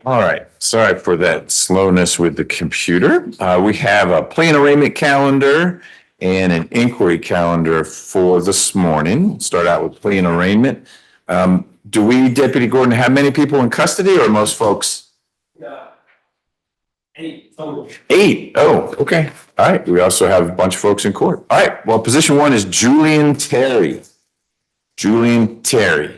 All right. Sorry for that slowness with the computer. We have a plea and arraignment calendar and an inquiry calendar for this morning. Start out with plea and arraignment. Do we, Deputy Gordon, have many people in custody or most folks? Yeah. 8 total. 8. Oh, okay. All right. We also have a bunch of folks in court. All right. Well, position 1 is Julian Terry. Julian Terry.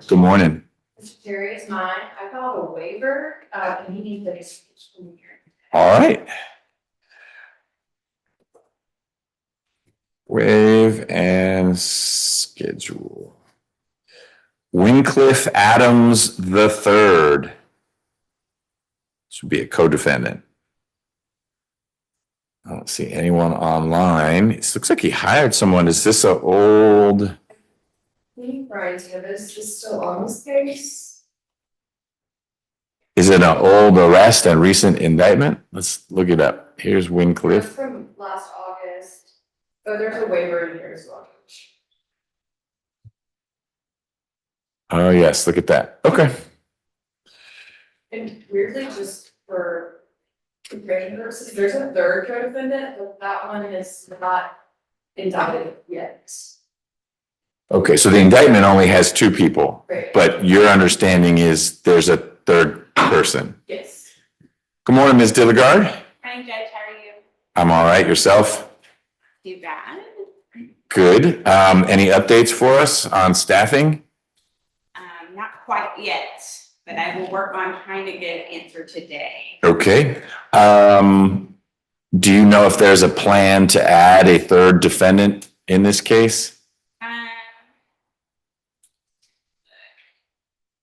Good morning. Mr. Terry is mine. I filed a waiver, and he needs an excuse from here. All right. Waive and schedule. Wincliffe Adams III. Should be a co-defendant. I don't see anyone online. It looks like he hired someone. Is this an old? I think Brian Davis is still on this case. Is it an old arrest and recent indictment? Let's look it up. Here's It's Wincliffe. from last August. Oh, there's a waiver in here as well. Oh, yes. Look at that. Okay. And weirdly, just for comparison purposes, there's a third co-defendant, but that one is not indicted yet. Okay. So the indictment only has 2 people, Right. but your understanding is there's a third person. Yes. Good morning, Ms. Dilligard. Hi, Judge, how are you? I'm all right. Yourself? Too bad. Good. Any updates for us on staffing? Not quite yet, but I will work on trying to get an answer today. Okay. Do you know if there's a plan to add a third defendant in this case? I'm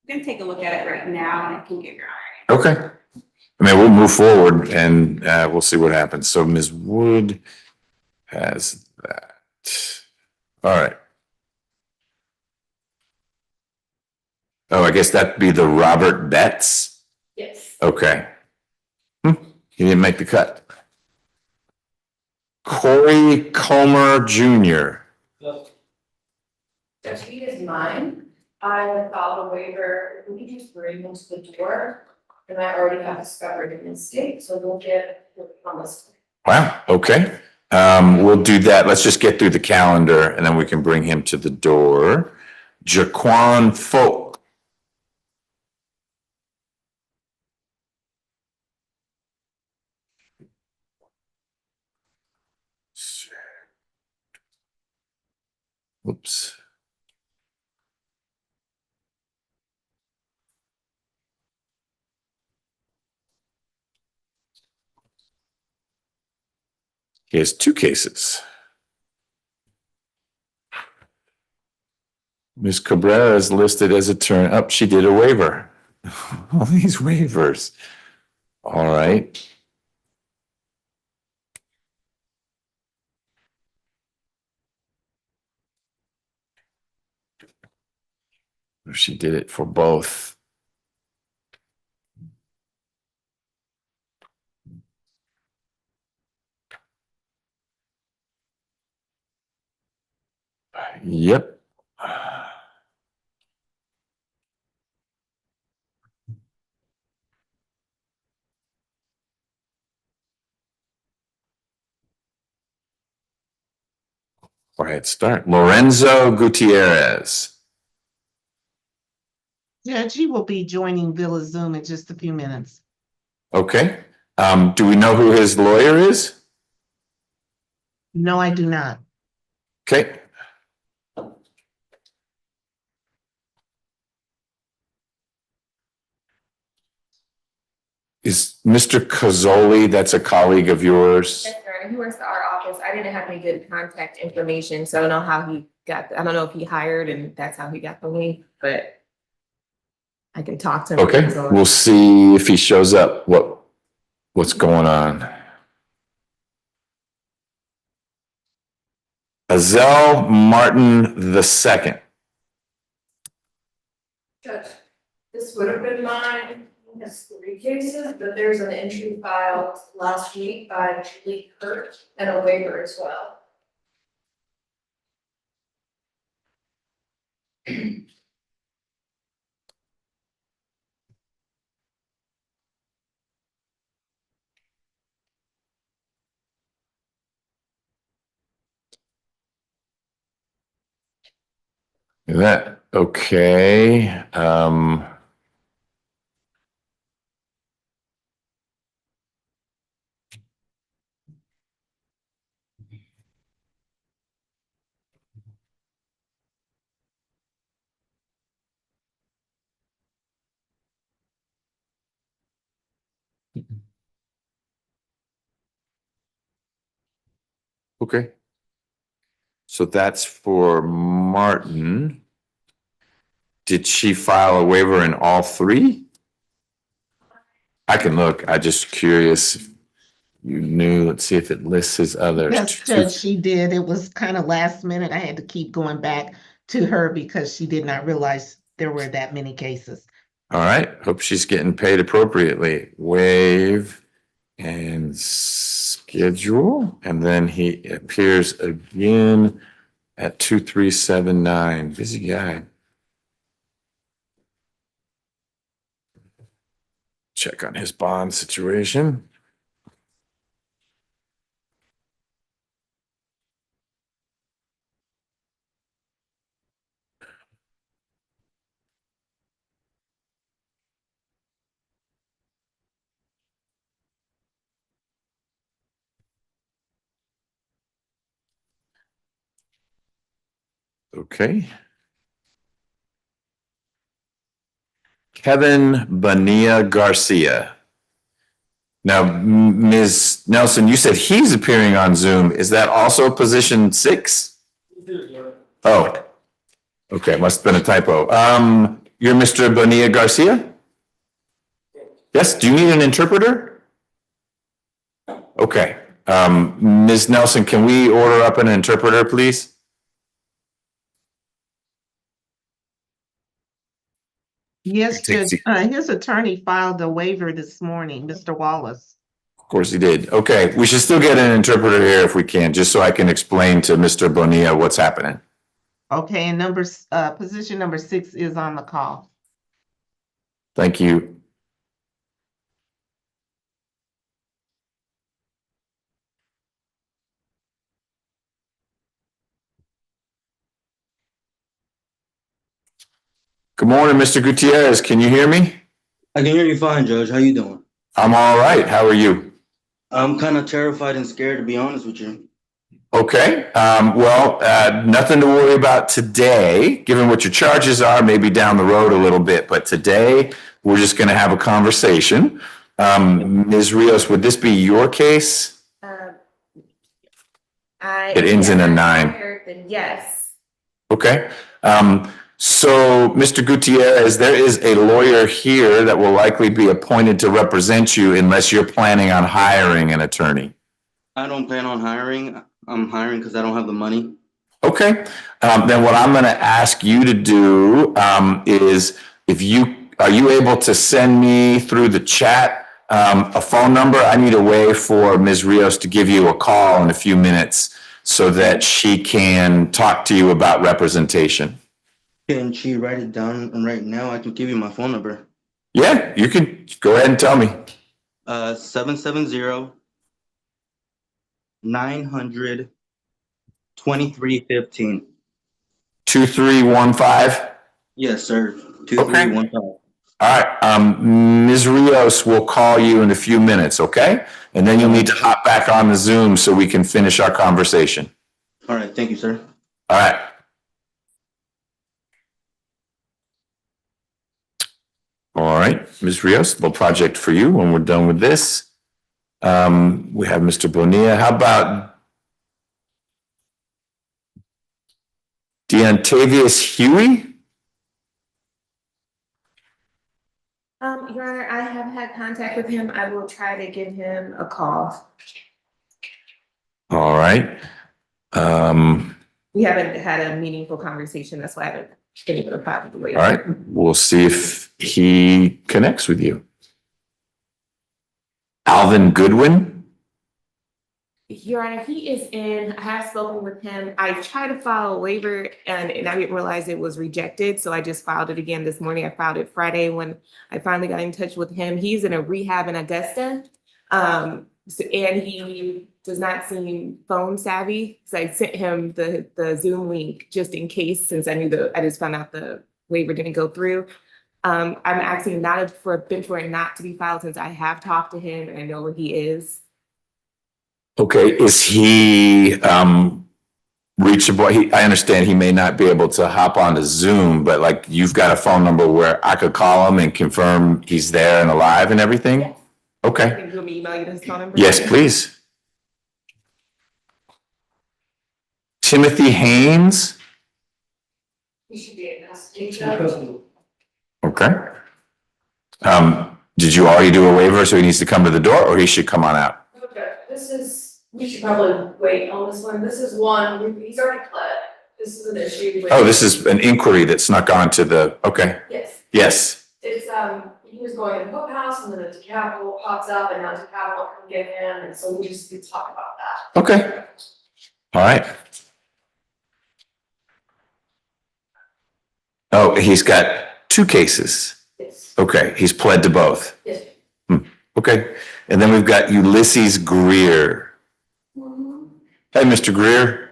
gonna take a look at it right now and I can give your honor. Okay. I mean, we'll move forward and we'll see what happens. So Ms. Wood has that. All right. Oh, I guess that'd be the Robert Betts. Yes. Okay. He didn't make the cut. Corey Comer Jr. Judge, he is mine. I filed a waiver, we can just bring him to the door, and I already have discovered in his state, so we'll get on this. Wow. Okay. We'll do that. Let's just get through the calendar and then we can bring him to the door. Jaquan Folk. Oops. He has 2 cases. Ms. Cabrera is listed as attorney. Oh, she did a waiver. All these waivers. All right. She did it for both. Yep. Quiet start. Lorenzo Gutierrez. Judge, he will be joining via Zoom in just a few minutes. Okay. Do we know who his lawyer is? No, I do not. Okay. Is Mr. Cozzoli, that's a colleague of yours? Yes, sir. And he works at our office. I didn't have any good contact information, so I don't know how he got, I don't know if he hired and that's how he got the link, but I can talk to him. Okay, we'll see if he shows up, what's going on. Azell Martin II. Judge, this would have been mine. He has 3 cases, but there's an entry filed last week by Julie Kurt and a waiver as well. Is that okay? Okay. So that's for Martin. Did she file a waiver in all 3? I can look. I just curious if you knew. Let's see if it lists his others. Yes, Judge, she did. It was kind of last minute. I had to keep going back to her because she did not realize there were that many cases. All right. Hope she's getting paid appropriately. Waive and schedule. And then he appears again at 2379. Busy guy. Check on his bond situation. Okay. Kevin Bonilla Garcia. Now, Ms. Nelson, you said he's appearing on Zoom. Is that also position 6? Oh, okay, must have been a typo. You're Mr. Bonilla Garcia? Yes, do you need an interpreter? Okay, Ms. Nelson, can we order up an interpreter, please? Yes, Judge, his attorney filed a waiver this morning, Mr. Wallace. Of course he did. Okay, we should still get an interpreter here if we can, just so I can explain to Mr. Bonilla what's happening. Okay, and position number 6 is on the call. Thank you. Good morning, Mr. Gutierrez. Can you hear me? I can hear you fine, Judge. How you doing? I'm all right. How are you? I'm kind of terrified and scared, to be honest with you. Okay. Nothing to worry about today, given what your charges are, maybe down the road a little bit. But today, we're just going to have a conversation. Ms. Rios, would this be your case? It ends in a 9. Then yes. Okay. So, Mr. Gutierrez, there is a lawyer here that will likely be appointed to represent you unless you're planning on hiring an attorney. I don't plan on hiring. I'm hiring because I don't have the money. Okay. Then what I'm going to ask you to do is are you able to send me through the chat a phone number? I need a way for Ms. Rios to give you a call in a few minutes so that she can talk to you about representation. Can she write it down right now? I can give you my phone number. Yeah, you can go ahead and tell me. 770-900-2315. 2315. Yes, sir. 2315. All right. Ms. Rios will call you in a few minutes, okay? And then you'll need to hop back on the Zoom so we can finish our conversation. All right. Thank you, sir. All right. All right, Ms. Rios, little project for you when we're done with this. We have Mr. Bonilla. How about Deontavius Huey? Your Honor, I have had contact with him. I will try to give him a call. All right. We haven't had a meaningful conversation. That's why I haven't been able to file the waiver. All right, we'll see if he connects with you. Alvin Goodwin? Your Honor, he is in, I have spoken with him. I tried to file a waiver and I didn't realize it was rejected. So I just filed it again this morning. I filed it Friday when I finally got in touch with him. He's in a rehab in Augusta. And he does not seem phone savvy. So I sent him the Zoom link just in case, since I knew I just found out the waiver didn't go through. I'm asking for it not to be filed since I have talked to him and I know where he is. Okay, is he reachable? I understand he may not be able to hop onto Zoom, but like you've got a phone number where I could call him and confirm he's there and alive and everything? Yes. Okay, Can you email you his phone number? yes, please. Timothy Haynes? He should be in custody, Judge. Okay. Did you already do a waiver, so he needs to come to the door, or he should come on out? No, Judge, we should probably wait on this one. This is one, he's already pled. This is an issue with. Oh, this is an inquiry that snuck onto the, okay, Yes, yes. it's, he was going to the courthouse and then the decapital pops up and now decapital can get in, and so we just need to talk about that. Okay. All right. Oh, he's got two cases. Yes, Okay, he's pled to both. yes. Okay, and then we've got Ulysses Greer. Hey, Mr. Greer.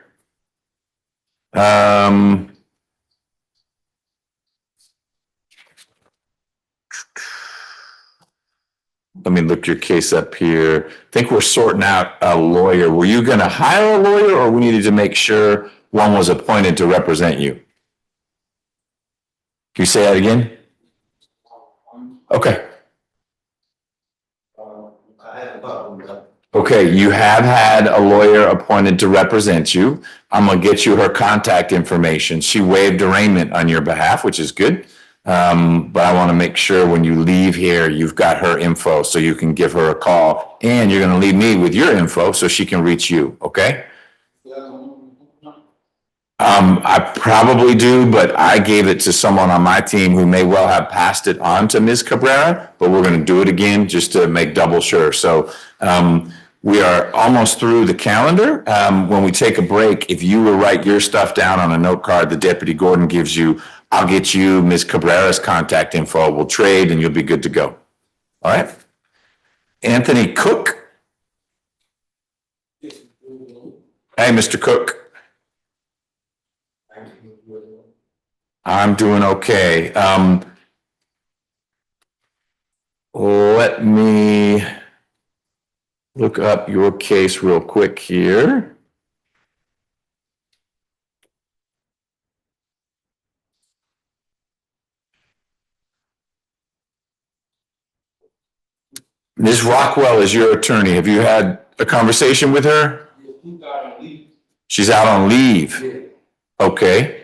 Let me look your case up here. I think we're sorting out a lawyer. Were you gonna hire a lawyer or we needed to make sure one was appointed to represent you? Can you say that again? Okay. Okay, you have had a lawyer appointed to represent you. I'm gonna get you her contact information. She waived arraignment on your behalf, which is good. But I want to make sure when you leave here, you've got her info so you can give her a call. And you're gonna leave me with your info so she can reach you, okay? I probably do, but I gave it to someone on my team who may well have passed it on to Ms. Cabrera, but we're gonna do it again just to make double sure. So, we are almost through the calendar. When we take a break, if you will write your stuff down on a note card the Deputy Gordon gives you, I'll get you Ms. Cabrera's contact info. We'll trade and you'll be good to go. All right? Anthony Cook. Hey, Mr. Cook. I'm doing okay. Let me look up your case real quick here. Ms. Rockwell is your attorney. Have you had a conversation with her? She's out on leave. Okay.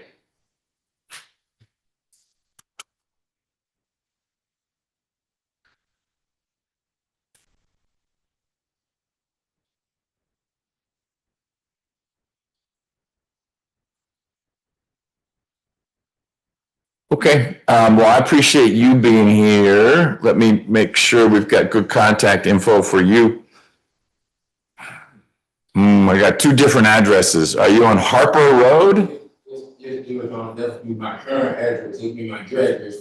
Okay, well, I appreciate you being here. Let me make sure we've got good contact info for you. I got two different addresses. Are you on Harper Road? Just do it on, that's my current address, it'll be my address,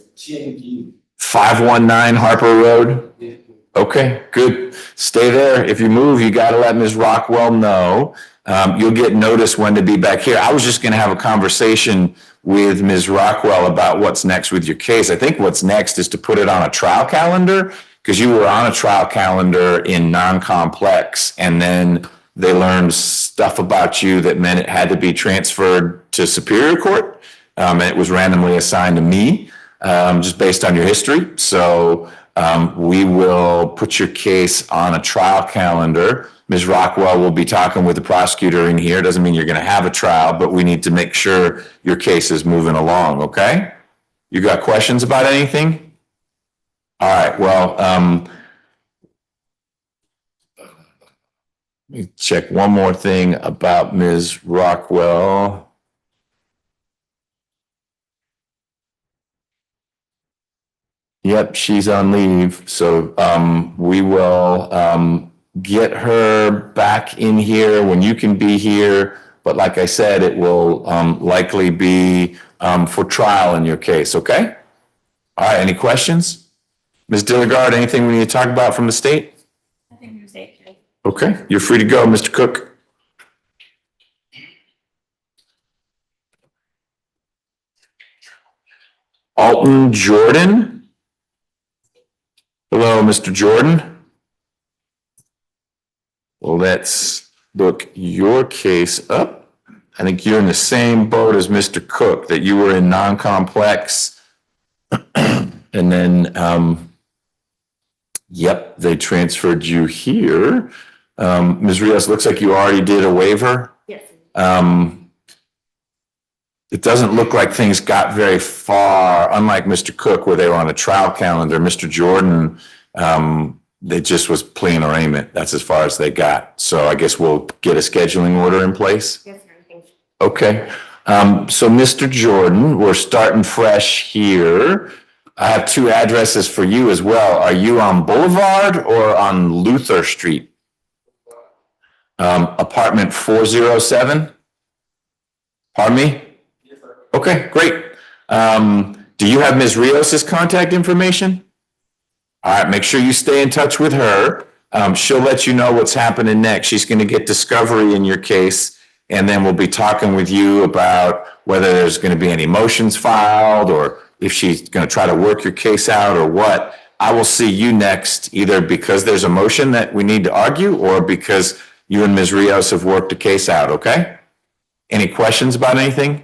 519 Harper Road? Okay, good. Stay there. If you move, you got to let Ms. Rockwell know. You'll get notice when to be back here. I was just going to have a conversation with Ms. Rockwell about what's next with your case. I think what's next is to put it on a trial calendar, because you were on a trial calendar in non-complex, and then they learned stuff about you that meant it had to be transferred to Superior Court, and it was randomly assigned to me. just based on your history. So we will put your case on a trial calendar. Ms. Rockwell will be talking with the prosecutor in here. Doesn't mean you're going to have a trial, but we need to make sure your case is moving along, okay? You got questions about anything? All right, well, let me check one more thing about Ms. Rockwell. Yep, she's on leave, so we will get her back in here when you can be here. But like I said, it will likely be for trial in your case, okay? All right, any questions? Ms. Dilligard, anything we need to talk about from the state? Nothing to say. Okay, you're free to go, Mr. Cook. Alton Jordan. Hello, Mr. Jordan. Well, let's look your case up. I think you're in the same boat as Mr. Cook, that you were in non-complex. And then, yep, they transferred you here. Ms. Rios, looks like you already did a waiver. Yes. It doesn't look like things got very far, unlike Mr. Cook, where they were on a trial calendar. Mr. Jordan, it just was plea and arraignment. That's as far as they got. So I guess we'll get a scheduling order in place. Yes, sir. Thank you. Okay. So Mr. Jordan, we're starting fresh here. I have two addresses for you as well. Are you on Boulevard or on Luther Street? Apartment 407? Pardon me? Okay, great. Do you have Ms. Rios's contact information? All right, make sure you stay in touch with her. She'll let you know what's happening next. She's going to get discovery in your case, and then we'll be talking with you about whether there's going to be any motions filed or if she's going to try to work your case out or what. I will see you next, either because there's a motion that we need to argue or because you and Ms. Rios have worked the case out, okay? Any questions about anything?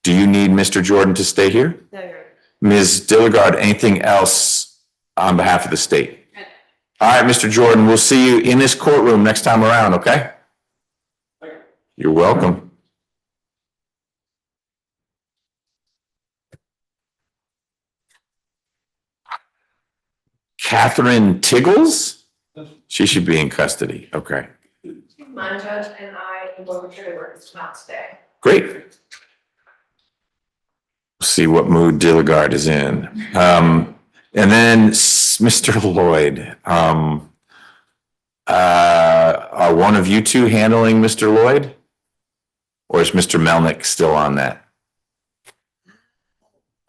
Do you need Mr. Jordan to stay here? No, you're. Ms. Dilligard, anything else on behalf of the state? All right, Mr. Jordan, we'll see you in this courtroom next time around, okay? You're welcome. Catherine Tiggles? She should be in custody, okay. My judge and I will return to work not today. Great. See what mood Dilligard is in. And then Mr. Lloyd, are one of you two handling Mr. Lloyd? Or is Mr. Melnick still on that?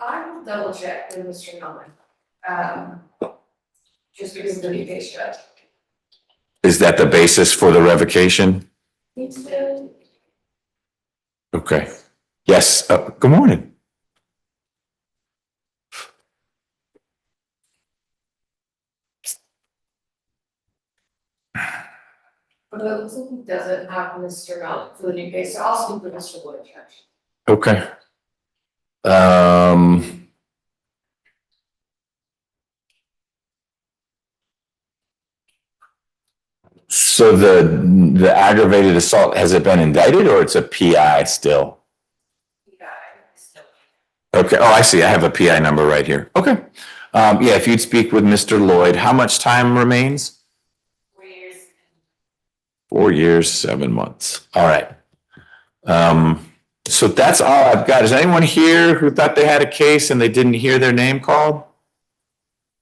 I will double check with Mr. Nolan. Just because of the new case judge. Is that the basis for the revocation? Needs to. Okay. Yes, good morning. But it looks like he doesn't have Mr. Mount for the new case, so I'll speak with Mr. Lloyd, Judge. Okay. So the aggravated assault, has it been indicted or it's a PI still? Yeah, still. Okay, oh, I see. I have a PI number right here. Okay. Yeah, if you'd speak with Mr. Lloyd, how much time remains? 4 years. 4 years, 7 months. All right. So that's all I've got. Is anyone here who thought they had a case and they didn't hear their name called?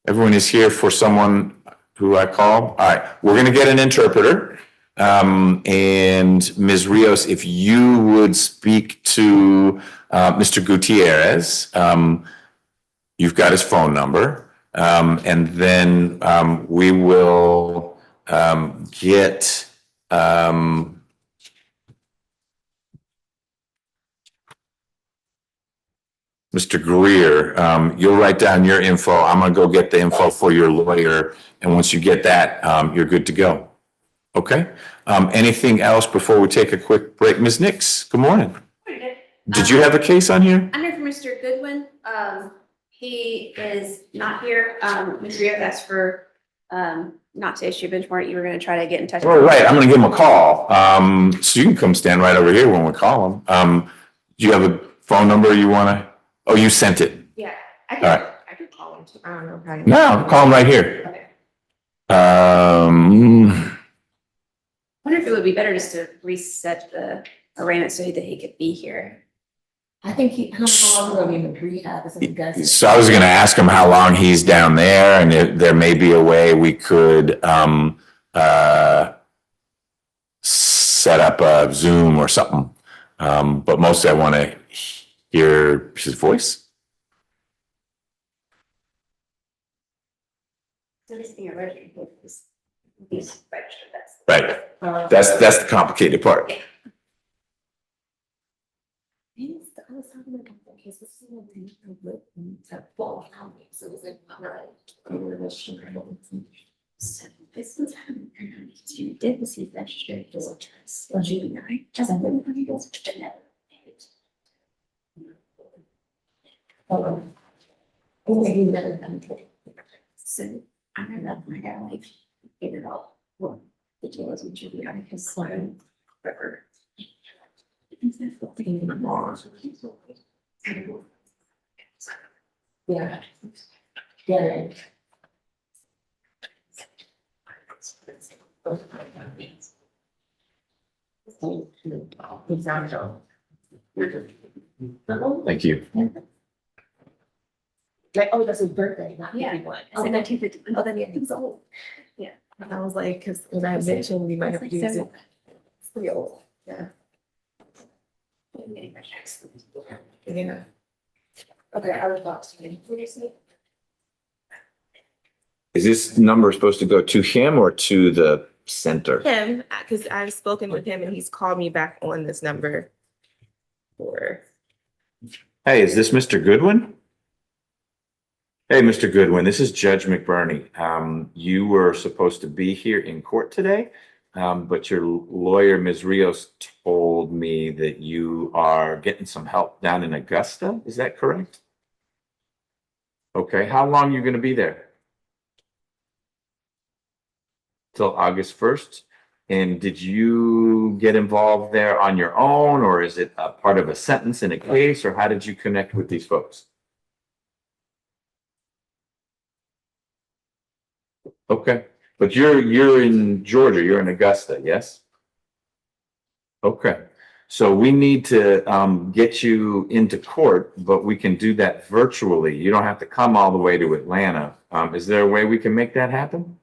Everyone is here for someone who I called? All right, we're gonna get an interpreter. And Ms. Rios, if you would speak to Mr. Gutierrez, you've got his phone number. And then we will get Mr. Greer, you'll write down your info. I'm gonna go get the info for your lawyer. And once you get that, you're good to go. Okay? Anything else before we take a quick break? Ms. Nix, good morning. Pretty good. Did you have a case on here? I'm here for Mr. Goodwin. He is not here. Ms. Rio asked for, not to issue a bench warrant. You were gonna try to get in touch. Oh, right, I'm gonna give him a call. So you can come stand right over here when we call him. Do you have a phone number you wanna, oh, you sent it? Yeah, All right. I could call him. I don't know. how to- No, call him right here. Okay. I wonder if it would be better just to reset the arraignment so that he could be here. I think how long will be in the rehab as a guest? So I was gonna ask him how long he's down there, and if there may be a way we could set up a Zoom or something. But mostly I wanna hear his voice. So this thing already is, he's registered, that's. Right, that's the complicated part. I was having a case with someone who lived in Fall County, so it was like, So this was happening. You did receive registered as a trust, or July, as a member of your genetic. So I don't know, my guy like, get it all, well, the jail is in July, because slime, forever. yeah. Yeah. Thank you. Like, oh, that's his birthday, not Yeah. 51. I said 1950, oh, then yeah, he's old. I was like, because when I mentioned we might have to use it. It's pretty old. Yeah. Getting my checks. Yeah. Okay, I would thought to me. Is this number supposed to go to him or to the center? Him, because I've spoken with him and he's called me back on this number for. Hey, is this Mr. Goodwin? Hey, Mr. Goodwin, this is Judge McBurney. You were supposed to be here in court today, but your lawyer, Ms. Rios, told me that you are getting some help down in Augusta. Is that correct? Okay, how long are you going to be there? Till August 1st? And did you get involved there on your own, or is it a part of a sentence in a case, or how did you connect with these folks? Okay, but you're in Georgia, you're in Augusta, yes? Okay, so we need to get you into court, but we can do that virtually. You don't have to come all the way to Atlanta. Is there a way we can make that happen?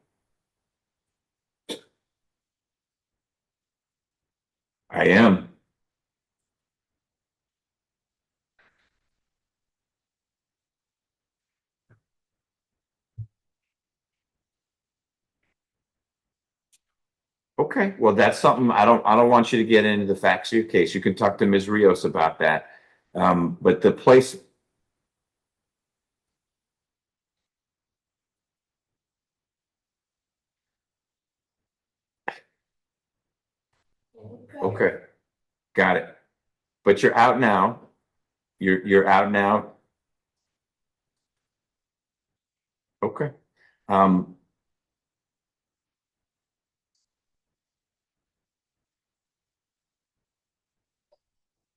I am. Okay, well, that's something, I don't want you to get into the facts of your case. You can talk to Ms. Rios about that. But the place. Okay, got it. But you're out now. You're out now. Okay. Um.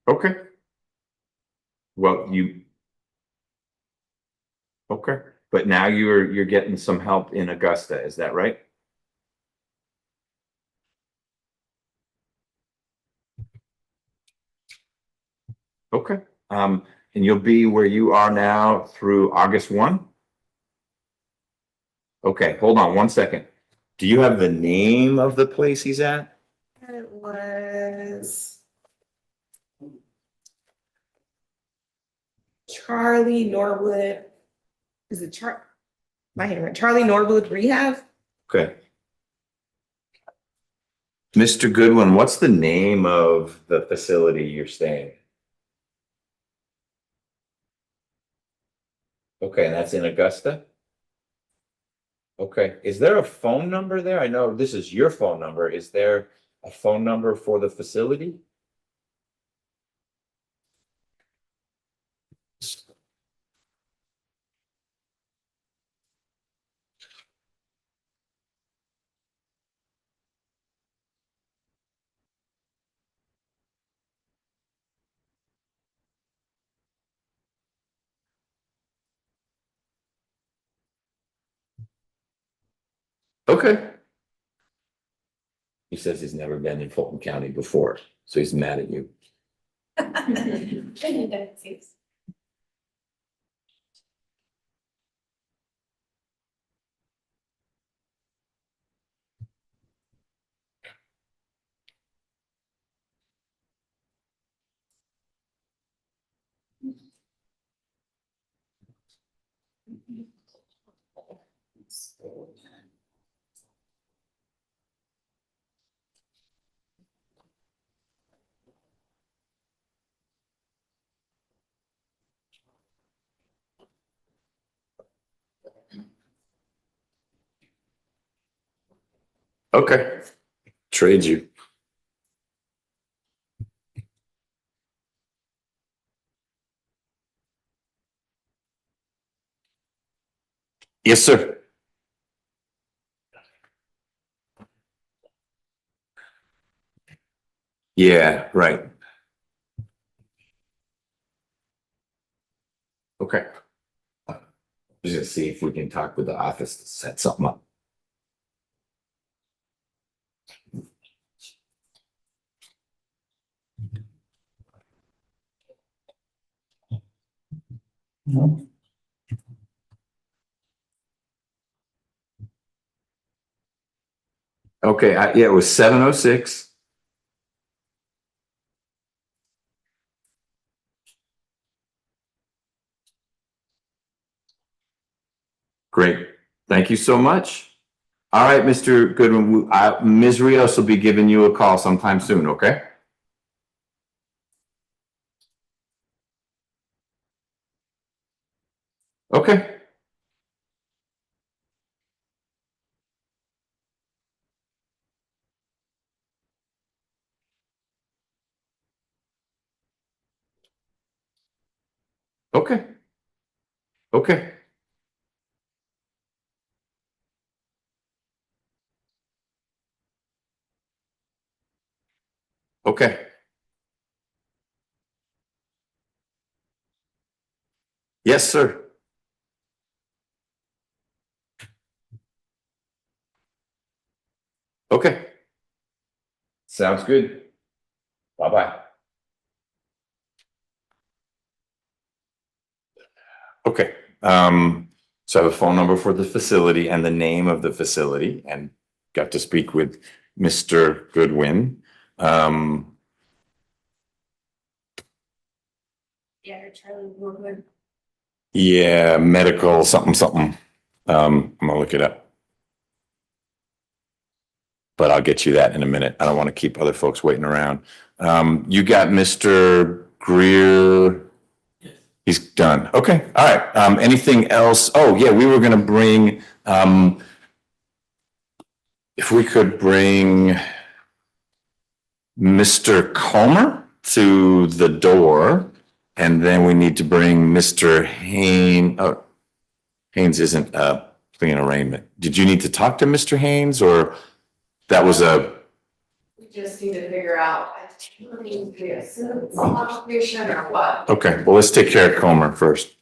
Okay. Well, okay, but now you're getting some help in Augusta, is that right? Okay, and you'll be where you are now through August 1? Okay, hold on one second. Do you have the name of the place he's at? It was. Charlie Norwood. Is it my hand, Charlie Norwood Rehab? Okay. Mr. Goodwin, what's the name of the facility you're staying? Okay, and that's in Augusta? Okay, is there a phone number there? I know this is your phone number. Is there a phone number for the facility? Okay. He says he's never been in Fulton County before, so he's mad at you. Okay. Trade you. Yes, sir. Yeah, right. Okay. Just gonna see if we can talk with the office to set something up. Okay, yeah, it was 7:06. Great. Thank you so much. All right, Mr. Goodwin, Ms. Rios will be giving you a call sometime soon, okay? Okay. Okay. Okay. Okay. Yes, sir. Okay. Sounds good. Bye-bye. Okay, so I have a phone number for the facility and the name of the facility and got to speak with Mr. Goodwin. Yeah, Charlie, we're good. Yeah, medical something, something. I'm gonna look it up. But I'll get you that in a minute. I don't want to keep other folks waiting around. You got Mr. Greer. He's done. Okay, all right. Anything else? Oh, yeah, we were gonna bring, if we could bring Mr. Comer to the door, and then we need to bring Mr. Haynes. Oh, Haynes isn't playing arraignment. Did you need to talk to Mr. Haynes, or that was a? We just need to figure out, I think, need to be a citizen's obligation or what. Okay, well, let's take care of Comer first.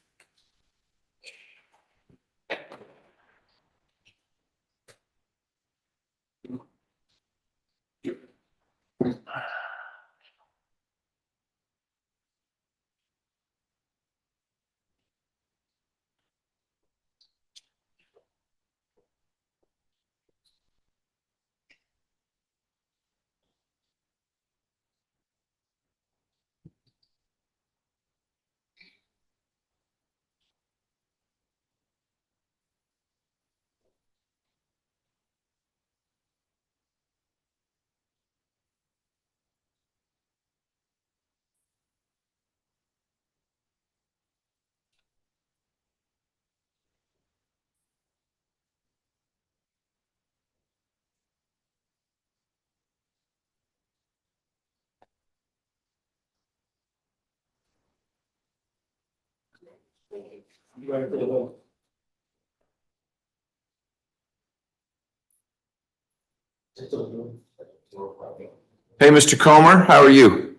Hey, Mr. Comer, how are you?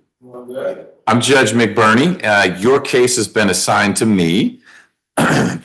I'm Judge McBurney. Your case has been assigned to me.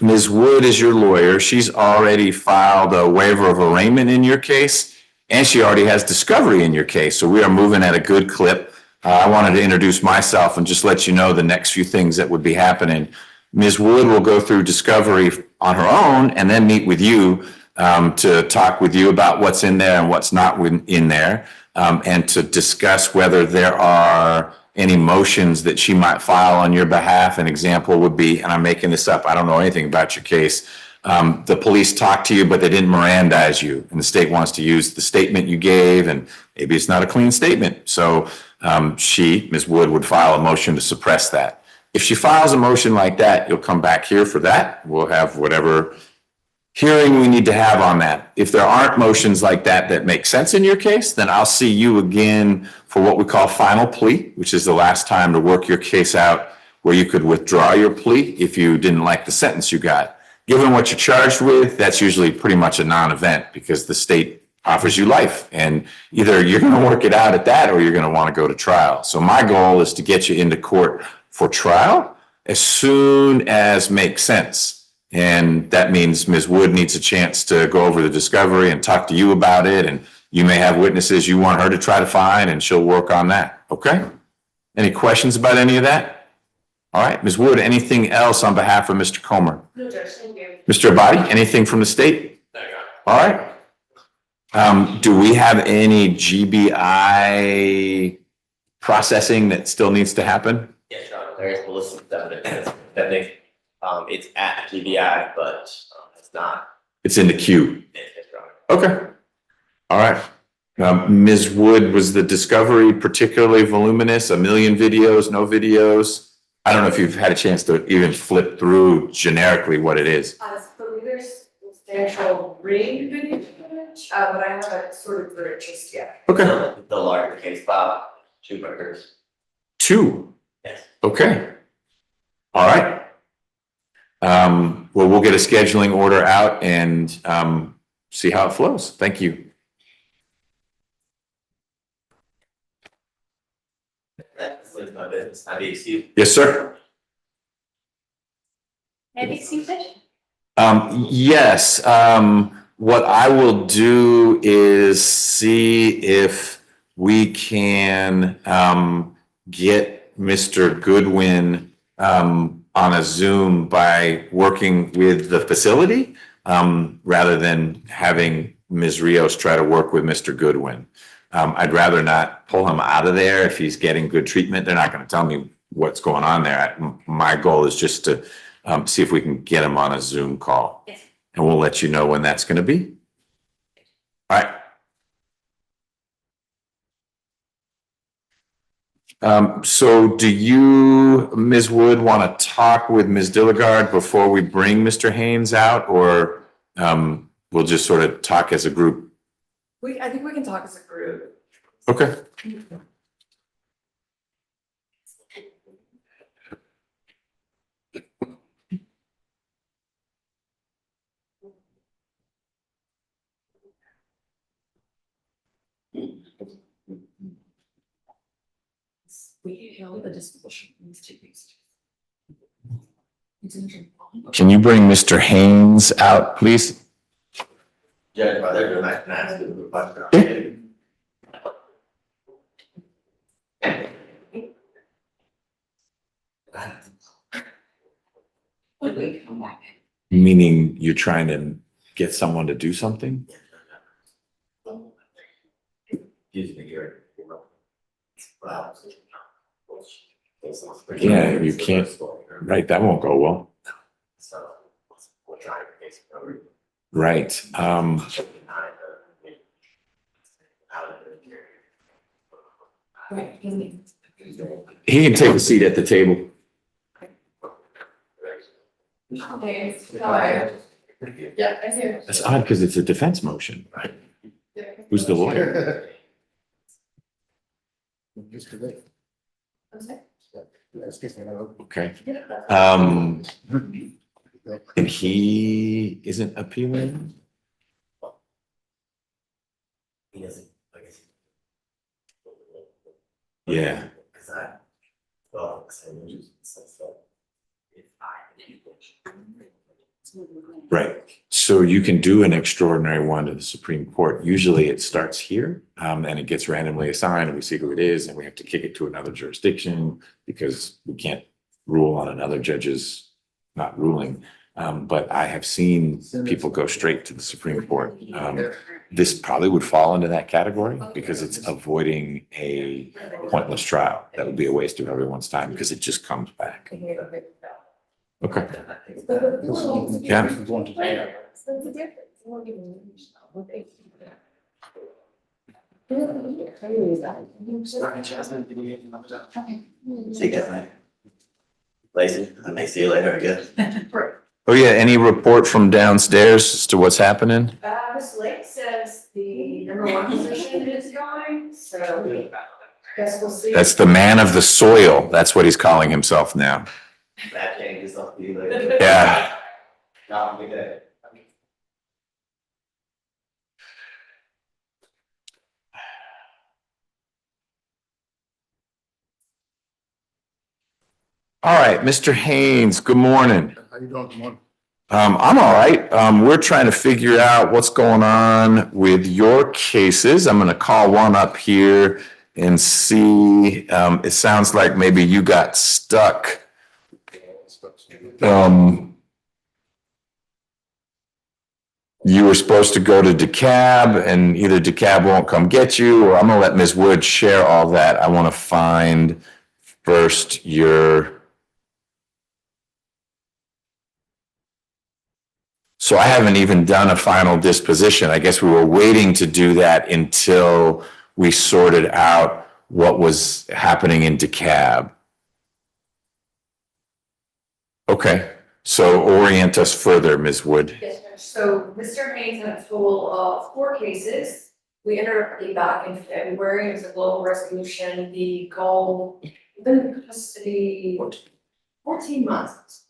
Ms. Wood is your lawyer. She's already filed a waiver of arraignment in your case, and she already has discovery in your case. So we are moving at a good clip. I wanted to introduce myself and just let you know the next few things that would be happening. Ms. Wood will go through discovery on her own and then meet with you to talk with you about what's in there and what's not in there, and to discuss whether there are any motions that she might file on your behalf. An example would be, and I'm making this up, I don't know anything about your case. The police talked to you, but they didn't Mirandize you, and the state wants to use the statement you gave, and maybe it's not a clean statement. So Ms. Wood, would file a motion to suppress that. If she files a motion like that, you'll come back here for that. We'll have whatever hearing we need to have on that. If there aren't motions like that that make sense in your case, then I'll see you again for what we call final plea, which is the last time to work your case out where you could withdraw your plea if you didn't like the sentence you got. Given what you're charged with, that's usually pretty much a non-event because the state offers you life, and either you're going to work it out at that or you're going to want to go to trial. So my goal is to get you into court for trial as soon as makes sense. And that means Ms. Wood needs a chance to go over the discovery and talk to you about it. And you may have witnesses you want her to try to find, and she'll work on that. Okay? Any questions about any of that? All right, Ms. Wood, anything else on behalf of Mr. Comer? No, Judge, thank you. Mr. Abadi, anything from the state? All right. Do we have any GBI processing that still needs to happen? Yes, Your Honor, there is a list of evidence that they, it's at GBI, but it's not. It's in the queue. Yes, Your Honor. Okay. All right. Ms. Wood, was the discovery particularly voluminous? A million videos, no videos? I don't know if you've had a chance to even flip through generically what it is. So there's substantial ring video footage, but I haven't sorted through it just yet. Okay. The larger case file, 2 records. 2. Yes. Okay. All right. Well, we'll get a scheduling order out and see how it flows. Thank you. That's my business. I be excused. Yes, sir. Maybe excuse it? Yes, what I will do is see if we can get Mr. Goodwin on a Zoom by working with the facility rather than having Ms. Rios try to work with Mr. Goodwin. I'd rather not pull him out of there if he's getting good treatment. They're not going to tell me what's going on there. My goal is just to see if we can get him on a Zoom call. Yes. And we'll let you know when that's going to be. All right. So do you, Ms. Wood, want to talk with Ms. Dilligard before we bring Mr. Haynes out, or we'll just sort of talk as a group? I think we can talk as a group. Okay. We held a discussion. Can you bring Mr. Haynes out, please? Judge, while they're doing that, can I ask you a question? When we come back. Meaning you're trying to get someone to do something? Excuse me, here. Yeah, you can't, right, that won't go well. So, we'll try to get some coverage. Right. He can take a seat at the table. Okay, sorry. Yeah, I do. That's odd because it's a defense motion. Who's the lawyer? Okay. And he isn't appealing? He doesn't, I guess. Yeah. Because I, well, so you just, so, if I, Right. So you can do an extraordinary one to the Supreme Court. Usually it starts here, and it gets randomly assigned, and we see who it is, and we have to kick it to another jurisdiction because we can't rule on another judge's not ruling. But I have seen people go straight to the Supreme Court. This probably would fall into that category because it's avoiding a pointless trial. That would be a waste of everyone's time because it just comes back. Okay. Yeah. See you guys. Lazy, I may see you later, I guess. Oh, yeah. Any report from downstairs as to what's happening? Ms. Lake says the number one position is going, so guess we'll see. That's the man of the soil. That's what he's calling himself now. That changes, I'll see you later. Yeah. Have a good day. All right, Mr. Haynes, good morning. How you doing, Simone? I'm all right. We're trying to figure out what's going on with your cases. I'm going to call one up here and see. It sounds like maybe you got stuck. You were supposed to go to DeKalb and either DeKalb won't come get you, or I'm going to let Ms. Wood share all that. I want to find first your. So I haven't even done a final disposition. I guess we were waiting to do that until we sorted out what was happening in DeKalb. Okay, so orient us further, Ms. Wood. Yes, Judge. So Mr. Haynes had a total of 4 cases. We entered a plea back in February. It was a global resolution. The goal, been in custody 14 months.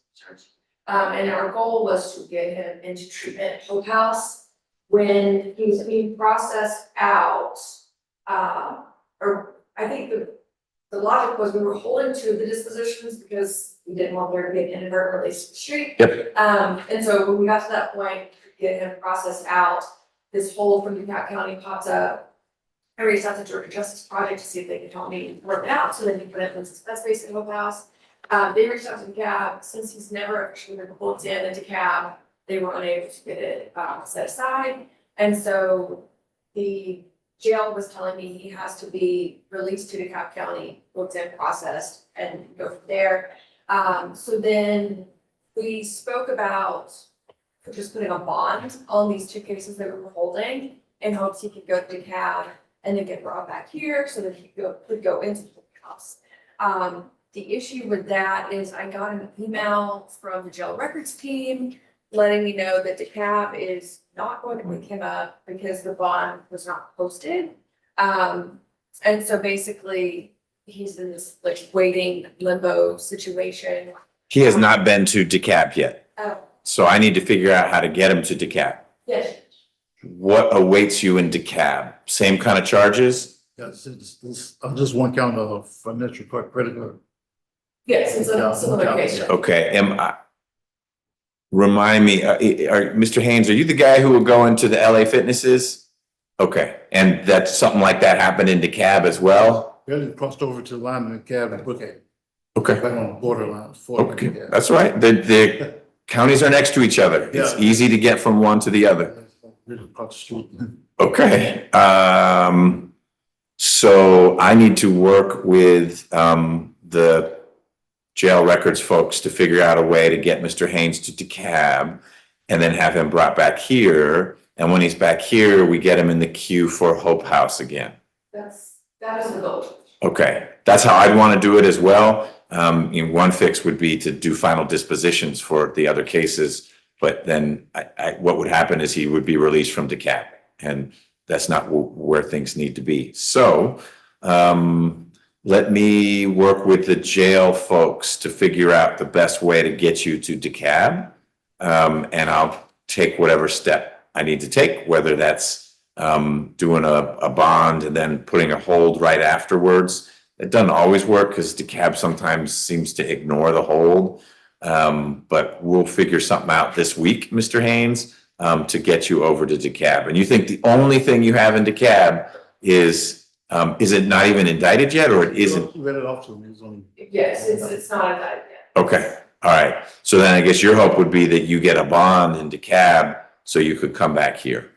And our goal was to get him into treatment at Hope House. When he was being processed out, or I think the logic was we were holding 2 of the dispositions because we didn't want there to be an inadvertent release to the street. Yep. And so when we got to that point, to get him processed out, this hole from DeKalb County popped up. I reached out to Georgia Justice Project to see if they could help me work it out so they could put it in suspense space at Hope House. They reached out to DeKalb, since he's never actually been pulled in DeKalb, they were unable to get it set aside. And so the jail was telling me he has to be released to DeKalb County, looked in, processed, and go from there. So then we spoke about just putting a bond on these 2 cases that we were holding in hopes he could go to DeKalb and then get brought back here so that he could go into the house. The issue with that is I got an email from the jail records team letting me know that DeKalb is not going to pick him up because the bond was not posted. And so basically he's in this like waiting limbo situation. He has not been to DeKalb yet. Oh, So I need to figure out how to get him to DeKalb. yes, What awaits you in DeKalb? Same kind of charges? Yes, I'm just one count of financial credit card. yes, it's a similar case. Okay, remind me, Mr. Haynes, are you the guy who will go into the LA Fitnesses? Okay, and that's something like that happened in DeKalb as well? Barely crossed over to Lyman and Cab and Brookhaven. Okay, Right on the borderline. okay, that's right. The counties are next to each other. It's Yeah. easy to get from one to the other. Really across the street. Okay, so I need to work with, the jail records folks to figure out a way to get Mr. Haynes to DeKalb and then have him brought back here. And when he's back here, we get him in the queue for Hope House again. That is the goal. Okay, that's how I'd want to do it as well. One fix would be to do final dispositions for the other cases. But then what would happen is he would be released from DeKalb, and that's not where things need to be. So, let me work with the jail folks to figure out the best way to get you to DeKalb. And I'll take whatever step I need to take, whether that's doing a bond and then putting a hold right afterwards. It doesn't always work because DeKalb sometimes seems to ignore the hold. But we'll figure something out this week, Mr. Haynes, to get you over to DeKalb. And you think the only thing you have in DeKalb is it not even indicted yet, or it isn't? Read it off to me, it's only. Yes, it's not a yet. Okay, all right. So then I guess your hope would be that you get a bond in DeKalb so you could come back here.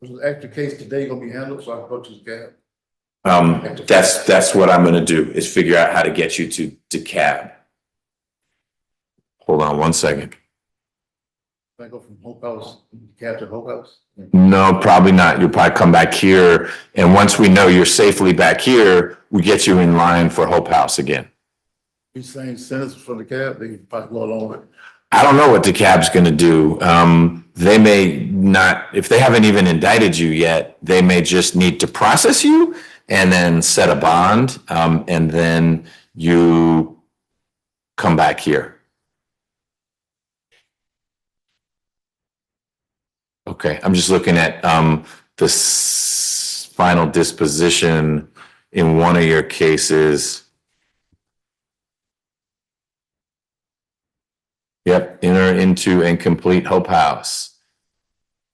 Was the actual case today gonna be handled, so I can go to the cab? That's what I'm gonna do, is figure out how to get you to DeKalb. Hold on one second. I go from Hope House, cab to Hope House? No, probably not. You'll probably come back here, and once we know you're safely back here, we get you in line for Hope House again. These same sentences for the cab, they can probably go along with it. I don't know what DeKalb's gonna do. They may not, if they haven't even indicted you yet, they may just need to process you and then set a bond, and then you come back here. Okay, I'm just looking at the final disposition in one of your cases. Yep, enter into and complete Hope House.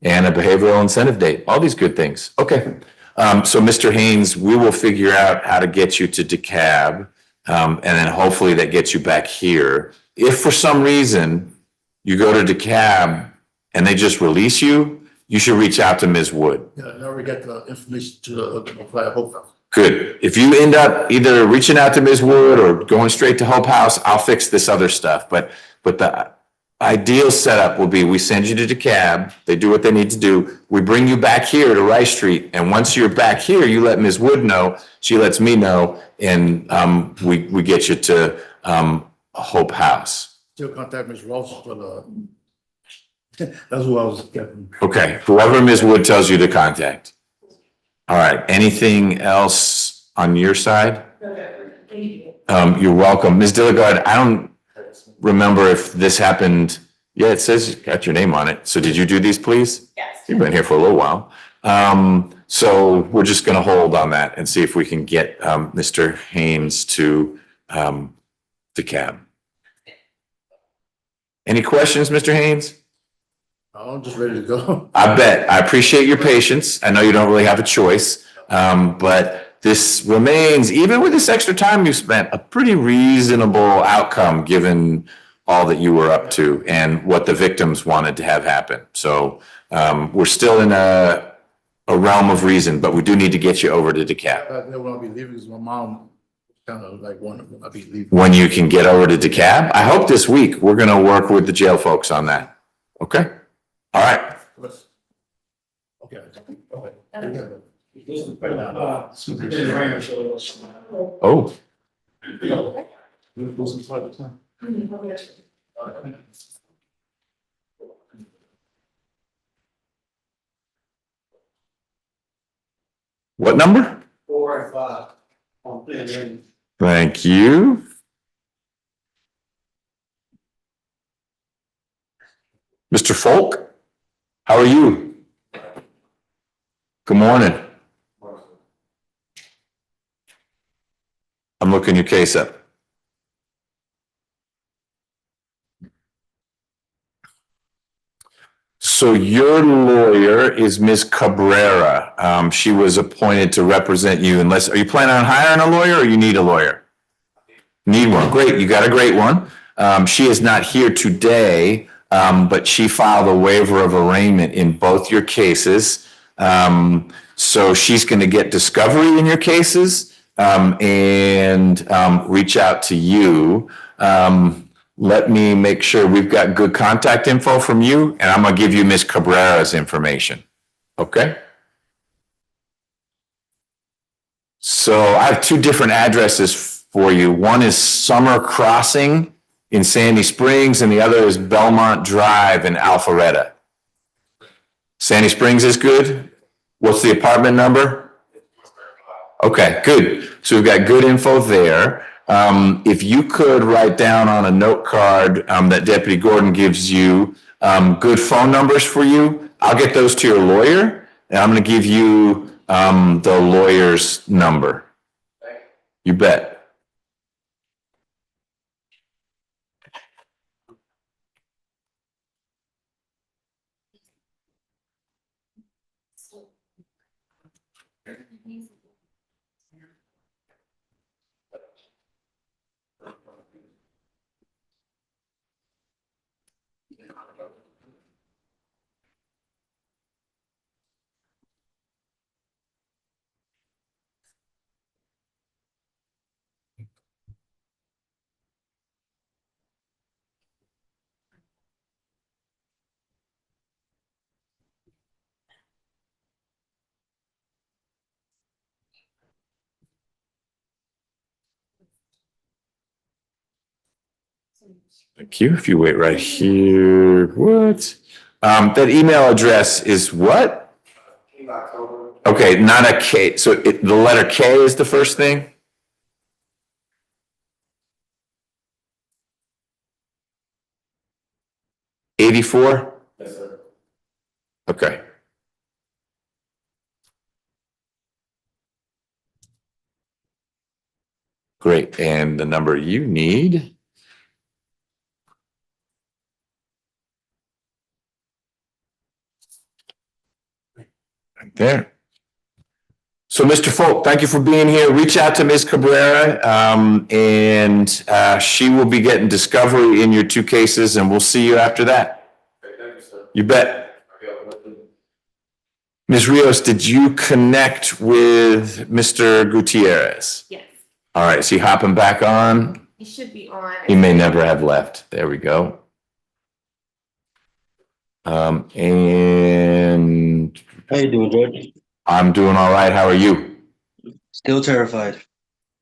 And a behavioral incentive date, all these good things. Okay, so Mr. Haynes, we will figure out how to get you to DeKalb, and then hopefully that gets you back here. If for some reason you go to DeKalb and they just release you, you should reach out to Ms. Wood. Yeah, I already got the information to apply at Hope House. Good. If you end up either reaching out to Ms. Wood or going straight to Hope House, I'll fix this other stuff. But the ideal setup will be we send you to DeKalb, they do what they need to do. We bring you back here to Rice Street. And once you're back here, you let Ms. Wood know, she lets me know, and we get you to Hope House. Still contact Ms. Ross for the, that's who I was getting. Okay, whoever Ms. Wood tells you to contact. All right, anything else on your side? You're welcome. Ms. Dilligard, I don't remember if this happened. Yeah, it says you got your name on it. So did you do these, please? Yes. You've been here for a little while. So we're just gonna hold on that and see if we can get Mr. Haynes to DeKalb. Any questions, Mr. Haynes? I'm just ready to go. I bet. I appreciate your patience. I know you don't really have a choice, but this remains, even with this extra time you spent, a pretty reasonable outcome given all that you were up to and what the victims wanted to have happen. So we're still in a realm of reason, but we do need to get you over to DeKalb. They will be leaving because my mom kind of like wanted me to be leaving. When you can get over to DeKalb, I hope this week, we're going to work with the jail folks on that. Okay? All right. Okay. Oh, what number? 4 and 5. On Plea. Thank you. Mr. Folk, how are you? Good morning. I'm looking your case up. So your lawyer is Ms. Cabrera. She was appointed to represent you unless, are you planning on hiring a lawyer or you need a lawyer? Need one. Great. You got a great one. She is not here today, but she filed a waiver of arraignment in both your cases. So she's going to get discovery in your cases and reach out to you. Let me make sure we've got good contact info from you, and I'm going to give you Ms. Cabrera's information. Okay? So I have two different addresses for you. One is Summer Crossing in Sandy Springs, and the other is Belmont Drive in Alpharetta. Sandy Springs is good? What's the apartment number? Okay, good. So we've got good info there. If you could write down on a note card that Deputy Gordon gives you good phone numbers for you, I'll get those to your lawyer, and I'm going to give you the lawyer's number. You bet. Thank you. If you wait right here, what? That email address is what? Okay, not a K. So the letter K is the first thing? '84? Yes, sir. Okay. Great. And the number you need? Right there. So, Mr. Folk, thank you for being here. Reach out to Ms. Cabrera, and she will be getting discovery in your two cases, and we'll see you after that. Okay, thank you, sir. You bet. Ms. Rios, did you connect with Mr. Gutierrez? Yes, All right, is he hopping back on? he should be on. He may never have left. There we go. And How you doing, George? I'm doing all right. How are you? Still terrified.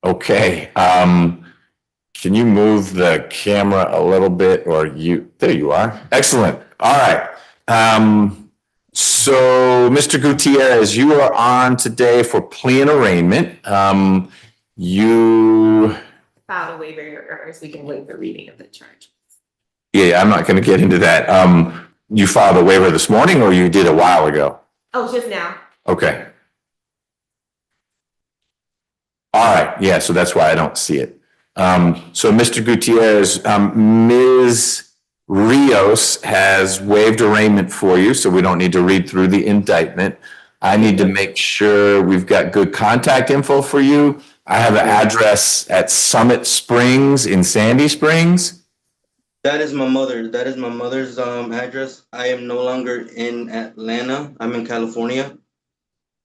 Okay. Can you move the camera a little bit or there you are. Excellent. All right. So Mr. Gutierrez, you are on today for plea and arraignment. You Filed a waiver, or so we can waive the reading of the charge. Yeah, I'm not going to get into that. You filed a waiver this morning or you did a while ago? Oh, just now. Okay. All right. Yeah, so that's why I don't see it. So Mr. Gutierrez, Ms. Rios has waived arraignment for you, so we don't need to read through the indictment. I need to make sure we've got good contact info for you. I have an address at Summit Springs in Sandy Springs. That is my mother. That is my mother's address. I am no longer in Atlanta. I'm in California.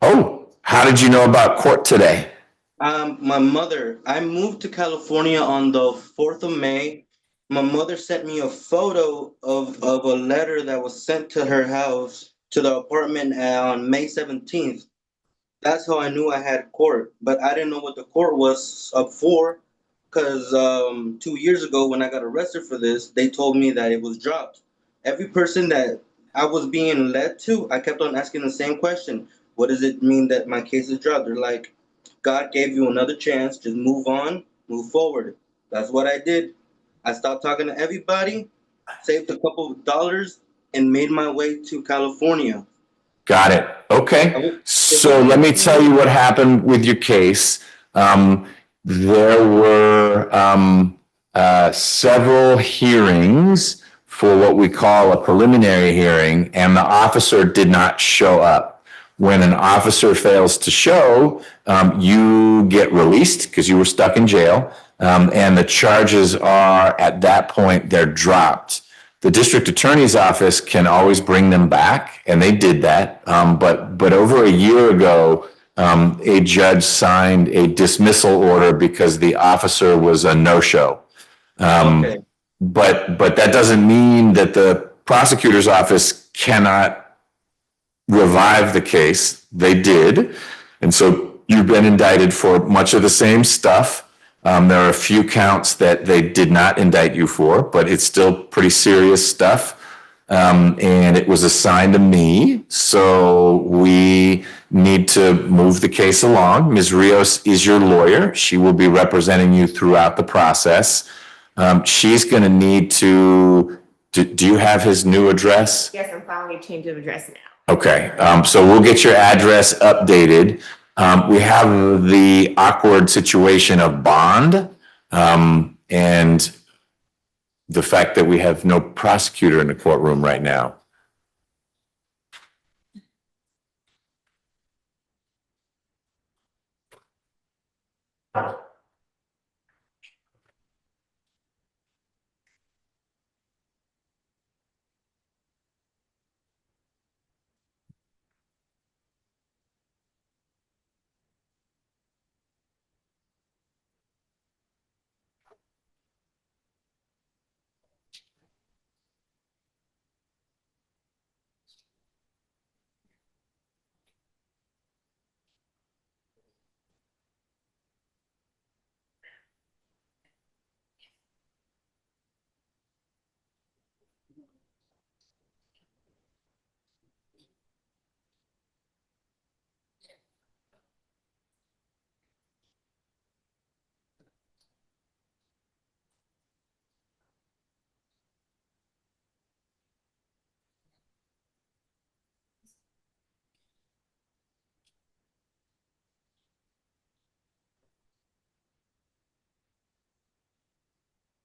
Oh, how did you know about court today? My mother, I moved to California on the 4th of May. My mother sent me a photo of a letter that was sent to her house, to the apartment on May 17th. That's how I knew I had court, but I didn't know what the court was up for, because 2 years ago when I got arrested for this, they told me that it was dropped. Every person that I was being led to, I kept on asking the same question. What does it mean that my case is dropped? They're like, God gave you another chance, just move on, move forward. That's what I did. I stopped talking to everybody, saved a couple of dollars, and made my way to California. Got it. Okay. So let me tell you what happened with your case. There were several hearings for what we call a preliminary hearing, and the officer did not show up. When an officer fails to show, you get released because you were stuck in jail, and the charges are, at that point, they're dropped. The district attorney's office can always bring them back, and they did that. But over a year ago, a judge signed a dismissal order because the officer was a no-show. Okay. But that doesn't mean that the prosecutor's office cannot revive the case. They did. And so you've been indicted for much of the same stuff. There are a few counts that they did not indict you for, but it's still pretty serious stuff. And it was assigned to me. So we need to move the case along. Ms. Rios is your lawyer. She will be representing you throughout the process. She's going to need to, do you have his new address? Yes, I'm filing a change of address now. Okay, so we'll get your address updated. We have the awkward situation of bond, and the fact that we have no prosecutor in the courtroom right now.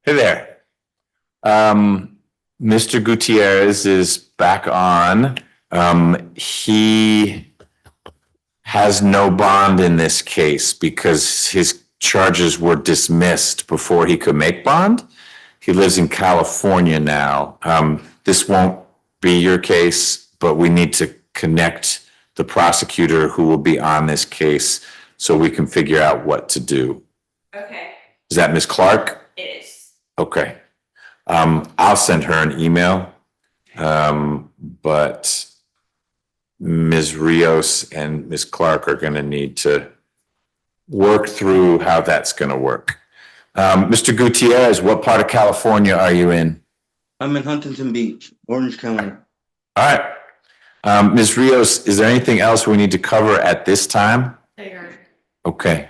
Hey there. Mr. Gutierrez is back on. He has no bond in this case because his charges were dismissed before he could make bond. He lives in California now. This won't be your case, but we need to connect the prosecutor who will be on this case so we can figure out what to do. Okay, Is that Ms. Clark? it is. Okay. I'll send her an email. But Ms. Rios and Ms. Clark are going to need to work through how that's going to work. Mr. Gutierrez, what part of California are you in? I'm in Huntington Beach, Orange County. All right. Ms. Rios, is there anything else we need to cover at this time? Okay.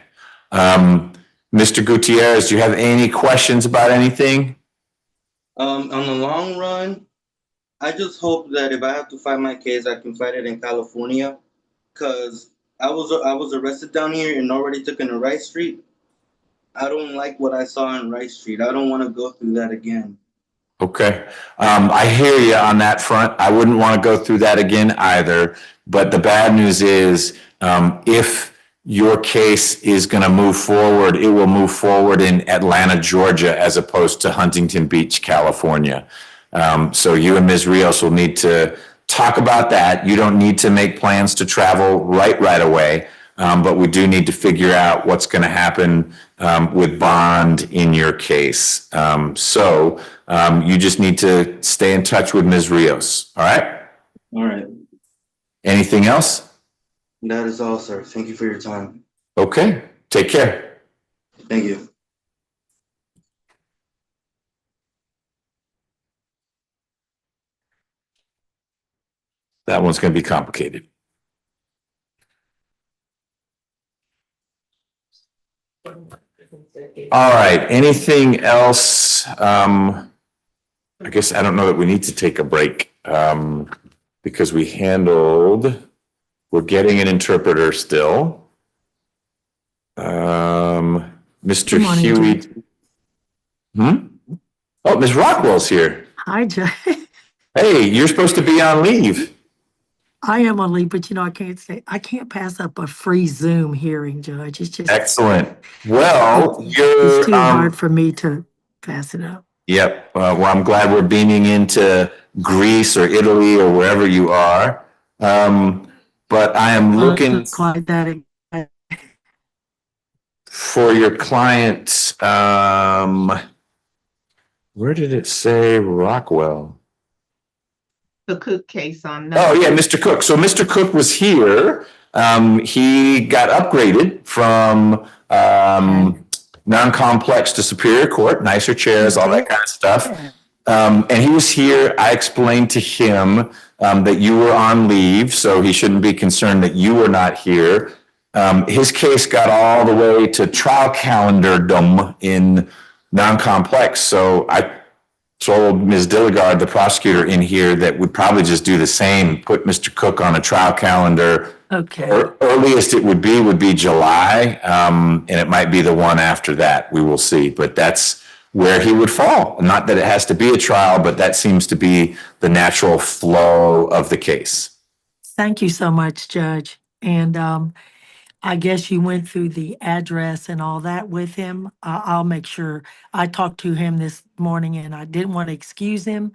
Mr. Gutierrez, do you have any questions about anything? On the long run, I just hope that if I have to fight my case, I can fight it in California, because I was arrested down here and already taken to Rice Street. I don't like what I saw on Rice Street. I don't want to go through that again. Okay. I hear you on that front. I wouldn't want to go through that again either. But the bad news is, if your case is going to move forward, it will move forward in Atlanta, Georgia, as opposed to Huntington Beach, California. So you and Ms. Rios will need to talk about that. You don't need to make plans to travel right away. But we do need to figure out what's going to happen with bond in your case. So you just need to stay in touch with Ms. Rios. All right? All right. Anything else? That is all, sir. Thank you for your time. Okay. Take care. Thank you. That one's going to be complicated. All right. Anything else? I guess I don't know that we need to take a break because we're getting an interpreter still. Mr. Huey. Oh, Ms. Rockwell's here. Hi, Judge. Hey, you're supposed to be on leave. I am on leave, but I can't pass up a free Zoom hearing, Judge. It's just Excellent. Well, it's too hard for me to pass it up. Yep. Well, I'm glad we're beaming into Greece or Italy or wherever you are. But I am looking Quite that. for your client. Where did it say Rockwell? The Cook case on. Oh, yeah, Mr. Cook. So Mr. Cook was here. He got upgraded from non-complex to Superior Court, nicer chairs, all that kind of stuff. And he was here. I explained to him that you were on leave, so he shouldn't be concerned that you were not here. His case got all the way to trial calendardom in non-complex. So I told Ms. Dilligard, the prosecutor in here, that would probably just do the same, put Mr. Cook on a trial calendar. Okay. Earliest it would be July, and it might be the one after that. We will see, but that's where he would fall. Not that it has to be a trial, but that seems to be the natural flow of the case. Thank you so much, Judge. And I guess you went through the address and all that with him. I'll make sure. I talked to him this morning and I didn't want to excuse him.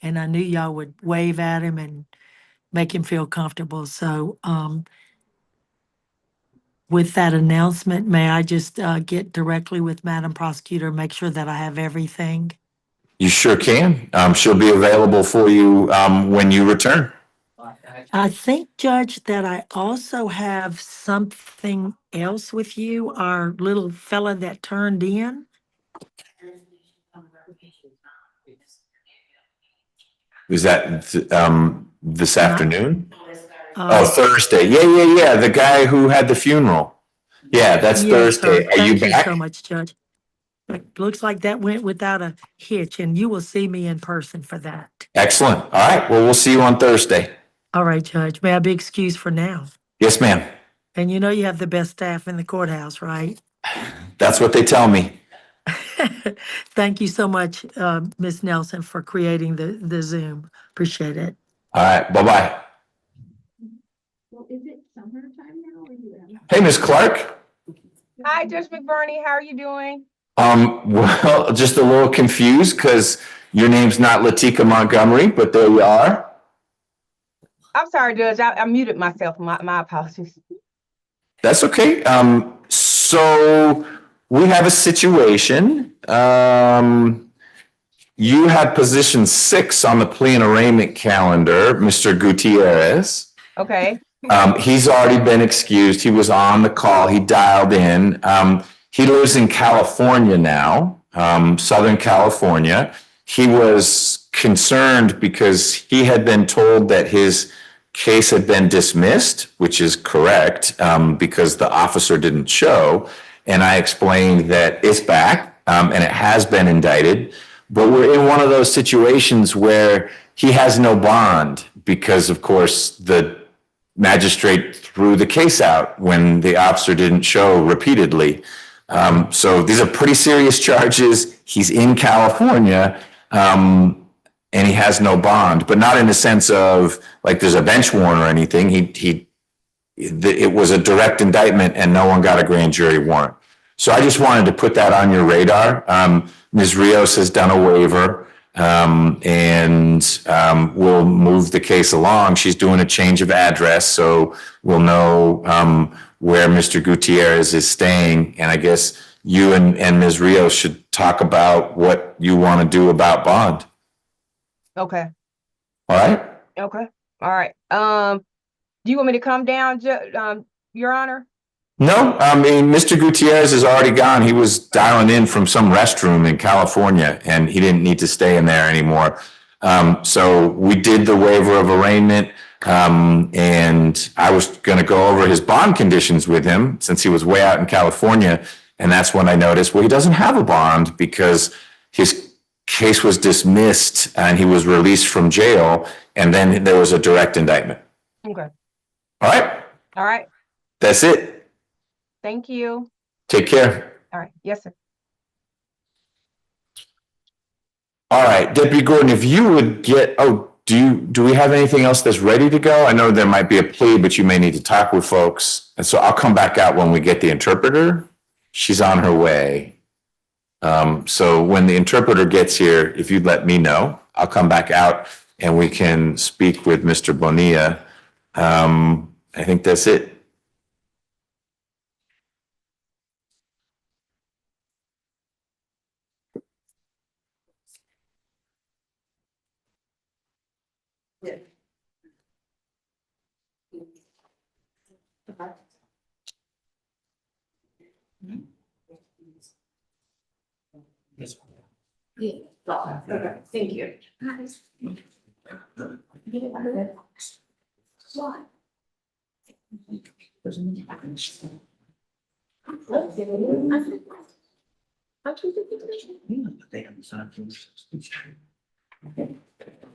And I knew y'all would wave at him and make him feel comfortable. So with that announcement, may I just get directly with Madam Prosecutor, make sure that I have everything? You sure can. She'll be available for you when you return. I think, Judge, that I also have something else with you, our little fella that turned in. Is that this afternoon? Uh, Thursday. Yeah. The guy who had the funeral. Yeah, that's yes, Thursday. sir. Are you Thank back? so much, Judge. It looks like that went without a hitch, and you will see me in person for that. Excellent. All right. Well, we'll see you on Thursday. All right, Judge. May I be excused for now? Yes, ma'am. And you know you have the best staff in the courthouse, right? That's what they tell me. Thank you so much, Ms. Nelson, for creating the Zoom. Appreciate it. All right, bye-bye. Well, is it summertime now or you have? Hey, Ms. Clark. Hi, Judge McBurney. How are you doing? Well, just a little confused because your name's not Latika Montgomery, but there you are. I'm sorry, Judge. I muted myself. My apologies. That's okay. So we have a situation. You have position 6 on the plea and arraignment calendar, Mr. Gutierrez. Okay. He's already been excused. He was on the call. He dialed in. He lives in California now, Southern California. He was concerned because he had been told that his case had been dismissed, which is correct, because the officer didn't show. And I explained that it's back, and it has been indicted. But we're in one of those situations where he has no bond because, of course, the magistrate threw the case out when the officer didn't show repeatedly. So these are pretty serious charges. He's in California, and he has no bond, but not in the sense of like there's a bench warrant or anything. It was a direct indictment and no one got a grand jury warrant. So I just wanted to put that on your radar. Ms. Rios has done a waiver, and we'll move the case along. She's doing a change of address, so we'll know where Mr. Gutierrez is staying. And I guess you and Ms. Rios should talk about what you want to do about bond. Okay. All right? Okay. All right. Do you want me to come down, Your Honor? No, I mean, Mr. Gutierrez is already gone. He was dialing in from some restroom in California and he didn't need to stay in there anymore. So we did the waiver of arraignment. And I was going to go over his bond conditions with him since he was way out in California. And that's when I noticed, well, he doesn't have a bond because his case was dismissed and he was released from jail. And then there was a direct indictment. Okay. All right. All right. That's it. Thank you. Take care. All right. Yes, sir. All right, Deputy Gordon, if you would get, do we have anything else that's ready to go? I know there might be a plea, but you may need to talk with folks. And so I'll come back out when we get the interpreter. She's on her way. So when the interpreter gets here, if you'd let me know, I'll come back out and we can speak with Mr. Bonilla. I think that's it. Yeah. Okay, thank you.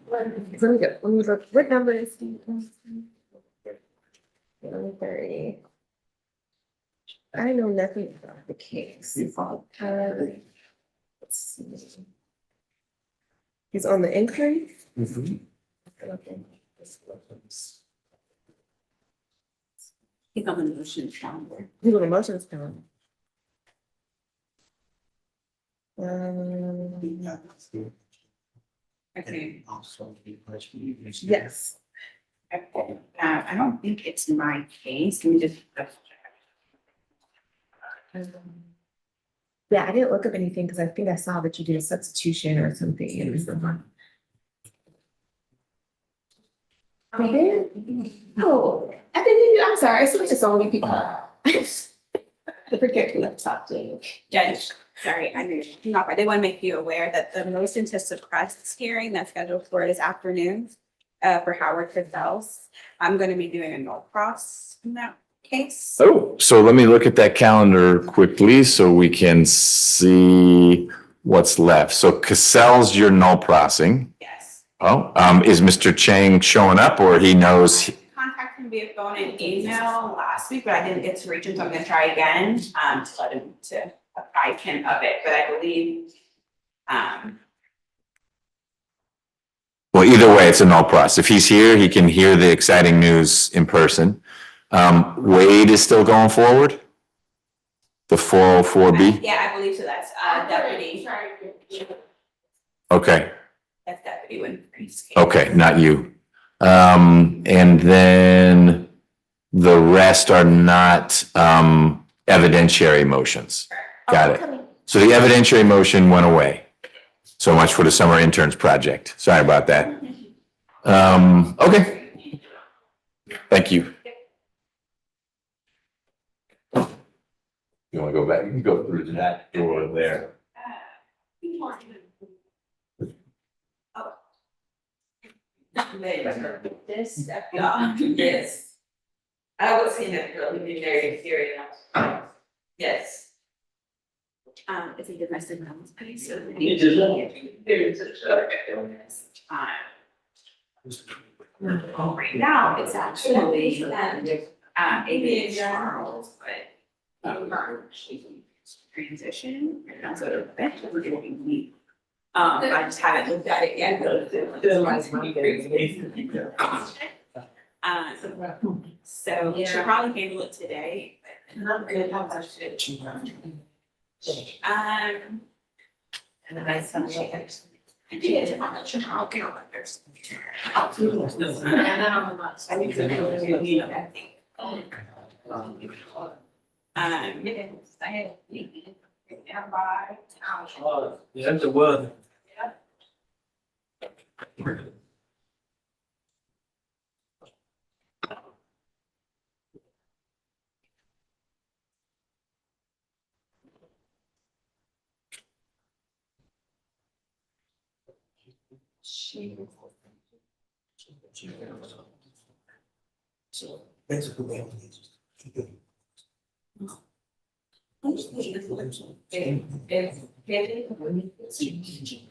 What? Let me go. Let me look. What number is he? 30. I know nothing about the case. Let's see. He's on the inquiry? Okay. He's on the motion calendar. He's on the motions calendar. Okay. Yes. I don't think it's my case. Let me just. Yeah, I didn't look up anything because I think I saw that you did a substitution or something. I did? Oh, I didn't. I'm sorry. I see what so many people. I forget who I'm talking to. Judge, sorry, I knew. No, I did want to make you aware that the motion to suppress hearing that's scheduled for this afternoon for Howard Cassell's, I'm going to be doing a no cross in that case. Oh, so let me look at that calendar quickly so we can see what's left. So Cassell's your null crossing. Yes. Oh, is Mr. Chang showing up or he knows? Contacted him via phone and email last week, but I didn't get to reach him, so I'm going to try again to let him to apprised him of it, but I believe, Well, either way, it's a null process. If he's here, he can hear the exciting news in person. Wade is still going forward? The 404B? yeah, I believe so. That's deputy. Okay, That's deputy Winfrey's case. okay, not you. And then the rest are not evidentiary motions. Got it. So the evidentiary motion went away. So much for the summer interns project. Sorry about that. Okay. Thank you. You want to go back? You can go through that door there. This, yes. I was in a preliminary hearing. Yes. It's a domestic violence case. So right now, it's actually, Amy Charles, but, transition, and that's what eventually we're gonna be. I just haven't looked at it yet. So she'll probably handle it today. And then I sent it. And she is on the Chicago calendars. And then on the month, I think it's gonna be that thing. Yes, I had. By. Yeah, the word. So basically,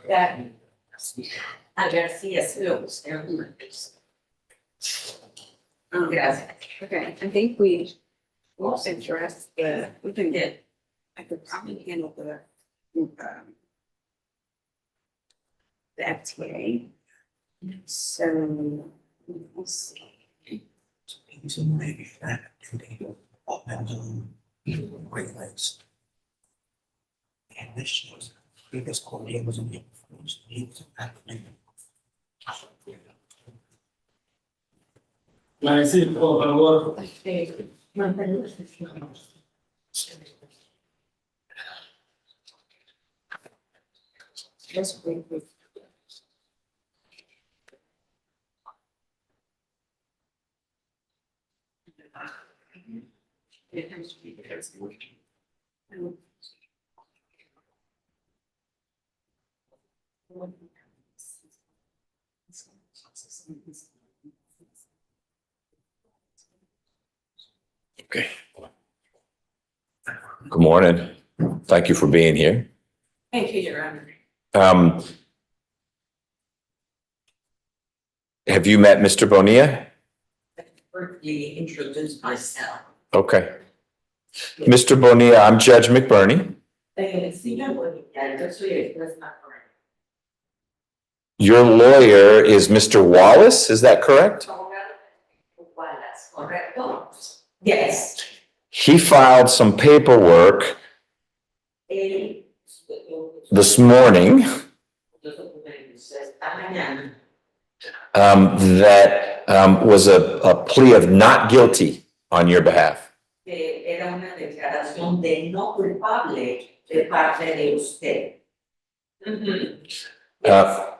That. I just see a skills. Yes, okay, I think we will address we can get, I could probably handle the FTA. So, we'll see. so maybe that Great Lakes. And this was previous court, he was in the first, he was an Okay. Good morning. Thank you for being here. Thank you, Your Honor. Have you met Mr. Bonilla? Briefly introduce myself. Okay. Mr. Bonilla, I'm Judge McBurney. Your lawyer is Mr. Wallace, is that correct? Yes. He filed some paperwork this morning that was a plea of not guilty on your behalf. Era una declaración de no culpable de parte de usted.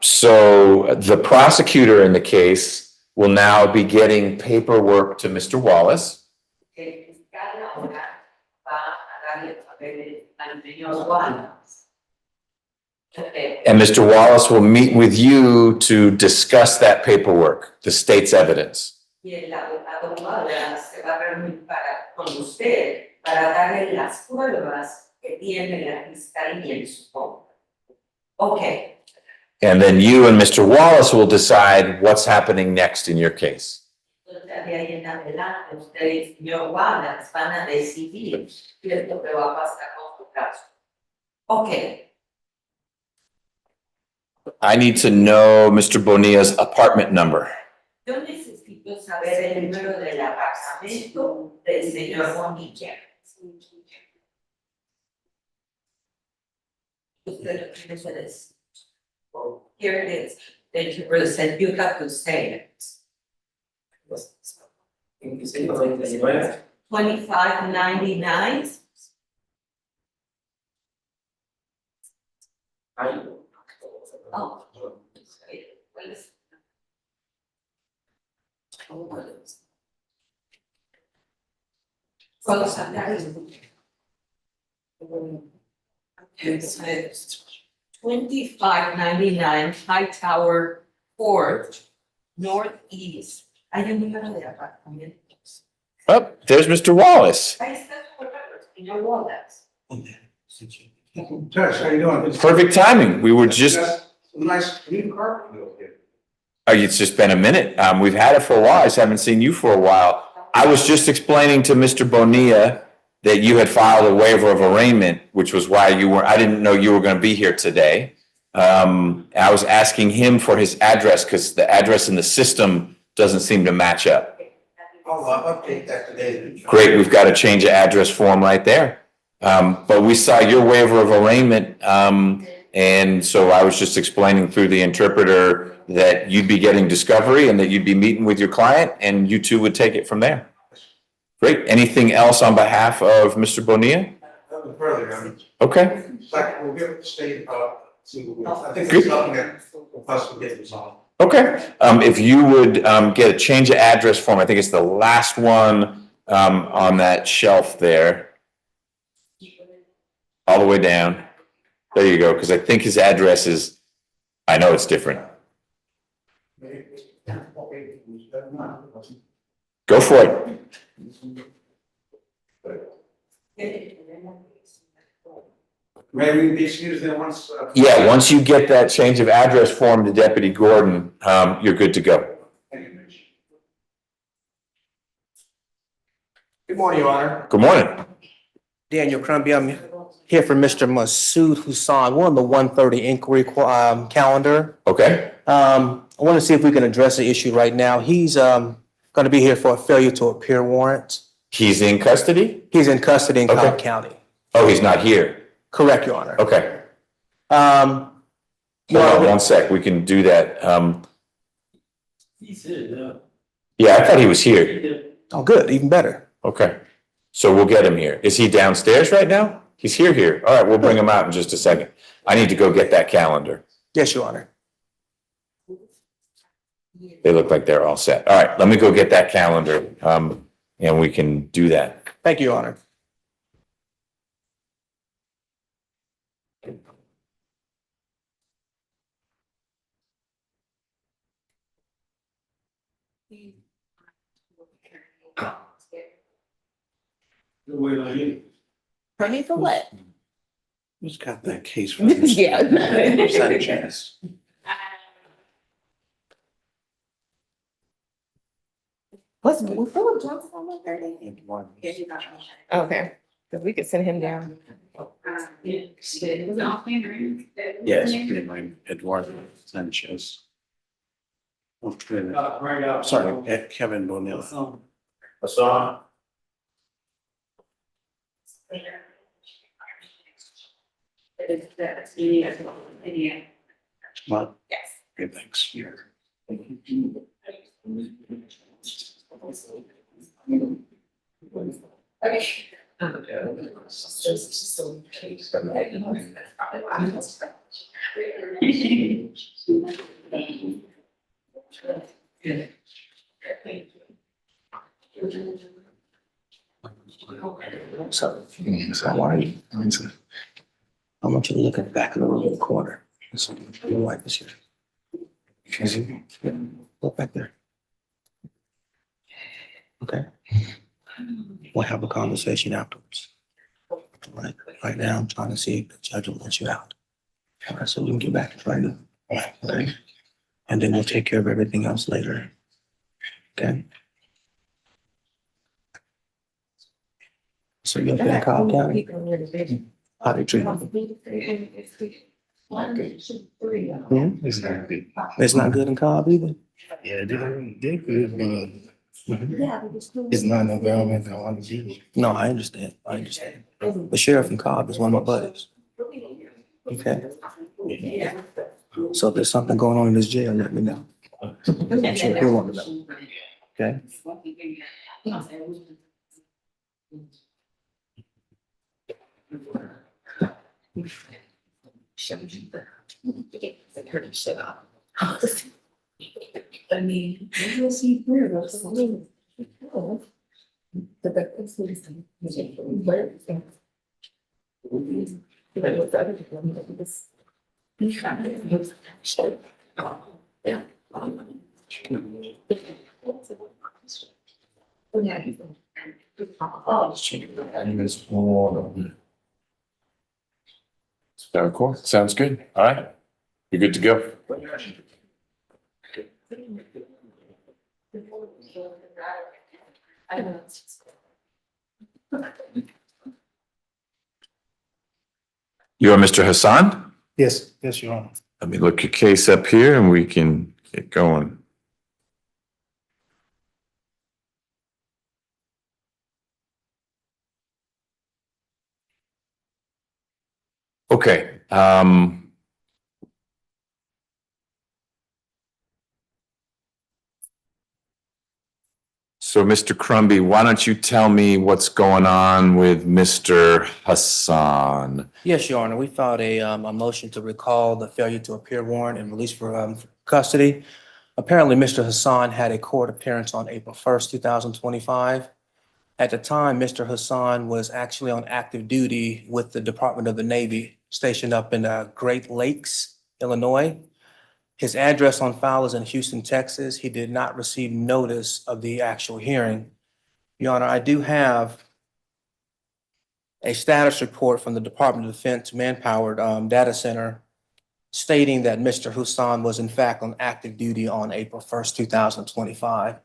So the prosecutor in the case will now be getting paperwork to Mr. Wallace. And Mr. Wallace will meet with you to discuss that paperwork, the state's evidence. Okay. And then you and Mr. Wallace will decide what's happening next in your case. Okay, I need to know Mr. Bonilla's apartment number. yo necesito saber el número del apartamento del señor Bonilla. Usted lo tiene que decir. Here it is. Thank you for the send. You have to say it. 2599. Oh. What is- Well, it says 2599 High Tower Court, Northeast. Hay un número de apartamentos. Oh, there's Mr. Wallace. Ahí está su número, señor Wallace. Josh, how you doing? Perfect timing. We were just, Nice new car. it's just been a minute. We've had it for a while. I just haven't seen you for a while. I was just explaining to Mr. Bonilla that you had filed a waiver of arraignment, which was why I didn't know you were going to be here today. I was asking him for his address because the address in the system doesn't seem to match up. I'll update that today. Great, we've got a change of address form right there. But we saw your waiver of arraignment, and so I was just explaining through the interpreter that you'd be getting discovery and that you'd be meeting with your client, and you two would take it from there. Great. Anything else on behalf of Mr. Bonilla? Nothing further, I mean, Okay, it's like, we'll give it the state, I think Good. it's something that will possibly get resolved. okay. If you would get a change of address form, I think it's the last one on that shelf there. All the way down. There you go, because I think his address is, I know it's different. Go for it. Maybe we be excused then once. Yeah, once you get that change of address form to Deputy Gordon, you're good to go. Good morning, Your Honor. Good morning. Daniel Crumbie, I'm here for Mr. Masood Hassan. We're on the 1:30 inquiry calendar. Okay, I want to see if we can address the issue right now. He's going to be here for a failure to appear warrant. he's in custody? He's in custody in Cobb Okay. County. Oh, he's not here. Correct, Your Honor. Okay, Um, hold on one sec, we can do that. Yeah, I thought he was here. Oh, good, even better. Okay, so we'll get him here. Is he downstairs right now? He's here. All right, we'll bring him out in just a second. I need to go get that calendar. Yes, Your Honor. They look like they're all set. All right, let me go get that calendar, and we can do that. Thank you, Your Honor. Ready for what? Who's got that case? Yeah. Who's had a chance? Was Philip Johnson on that 30? Okay, because we could send him down. Yes, Eduardo Sanchez. Sorry, Kevin Bonilla. Hassan? Well, Yes. great, thanks. So, how are you? I want you to look at the back of the room in the corner. Your wife is here. Look back there. Okay. We'll have a conversation afterwards. Right now, I'm trying to see if the judge will let you out. All right, so we can get back to Friday. Okay. And then we'll take care of everything else later. Okay. So you're gonna Cobb County? How they treat them? It's not good in Cobb either. Yeah, they good, but it's not an environment I want to be. No, I understand. I understand. The sheriff in Cobb is one of my buddies. Okay. So if there's something going on in this jail, let me know. I'm sure he'll want to know. Okay. I mean, you'll see through those. The breakfast is. Yeah. Very cool. Sounds good. All right. You're good to go. You are Mr. Hassan? Yes, Your Honor. Let me look your case up here and we can get going. Okay, so Mr. Crumby, why don't you tell me what's going on with Mr. Hassan? Yes, Your Honor, we filed a motion to recall the failure to appear warrant and release for custody. Apparently, Mr. Hassan had a court appearance on April 1st, 2025. At the time, Mr. Hassan was actually on active duty with the Department of the Navy, stationed up in Great Lakes, Illinois. His address on file is in Houston, Texas. He did not receive notice of the actual hearing. Your Honor, I do have a status report from the Department of Defense Manpower Data Center stating that Mr. Hassan was in fact on active duty on April 1st, 2025.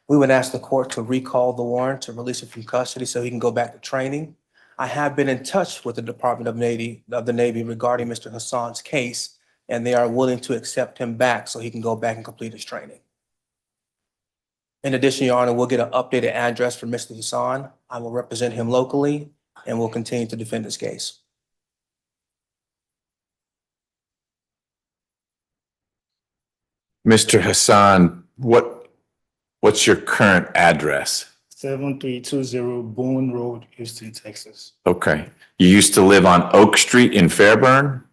We would ask the court to recall the warrant to release him from custody so he can go back to training. I have been in touch with the Department of the Navy regarding Mr. Hassan's case, and they are willing to accept him back so he can go back and complete his training. In addition, Your Honor, we'll get an updated address for Mr. Hassan. I will represent him locally and will continue to defend his case. Mr. Hassan, what's your current address? 7320 Boone Road, Houston, Texas. Okay. You used to live on Oak Street in Fairburn?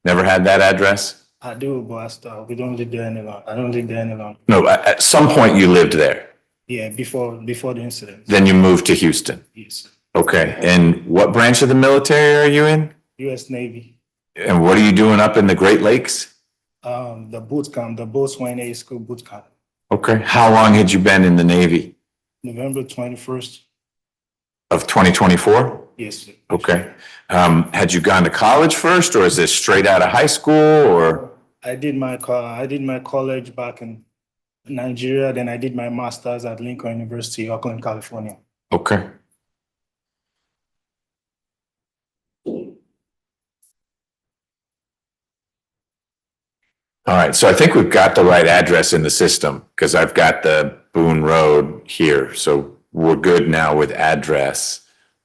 Never had that address? I do, but I stopped. We don't live there any longer. I don't live there any longer. No, at some point you lived there. Yeah, before the incident. Then you moved to Houston. Yes. Okay. And what branch of the military are you in? US Navy. And what are you doing up in the Great Lakes? The boot camp, the Boatswain A School boot camp. Okay. How long had you been in the Navy? November 21st. Of 2024? Yes, sir. Okay. Had you gone to college first, or is this straight out of high school, or? I did my college back in Nigeria, then I did my master's at Lincoln University, Oakland, California. Okay. All right, so I think we've got the right address in the system because I've got the Boone Road here. So we're good now with address.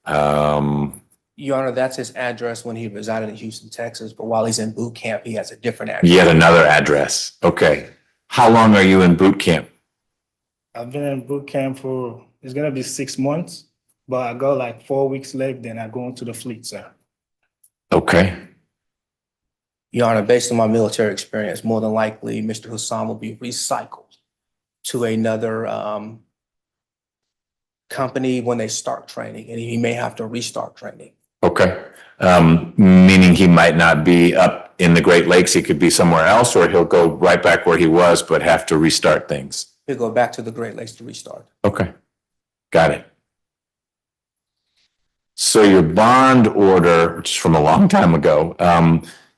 Your Honor, that's his address when he resided in Houston, Texas, but while he's in boot camp, he has a different address. Yet another address. Okay. How long are you in boot camp? I've been in boot camp for, it's gonna be 6 months, but I got like 4 weeks left, then I go into the fleet, sir. Okay. Your Honor, based on my military experience, more than likely, Mr. Hassan will be recycled to another company when they start training, and he may have to restart training. Okay. Meaning he might not be up in the Great Lakes. He could be somewhere else, or he'll go right back where he was, but have to restart things. He'll go back to the Great Lakes to restart. Okay. Got it. So your bond order, which is from a long time ago,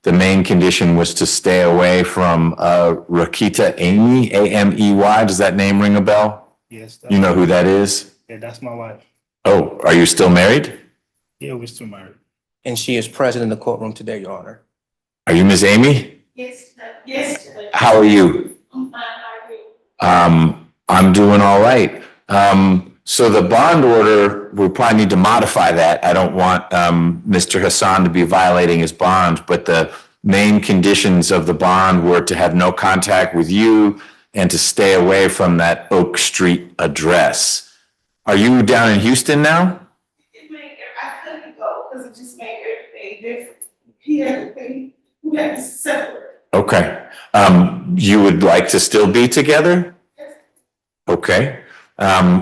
the main condition was to stay away from Rakita Amey, A-M-E-Y. Does that name ring a bell? Yes. You know who that is? Yeah, that's my wife. Oh, are you still married? Yeah, we're still married. and she is present in the courtroom today, Your Honor. Are you Ms. Amy? Yes, yes. How are you? I'm fine, how are you? I'm doing all right. So the bond order, we'll probably need to modify that. I don't want, Mr. Hassan to be violating his bond, but the main conditions of the bond were to have no contact with you and to stay away from that Oak Street address. Are you down in Houston now? It made, I couldn't go because it just made everything different. We had to separate. Okay. You would like to still be together? Okay.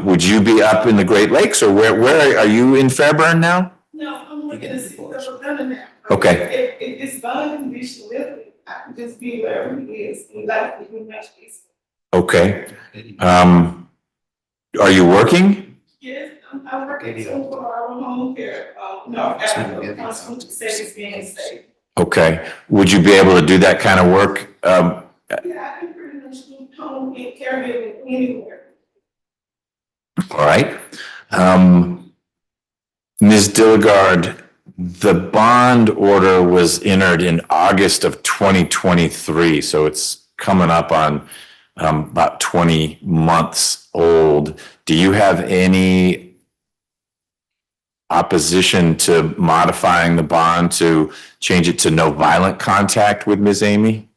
Would you be up in the Great Lakes or where are you in Fairburn now? No, I'm looking to see if I'm done now. Okay. If it's bond condition lifted, I can just be wherever it is, and like, it would much easier. Okay. Are you working? Yes, I work at 24-hour home care, North Africa, constantly service being safe. Okay. Would you be able to do that kind of work? Yeah, I can pretty much do home and caregiving anywhere. All right. Ms. Dilligard, the bond order was entered in August of 2023, so it's coming up on about 20 months old. Do you have any opposition to modifying the bond to change it to no violent contact with Ms. Amy?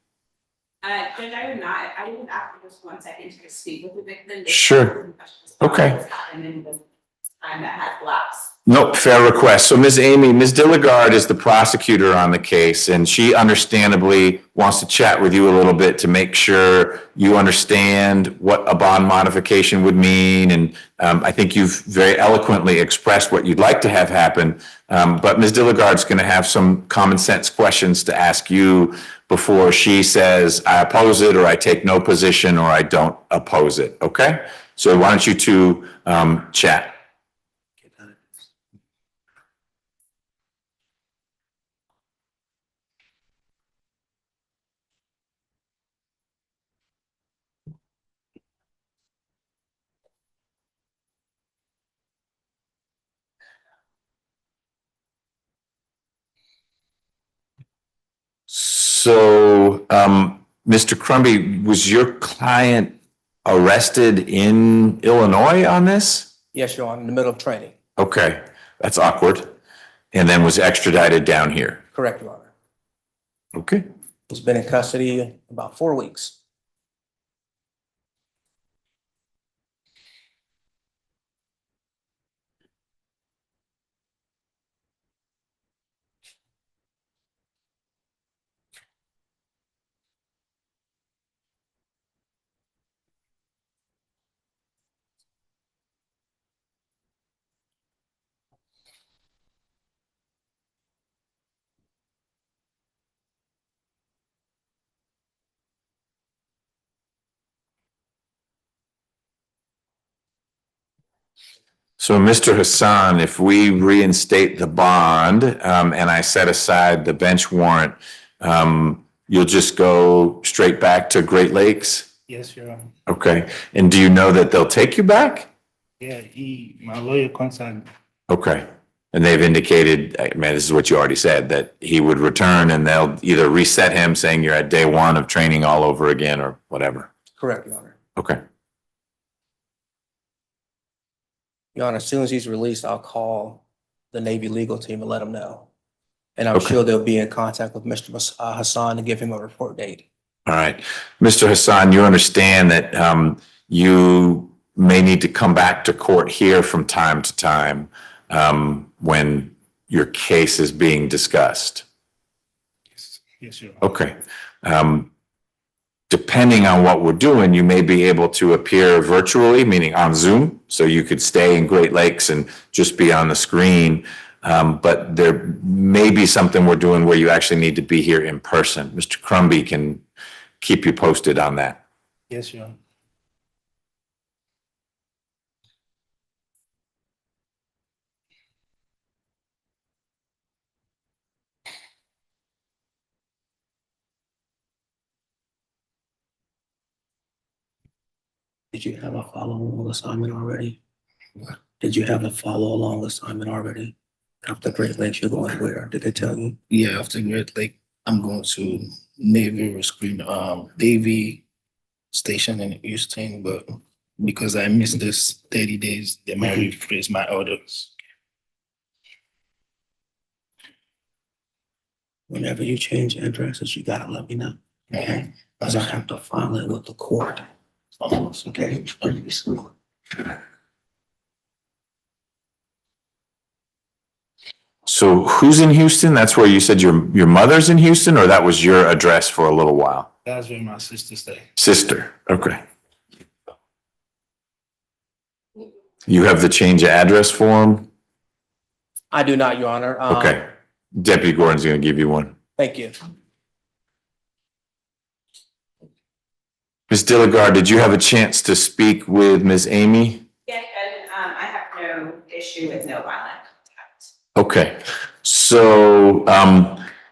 Judge, I would not, I would ask for just 1 second to speak with the victim. Sure. Okay. What's happened in the time that has lapsed. Nope, fair request. So Ms. Dilligard is the prosecutor on the case, and she understandably wants to chat with you a little bit to make sure you understand what a bond modification would mean. And I think you've very eloquently expressed what you'd like to have happen. But Ms. Dilligard's going to have some common sense questions to ask you before she says, I oppose it, or I take no position, or I don't oppose it. Okay? So why don't you two chat? So, Mr. Crumby, was your client arrested in Illinois on this? Yes, Your Honor, in the middle of training. Okay, that's awkward. And then was extradited down here. Correct, Your Honor. Okay. He's been in custody about 4 weeks. So, Mr. Hassan, if we reinstate the bond and I set aside the bench warrant, you'll just go straight back to Great Lakes? Yes, Your Honor. Okay. And do you know that they'll take you back? Yeah, my lawyer contacted. Okay. And they've indicated, I mean, this is what you already said, that he would return and they'll either reset him saying you're at day one of training all over again or whatever. Correct, Your Honor. Okay. Your Honor, as soon as he's released, I'll call the Navy legal team and let them know. And I'm Okay. sure they'll be in contact with Mr. Hassan to give him a report date. All right. Mr. Hassan, you understand that you may need to come back to court here from time to time when your case is being discussed. Yes, Your Honor. Okay. Depending on what we're doing, you may be able to appear virtually, meaning on Zoom. So you could stay in Great Lakes and just be on the screen. But there may be something we're doing where you actually need to be here in person. Mr. Crumby can keep you posted on that. Yes, Your Honor. Did you have a follow-along assignment already? Did you have a follow-along assignment already? After Great Lakes, you're going where? Did they tell you? Yeah, after Great Lake, I'm going to Navy Screen, Davy Station in Houston, but because I missed this 30 days, they might rephrase my orders. Whenever you change addresses, you gotta let me know. Okay? Cause I have to file it with the court. Okay? So who's in Houston? That's where you said your mother's in Houston, or that was your address for a little while? That's where my sister stay. Sister, okay. You have the change of address form? I do not, Your Honor. Okay. Deputy Gordon's gonna give you one. Thank you. Ms. Dilligard, did you have a chance to speak with Ms. Amy? Yeah, and I have no issue with no violent contact. Okay, so,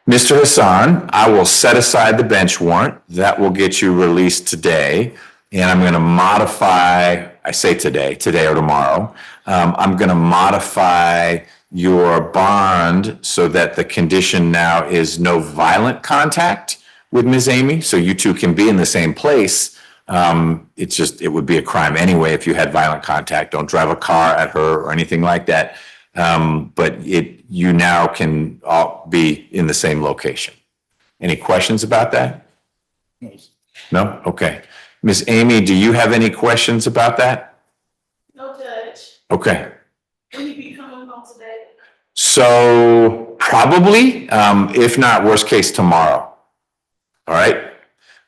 Mr. Hassan, I will set aside the bench warrant. That will get you released today. And I'm gonna modify, I say today or tomorrow. I'm gonna modify your bond so that the condition now is no violent contact with Ms. Amy, so you two can be in the same place. It's just, it would be a crime anyway if you had violent contact. Don't drive a car at her or anything like that. But you now can all be in the same location. Any questions about that? No? Okay. Ms. Amy, do you have any questions about that? No, Judge. Okay. Will you be coming home today? So probably, if not, worst case tomorrow. All right.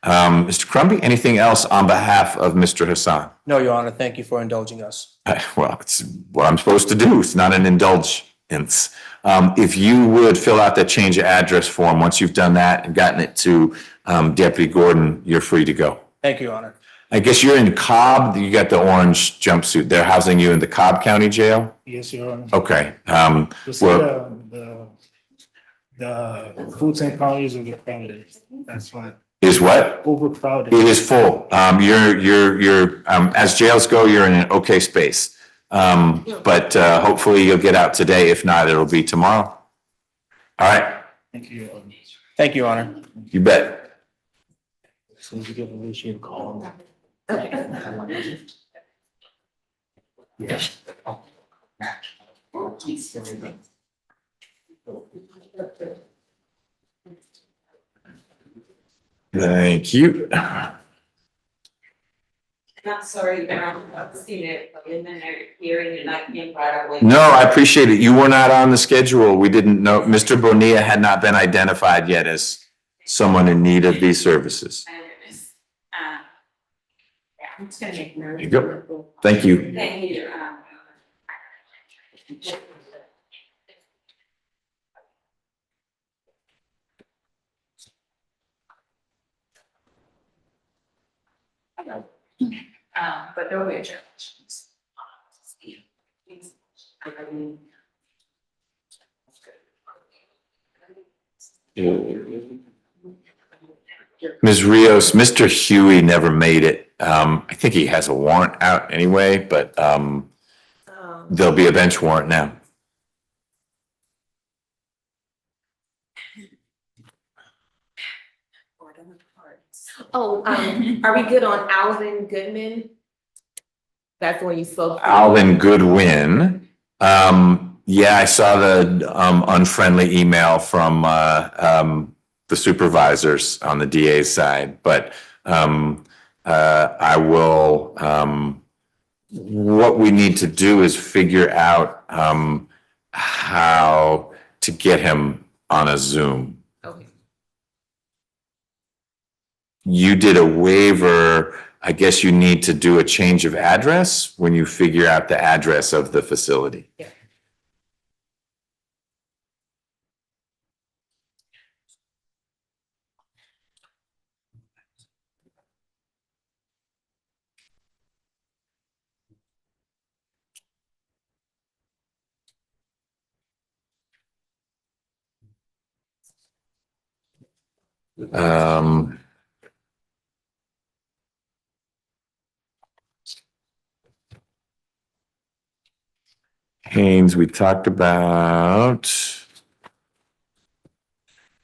Mr. Crumby, anything else on behalf of Mr. Hassan? No, Your Honor. Thank you for indulging us. Well, it's what I'm supposed to do. It's not an indulgence. If you would fill out that change of address form, once you've done that and gotten it to Deputy Gordon, you're free to go. Thank you, Your Honor. I guess you're in Cobb. You got the orange jumpsuit. They're housing you in the Cobb County Jail? Yes, Your Honor. Okay. You see the Fulton County is overcrowded. That's why. Is what? Overcrowded. It is full. You're as jails go, you're in an okay space. But hopefully you'll get out today. If not, it'll be tomorrow. All right. Thank you, Your Honor. Thank you, Your Honor. You bet. As soon as you get a wish, you call. Yes. Thank you. Not sorry, I've seen it in the hearing and I came right away. No, I appreciate it. You were not on the schedule. We didn't know, Mr. Bonilla had not been identified yet as someone in need of these services. Yeah, I'm just gonna make notes. There you go. Thank you. Thank you. But there will be a challenge. Ms. Rios, Mr. Huey never made it. I think he has a warrant out anyway, but there'll be a bench warrant now. Oh, are we good on Alvin Goodman? That's the one you spoke. to. Alvin Goodwin. Yeah, I saw the unfriendly email from the supervisors on the DA's side, but I will, what we need to do is figure out how to get him on a Zoom. Okay. You did a waiver. I guess you need to do a change of address when you figure out the address of the facility. Yeah. Um, Haynes, we talked about.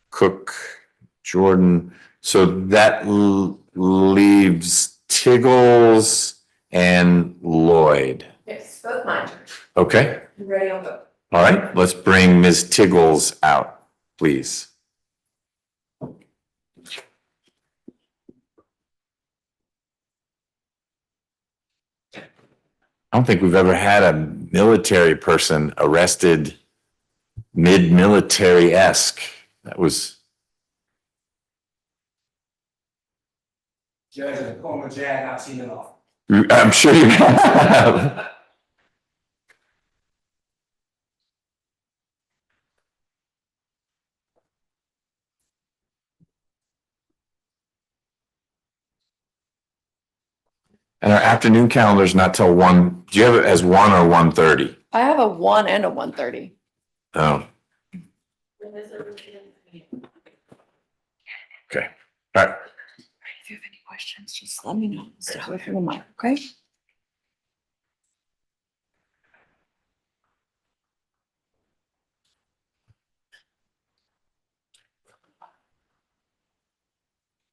Cook, Jordan. So that leaves Tiggles and Lloyd. Yes, both mine. Okay, I'm ready on both. all right, let's bring Ms. Tiggles out, please. I don't think we've ever had a military person arrested mid-military-esque. That was. Judge, as a former JAG, I've seen it all. I'm sure you have. And our afternoon calendar is not till 1. Do you have it as 1 or 1:30? I have a 1 and a 1:30. Oh, okay. All right. If you have any questions, just let me know. Stay away from the mic, okay?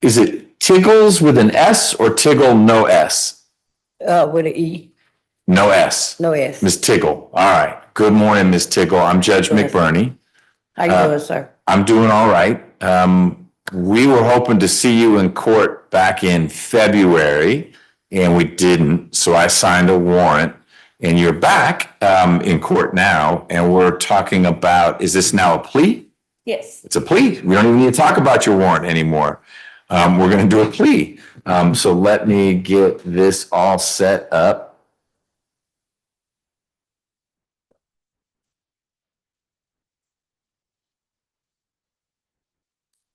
Is it Tiggles with an S or Tiggle no S? With an E, No S. no S. Ms. Tiggle. All right. Good morning, Ms. Tiggle. I'm Judge Yes. McBurney. How you doing, sir? I'm doing all right. We were hoping to see you in court back in February and we didn't. So I signed a warrant and you're back in court now. And we're talking about, is this now a plea? Yes. It's a plea. We don't even need to talk about your warrant anymore. We're going to do a plea. So let me get this all set up.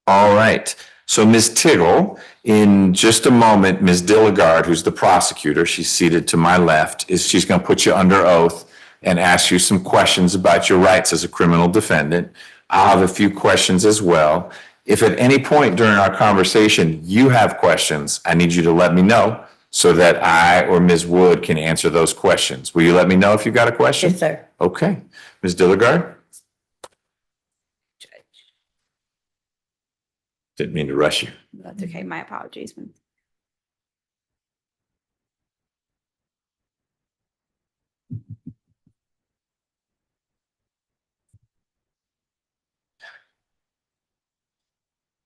All right. So Ms. Tiggle, in just a moment, Ms. Dilligard, who's the prosecutor, she's seated to my left, she's going to put you under oath and ask you some questions about your rights as a criminal defendant. I'll have a few questions as well. If at any point during our conversation you have questions, I need you to let me know so that I or Ms. Wood can answer those questions. Will you let me know if you've got a question? Yes, sir. Okay. Ms. Dilligard? Didn't mean to rush you. That's okay. My apologies.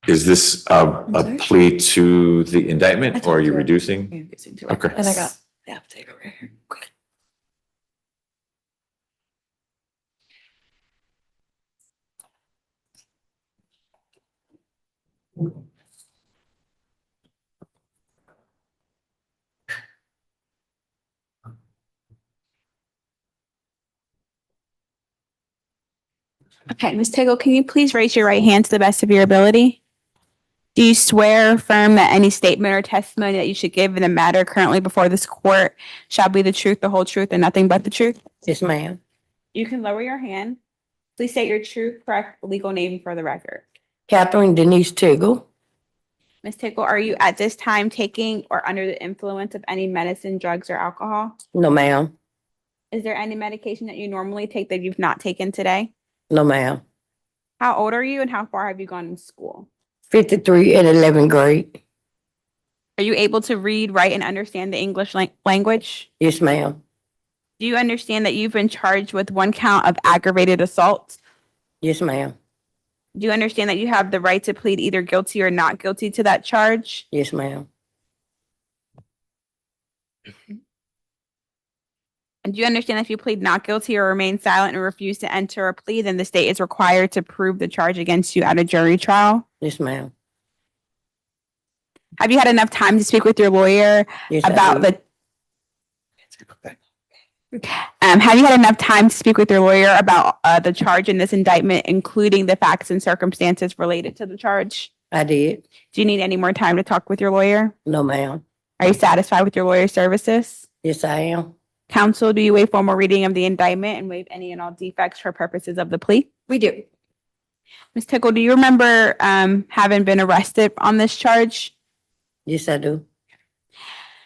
Is this a plea to the indictment or are you reducing? Okay. And I got the affidavit right here. Okay. Okay, Ms. Tiggle, can you please raise your right hand to the best of your ability? Do you swear or affirm that any statement or testimony that you should give in the matter currently before this court shall be the truth, the whole truth, and nothing but the truth? Yes, ma'am. You can lower your hand. Please state your true, correct legal name for the record. Catherine Denise Tiggle. Ms. Tiggle, are you at this time taking or under the influence of any medicine, drugs, or alcohol? No, ma'am. Is there any medication that you normally take that you've not taken today? No, ma'am. How old are you and how far have you gone in school? 53 in 11th grade. Are you able to read, write, and understand the English language? Yes, ma'am. Do you understand that you've been charged with 1 count of aggravated assault? Yes, ma'am. Do you understand that you have the right to plead either guilty or not guilty to that charge? Yes, ma'am. And do you understand that if you plead not guilty or remain silent and refuse to enter a plea, then the state is required to prove the charge against you at a jury trial? Yes, ma'am. Have you had enough time to speak with your lawyer Yes, about I do. have you had enough time to speak with your lawyer about the charge in this indictment, including the facts and circumstances related to the charge? I did. Do you need any more time to talk with your lawyer? No, ma'am. Are you satisfied with your lawyer's services? Yes, I am. Counsel, do you waive formal reading of the indictment and waive any and all defects for purposes of the plea? We do. Ms. Tickle, do you remember having been arrested on this charge? Yes, I do.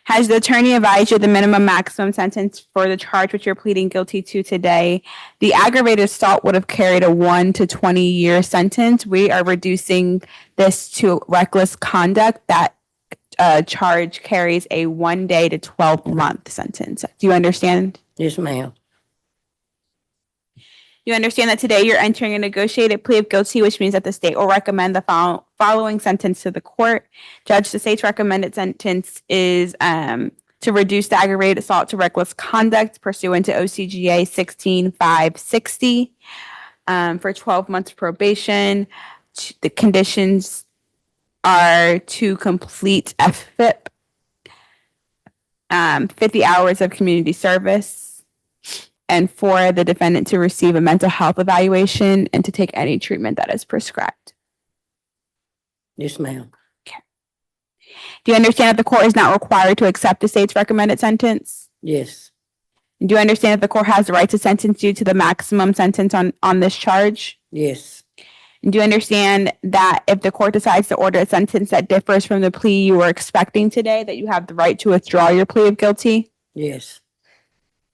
Has the attorney advised you the minimum maximum sentence for the charge which you're pleading guilty to today? The aggravated assault would have carried a 1 to 20-year sentence. We are reducing this to reckless conduct. That charge carries a 1 day to 12-month sentence. Do you understand? Yes, ma'am. You understand that today you're entering a negotiated plea of guilty, which means that the state will recommend the following sentence to the court. Judge, the state's recommended sentence is to reduce the aggravated assault to reckless conduct pursuant to OCGA 16560 for 12 months probation. The conditions are to complete FFIP, 50 hours of community service, and for the defendant to receive a mental health evaluation and to take any treatment that is prescribed. Yes, ma'am. Do you understand that the court is not required to accept the state's recommended sentence? Yes. Do you understand that the court has the right to sentence you to the maximum sentence on this charge? Yes. And do you understand that if the court decides to order a sentence that differs from the plea you were expecting today, that you have the right to withdraw your plea of guilty? Yes.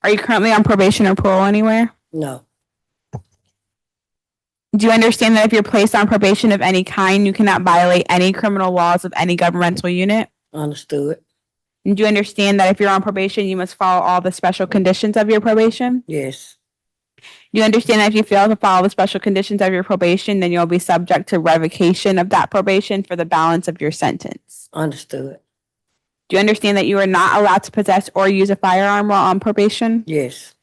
Are you currently on probation or parole anywhere? No. Do you understand that if you're placed on probation of any kind, you cannot violate any criminal laws of any governmental unit? Understood. And do you understand that if you're on probation, you must follow all the special conditions of your probation? Yes. Do you understand that if you fail to follow the special conditions of your probation, then you'll be subject to revocation of that probation for the balance of your sentence? Understood. Do you understand that you are not allowed to possess or use a firearm while on probation? Yes.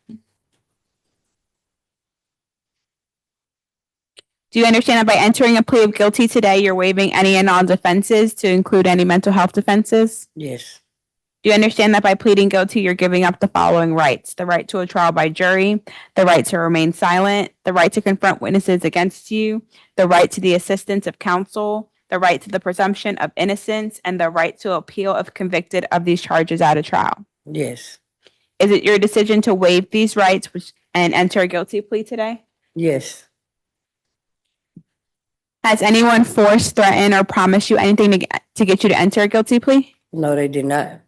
Do you understand that by entering a plea of guilty today, you're waiving any and all defenses to include any mental health defenses? Yes. Do you understand that by pleading guilty, you're giving up the following rights: the right to a trial by jury, the right to remain silent, the right to confront witnesses against you, the right to the assistance of counsel, the right to the presumption of innocence, and the right to appeal if convicted of these charges at a trial? Yes. Is it your decision to waive these rights and enter a guilty plea today? Yes. Has anyone forced, threatened, or promised you anything to get you to enter a guilty plea? No, they did not.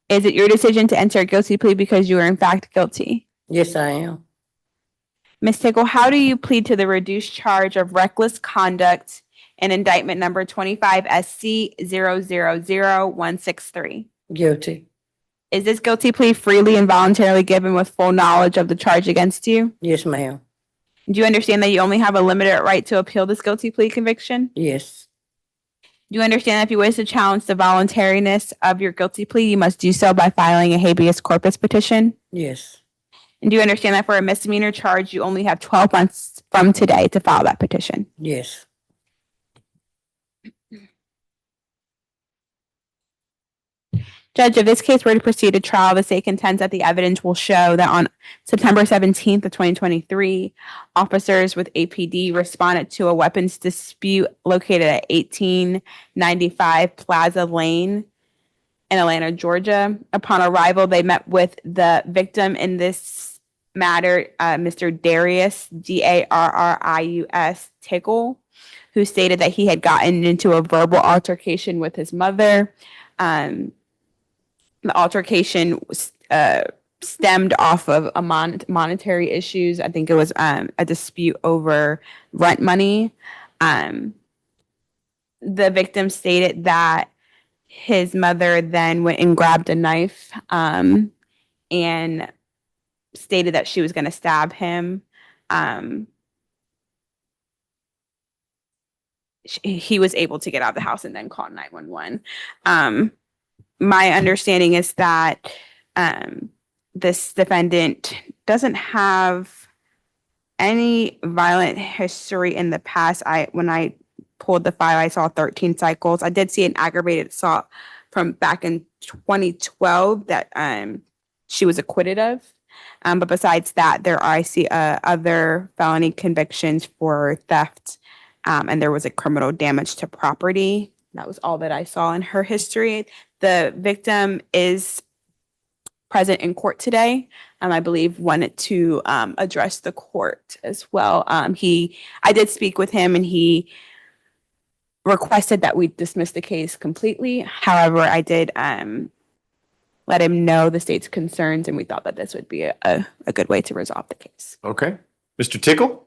Is it your decision to enter a guilty plea because you are in fact guilty? Yes, I am. Ms. Tickle, how do you plead to the reduced charge of reckless conduct in indictment number 25 SC 000163? Guilty. Is this guilty plea freely and voluntarily given with full knowledge of the charge against you? Yes, ma'am. Do you understand that you only have a limited right to appeal this guilty plea conviction? Yes. Do you understand that if you wish to challenge the voluntariness of your guilty plea, you must do so by filing a habeas corpus petition? Yes. And do you understand that for a misdemeanor charge, you only have 12 months from today to file that petition? Yes. Judge, if this case were to proceed to trial, the state contends that the evidence will show that on September 17th of 2023, officers with APD responded to a weapons dispute located at 1895 Plaza Lane in Atlanta, Georgia. Upon arrival, they met with the victim in this matter, Mr. Darius, Darrius Tickle, who stated that he had gotten into a verbal altercation with his mother. The altercation was stemmed off of a monetary issues. I think it was a dispute over rent money. The victim stated that his mother then went and grabbed a knife and stated that she was going to stab him. He was able to get out of the house and then call 911. My understanding is that this defendant doesn't have any violent history in the past. When I pulled the file, I saw 13 cycles. I did see an aggravated assault from back in 2012 that she was acquitted of. But besides that, I see other felony convictions for theft, and there was a criminal damage to property. That was all that I saw in her history. The victim is present in court today. I believe wanted to address the court as well. I did speak with him and he requested that we dismiss the case completely. However, I did let him know the state's concerns, and we thought that this would be a good way to resolve the case. Okay. Mr. Tickle?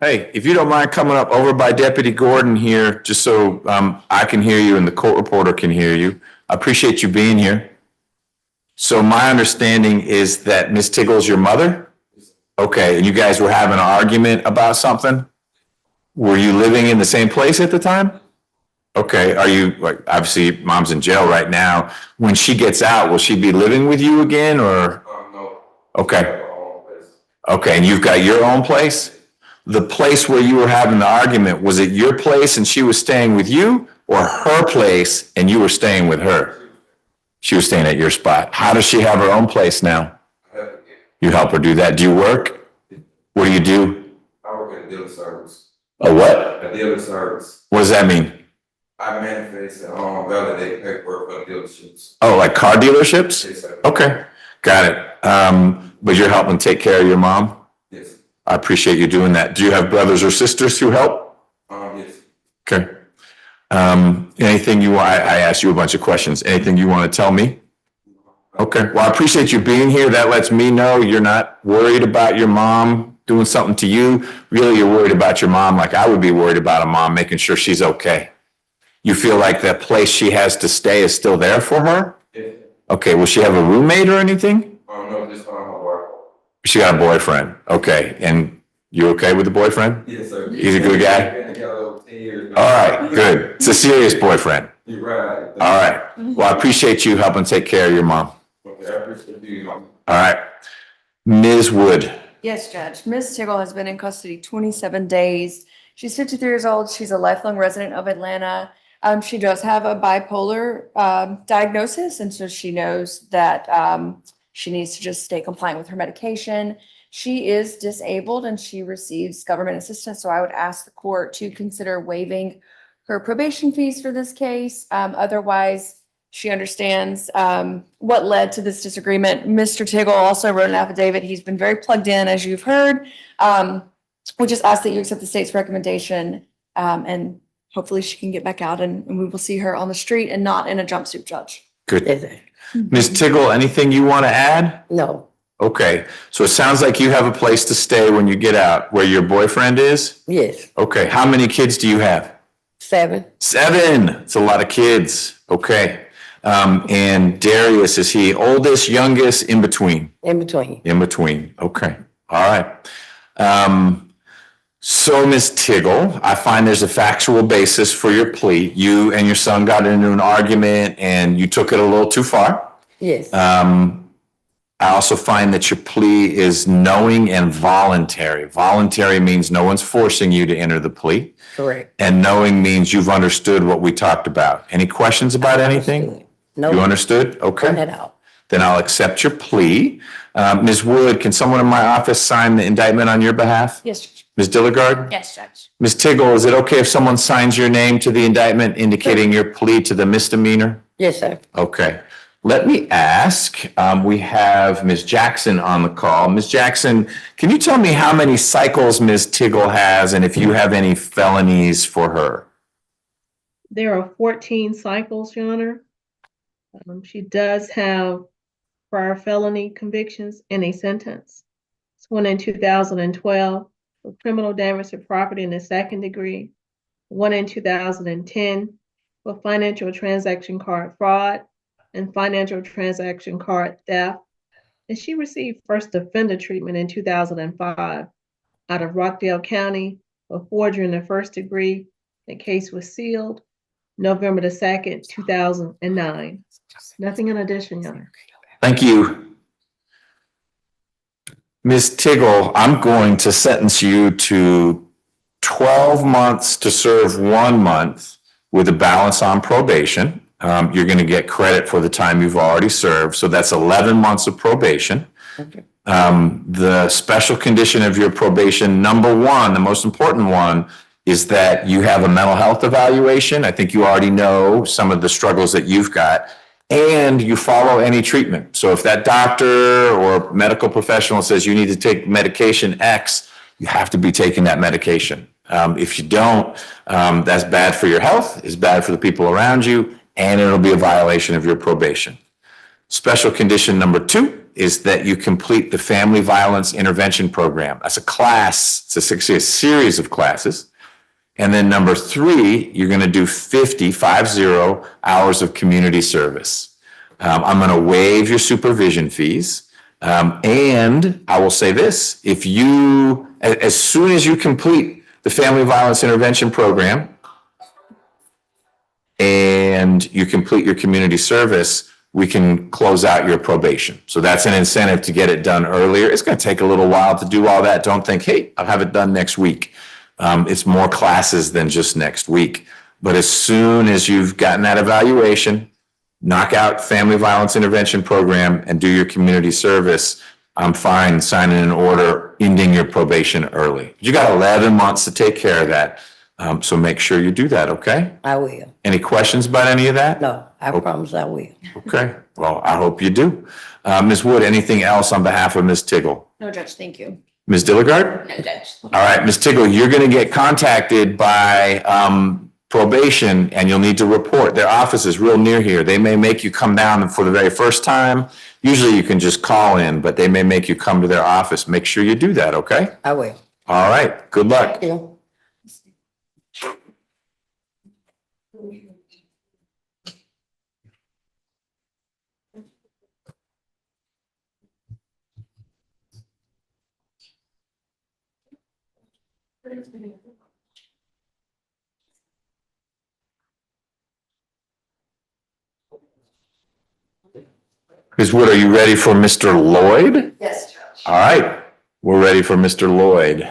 Hey, if you don't mind coming up over by Deputy Gordon here, just so I can hear you and the court reporter can hear you. I appreciate you being here. So my understanding is that Ms. Tickle's your mother? Okay, and you guys were having an argument about something? Were you living in the same place at the time? Okay, are you, like, obviously mom's in jail right now. When she gets out, will she be living with you again or? No. Okay. Okay, and you've got your own place? The place where you were having the argument, was it your place and she was staying with you, or her place and you were staying with her? She was staying at your spot. How does she have her own place now? You help her do that. Do you work? What do you do? I work at a dealer service. A what? A dealer service. What does that mean? I manifest and validate paperwork for dealerships. Oh, like car dealerships? Yes, sir. Okay, got it. But you're helping take care of your mom? Yes. I appreciate you doing that. Do you have brothers or sisters who help? Yes. Okay. Anything you want, I asked you a bunch of questions. Anything you want to tell me? Okay, well, I appreciate you being here. That lets me know you're not worried about your mom doing something to you. Really, you're worried about your mom like I would be worried about a mom, making sure she's okay. You feel like that place she has to stay is still there for her? Yes. Okay, will she have a roommate or anything? No, just my wife. She got a boyfriend. Okay, and you okay with the boyfriend? Yes, sir. He's a good guy? Been together over 10 years. All right, good. It's a serious boyfriend. You're right. All right. Well, I appreciate you helping take care of your mom. Okay, I appreciate you. All right. Ms. Wood. Yes, Judge. Ms. Tiggle has been in custody 27 days. She's 53 years old. She's a lifelong resident of Atlanta. She does have a bipolar diagnosis, and so she knows that she needs to just stay compliant with her medication. She is disabled and she receives government assistance, so I would ask the court to consider waiving her probation fees for this case. Otherwise, she understands what led to this disagreement. Mr. Tiggle also wrote an affidavit. He's been very plugged in, as you've heard. We just ask that you accept the state's recommendation, and hopefully she can get back out and we will see her on the street and not in a jumpsuit, Judge. Good. Ms. Tiggle, anything you want to add? No. Okay, so it sounds like you have a place to stay when you get out, where your boyfriend is? Yes. Okay, how many kids do you have? 7. 7. It's a lot of kids. Okay. And Darius, is he oldest, youngest, in between? In between. In between. Okay. All right. So Ms. Tiggle, I find there's a factual basis for your plea. You and your son got into an argument and you took it a little too far. Yes. I also find that your plea is knowing and voluntary. Voluntary means no one's forcing you to enter the plea. Correct. And knowing means you've understood what we talked about. Any questions about anything? No. You understood? Okay. Run it out. Then I'll accept your plea. Ms. Wood, can someone in my office sign the indictment on your behalf? Yes, Judge. Ms. Dilligard? Yes, Judge. Ms. Tiggle, is it okay if someone signs your name to the indictment indicating your plea to the misdemeanor? Yes, sir. Okay. Let me ask, we have Ms. Jackson on the call. Ms. Jackson, can you tell me how many cycles Ms. Tiggle has and if you have any felonies for her? There are 14 cycles, Your Honor. She does have prior felony convictions and a sentence. It's one in 2012 for criminal damage to property in the 2nd degree, one in 2010 for financial transaction card fraud and financial transaction card theft. And she received first offender treatment in 2005 out of Rockdale County for forgery in the 1st degree. The case was sealed November the 2nd, 2009. Nothing in addition, Your Honor. Thank you. Ms. Tiggle, I'm going to sentence you to 12 months to serve 1 month with a balance on probation. You're going to get credit for the time you've already served. So that's 11 months of probation. Okay. The special condition of your probation, number 1, the most important one, is that you have a mental health evaluation. I think you already know some of the struggles that you've got, and you follow any treatment. So if that doctor or medical professional says you need to take medication X, you have to be taking that medication. If you don't, that's bad for your health, it's bad for the people around you, and it'll be a violation of your probation. Special condition number 2 is that you complete the Family Violence Intervention Program. That's a class, it's a series of classes. And then number 3, you're going to do 50 hours of community service. I'm going to waive your supervision fees. And I will say this, if you, as soon as you complete the Family Violence Intervention Program and you complete your community service, we can close out your probation. So that's an incentive to get it done earlier. It's going to take a little while to do all that. Don't think, hey, I'll have it done next week. It's more classes than just next week. But as soon as you've gotten that evaluation, knock out Family Violence Intervention Program and do your community service, I'm fine signing an order, ending your probation early. You got 11 months to take care of that. So make sure you do that, okay? I will. Any questions about any of that? No, I promise I will. Okay, well, I hope you do. Ms. Wood, anything else on behalf of Ms. Tiggle? No, Judge, thank you. Ms. Dilligard? No, Judge. All right, Ms. Tiggle, you're going to get contacted by probation and you'll need to report. Their office is real near here. They may make you come down for the very first time. Usually you can just call in, but they may make you come to their office. Make sure you do that, okay? I will. All right, good luck. Thank you. Ms. Wood, are you ready for Mr. Lloyd? Yes, Judge. All right, we're ready for Mr. Lloyd.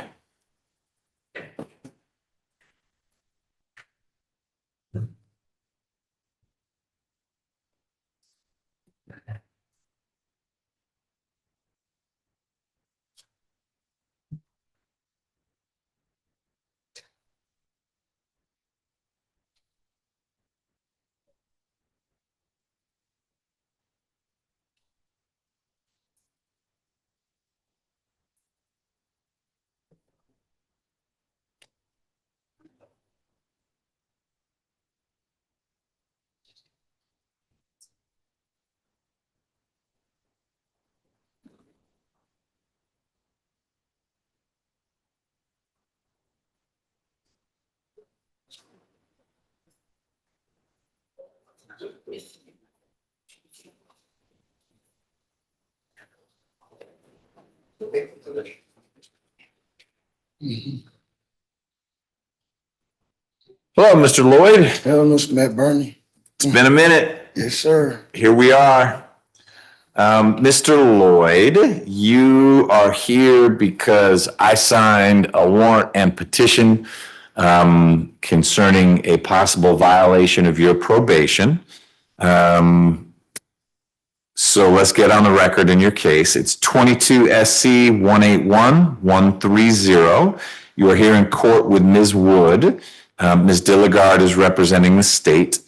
Hello, Mr. Lloyd. Hello, Mr. McBurney. It's been a minute. Yes, sir. Here we are. Mr. Lloyd, you are here because I signed a warrant and petition concerning a possible violation of your probation. So let's get on the record in your case. It's 22 SC 181130. You are here in court with Ms. Wood. Ms. Dilligard is representing the state.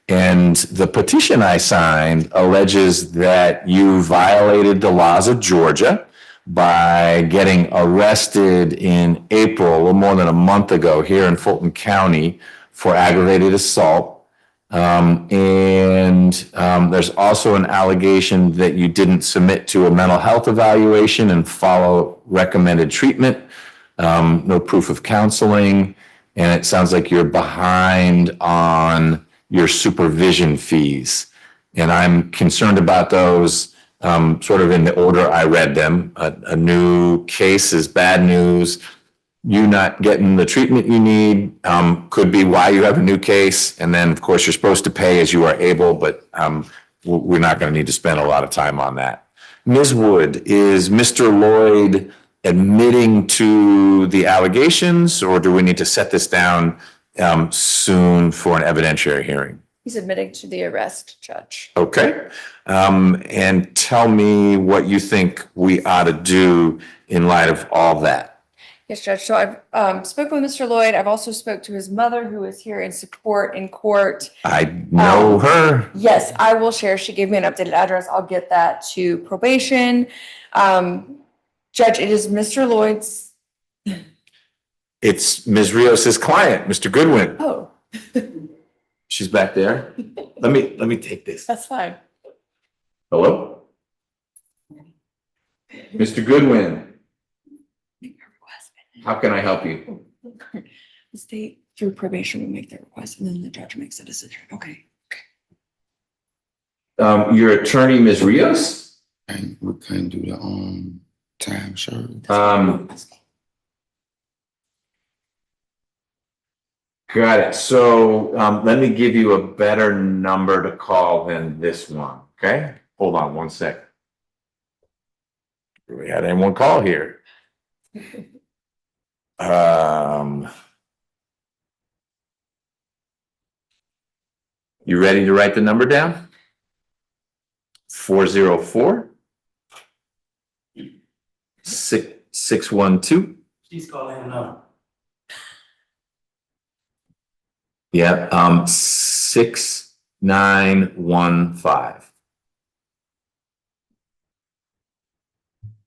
And the petition I signed alleges that you violated the laws of Georgia by getting arrested in April, a little more than a month ago, here in Fulton County for aggravated assault. There's also an allegation that you didn't submit to a mental health evaluation and follow recommended treatment, no proof of counseling, and it sounds like you're behind on your supervision fees. And I'm concerned about those sort of in the order I read them. A new case is bad news. You not getting the treatment you need could be why you have a new case. And then, of course, you're supposed to pay as you are able, but we're not going to need to spend a lot of time on that. Ms. Wood, is Mr. Lloyd admitting to the allegations, or do we need to set this down soon for an evidentiary hearing? He's admitting to the arrest, Judge. Okay. And tell me what you think we ought to do in light of all that. Yes, Judge. So I've spoken with Mr. Lloyd. I've also spoke to his mother, who is here in support in court. I know her. Yes, I will share. She gave me an updated address. I'll get that to probation. Judge, it is Mr. Lloyd's. It's Ms. Rios' client, Mr. Goodwin. Oh. She's back there. Let me take this. That's fine. Hello? Mr. Goodwin, how can I help you? The state through probation will make the request and then the judge makes a decision. Okay. Your attorney, Ms. Rios? And we couldn't do the time served. Got it. So, let me give you a better number to call than this one, okay? Hold on one second. Do we had anyone call here? You ready to write the number down? 404 612. She's calling him now. Yeah, 6915.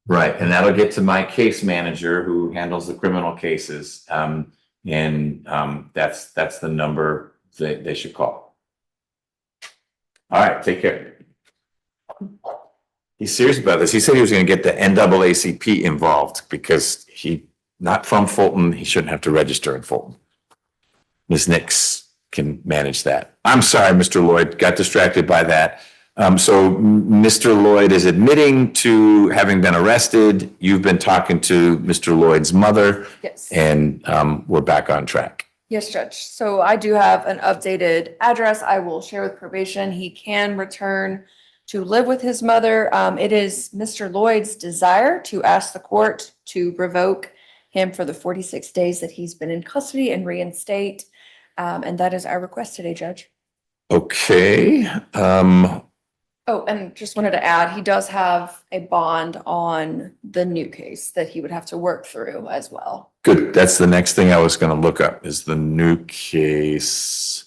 Right, and that'll get to my case manager who handles the criminal cases. That's the number that they should call. All right, take care. He's serious about this. He said he was gonna get the NAACP involved because not from Fulton, he shouldn't have to register in Fulton. Ms. Nix can manage that. I'm sorry, Mr. Lloyd, got distracted by that. So Mr. Lloyd is admitting to having been arrested. You've been talking to Mr. Lloyd's mother. Yes. And we're back on track. Yes, Judge. So I do have an updated address I will share with probation. He can return to live with his mother. It is Mr. Lloyd's desire to ask the court to revoke him for the 46 days that he's been in custody and reinstate. And that is our request today, Judge. Okay. Oh, and just wanted to add, he does have a bond on the new case that he would have to work through as well. Good. That's the next thing I was going to look up is the new case.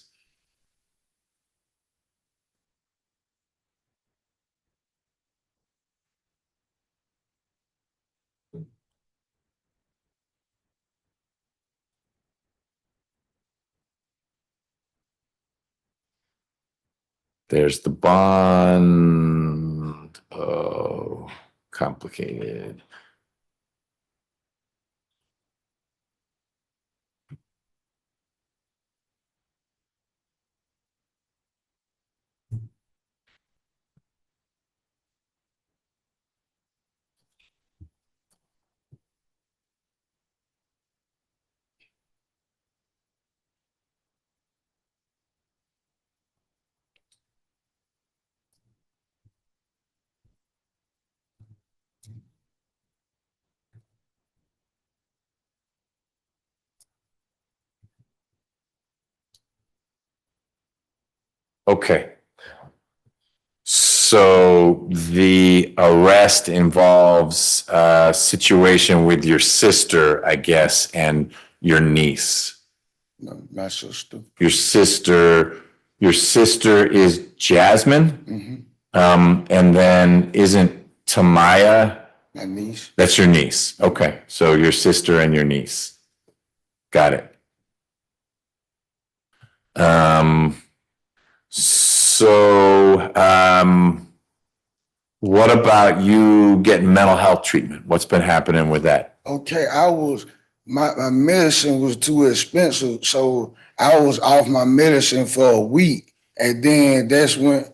There's the bond. Oh, complicated. Okay. So the arrest involves a situation with your sister, I guess, and your niece. No, my sister. Your sister is Jasmine? And then isn't Tamaya? My niece. That's your niece. Okay. So your sister and your niece. Got it. What about you getting mental health treatment? What's been happening with that? Okay, my medicine was too expensive, so I was off my medicine for a week, and then that's when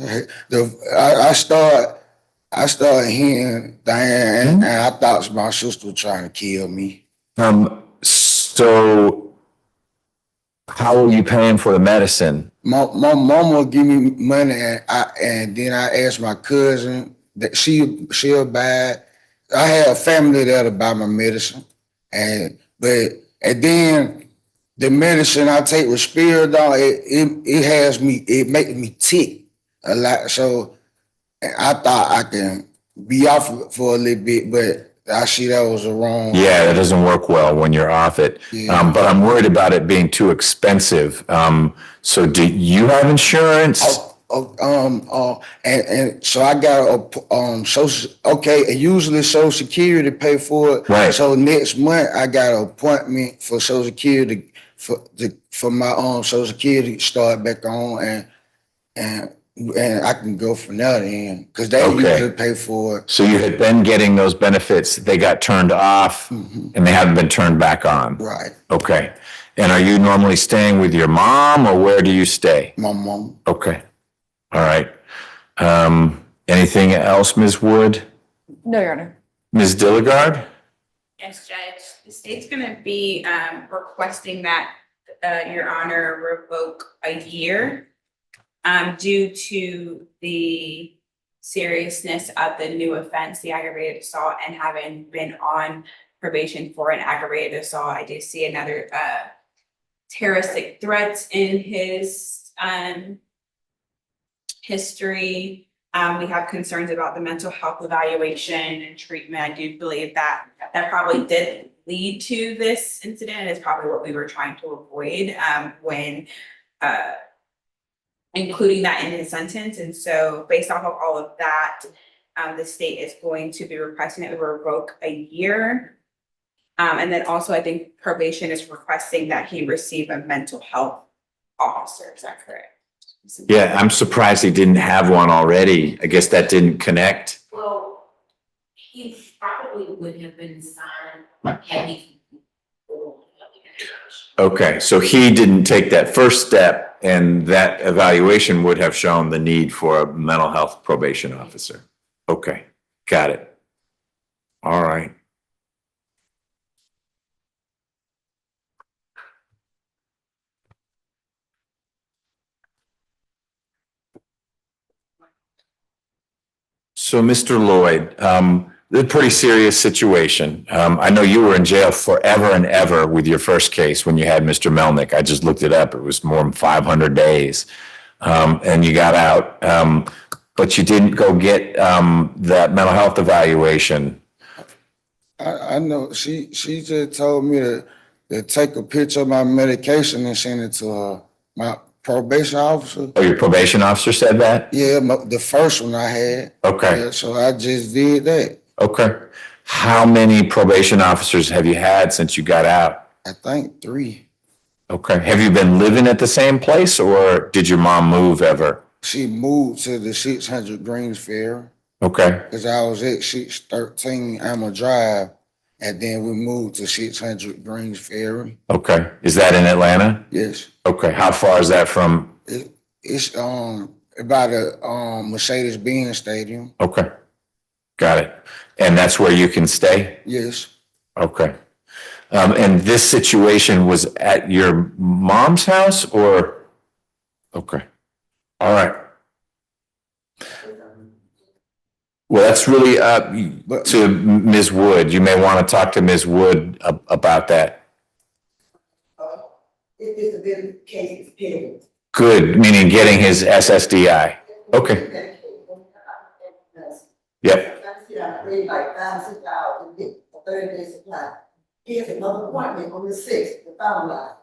I started hearing things, and I thought my sister was trying to kill me. So how are you paying for the medicine? My mama give me money, and then I asked my cousin that she'll buy it. I have family that'll buy my medicine, and then the medicine I take with Spiridon, it makes me tick a lot. So I thought I can be off for a little bit, but I see that was the wrong. Yeah, that doesn't work well when you're off it. Yeah. But I'm worried about it being too expensive. So do you have insurance? And so I got social. Okay, usually Social Security pay for it. Right. So next month I got an appointment for Social Security for my Social Security start back on, and And I can go from there then, because they Okay. usually pay for it. So you had been getting those benefits, they got turned off and they haven't been turned back on? Right. Okay. And are you normally staying with your mom or where do you stay? My mom. Okay. All right. Anything else, Ms. Wood? No, Your Honor. Ms. Dilligard? Yes, Judge, the state's gonna be requesting that Your Honor revoke a year due to the seriousness of the new offense, the aggravated assault, and having been on probation for an aggravated assault. I do see another terroristic threats in his history. We have concerns about the mental health evaluation and treatment. I do believe that probably did lead to this incident. It's probably what we were trying to avoid when including that in his sentence. And so based off of all of that, the state is going to be requesting that we revoke a year. And then also I think probation is requesting that he receive a mental health officer. Is that correct? Yeah, I'm surprised he didn't have one already. I guess that didn't connect. Well, he probably would have been signed had he. Okay, so he didn't take that first step and that evaluation would have shown the need for a mental health probation officer. Okay, got it. All right. So, Mr. Lloyd, a pretty serious situation. I know you were in jail forever and ever with your first case when you had Mr. Melnick. I just looked it up. It was more than 500 days. And you got out. But you didn't go get that mental health evaluation. I know she just told me to take a picture of my medication and send it to my probation officer. Oh, your probation officer said that? Yeah, the first one I had. Okay. Yeah, so I just did that. Okay. How many probation officers have you had since you got out? I think 3. Okay. Have you been living at the same place or did your mom move ever? She moved to the 600 Greens Fair. Okay. Because I was at 613 Alma Drive, and then we moved to 600 Greens Fair. Okay. Is that in Atlanta? Yes. Okay. How far is that from? It's about a Mercedes-Benz Stadium. Okay. Got it. And that's where you can stay? Yes. Okay. And this situation was at your mom's house or? Okay. All right. Well, that's really up to Ms. Wood. You may want to talk to Ms. Wood about that. It's a good case, period. Good, meaning getting his SSDI. Okay. Yep. I paid like $5,000 to get a 30-day supply. He has another appointment on the 6th to finalize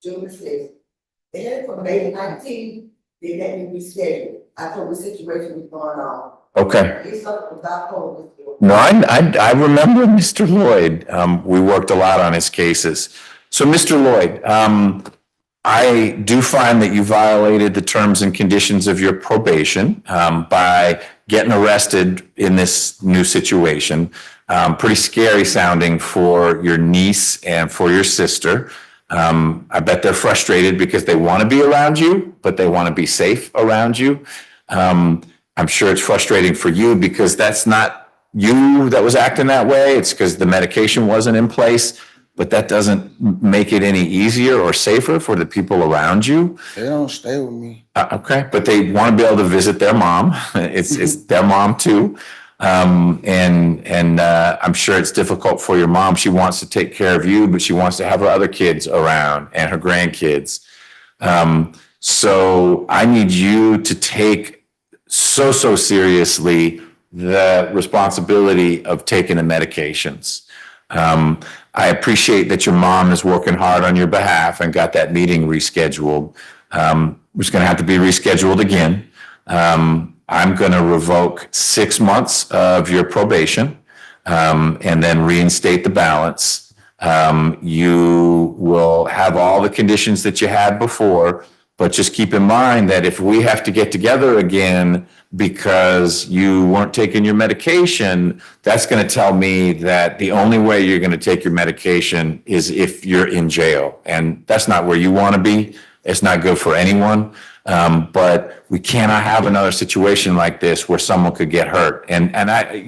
June the 6th. They had it for May 19th. They let me reschedule. I told the situation was going on. Okay. He suffered from bipolar. No, I remember Mr. Lloyd. We worked a lot on his cases. So, Mr. Lloyd, I do find that you violated the terms and conditions of your probation by getting arrested in this new situation. Pretty scary sounding for your niece and for your sister. I bet they're frustrated because they want to be around you, but they want to be safe around you. I'm sure it's frustrating for you because that's not you that was acting that way. It's because the medication wasn't in place. But that doesn't make it any easier or safer for the people around you. They don't stay with me. Okay, but they want to be able to visit their mom. It's their mom too. And I'm sure it's difficult for your mom. She wants to take care of you, but she wants to have her other kids around and her grandkids. So I need you to take so seriously the responsibility of taking the medications. I appreciate that your mom is working hard on your behalf and got that meeting rescheduled. It's going to have to be rescheduled again. I'm going to revoke 6 months of your probation and then reinstate the balance. You will have all the conditions that you had before, But just keep in mind that if we have to get together again because you weren't taking your medication, that's going to tell me that the only way you're going to take your medication is if you're in jail. And that's not where you want to be. It's not good for anyone. But we cannot have another situation like this where someone could get hurt. And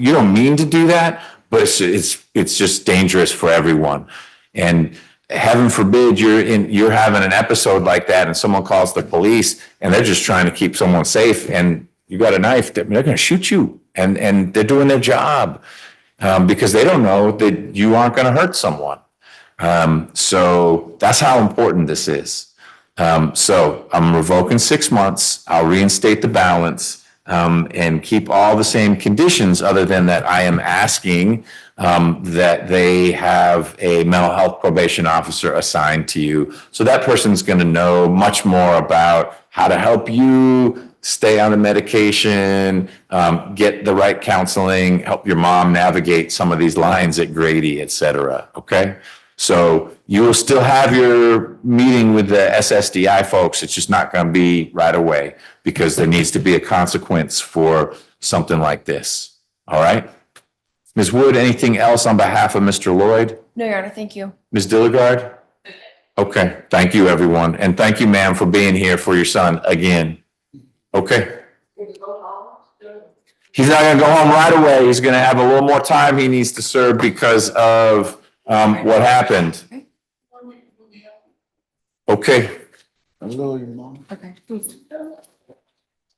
you don't mean to do that, but it's just dangerous for everyone. And heaven forbid you're having an episode like that and someone calls the police and they're just trying to keep someone safe and you got a knife, they're going to shoot you. And they're doing their job because they don't know that you aren't going to hurt someone. So that's how important this is. So I'm revoking 6 months. I'll reinstate the balance and keep all the same conditions other than that I am asking that they have a mental health probation officer assigned to you. So that person's going to know much more about how to help you stay on the medication, get the right counseling, help your mom navigate some of these lines at Grady, et cetera. Okay. So you will still have your meeting with the SSDI folks. It's just not going to be right away because there needs to be a consequence for something like this. All right. Ms. Wood, anything else on behalf of Mr. Lloyd? No, Your Honor, thank you. Ms. Dilligard? Okay. Thank you, everyone. And thank you, ma'am, for being here for your son again. Okay. He's not going to go home right away. He's going to have a little more time he needs to serve because of what happened. Okay. Okay.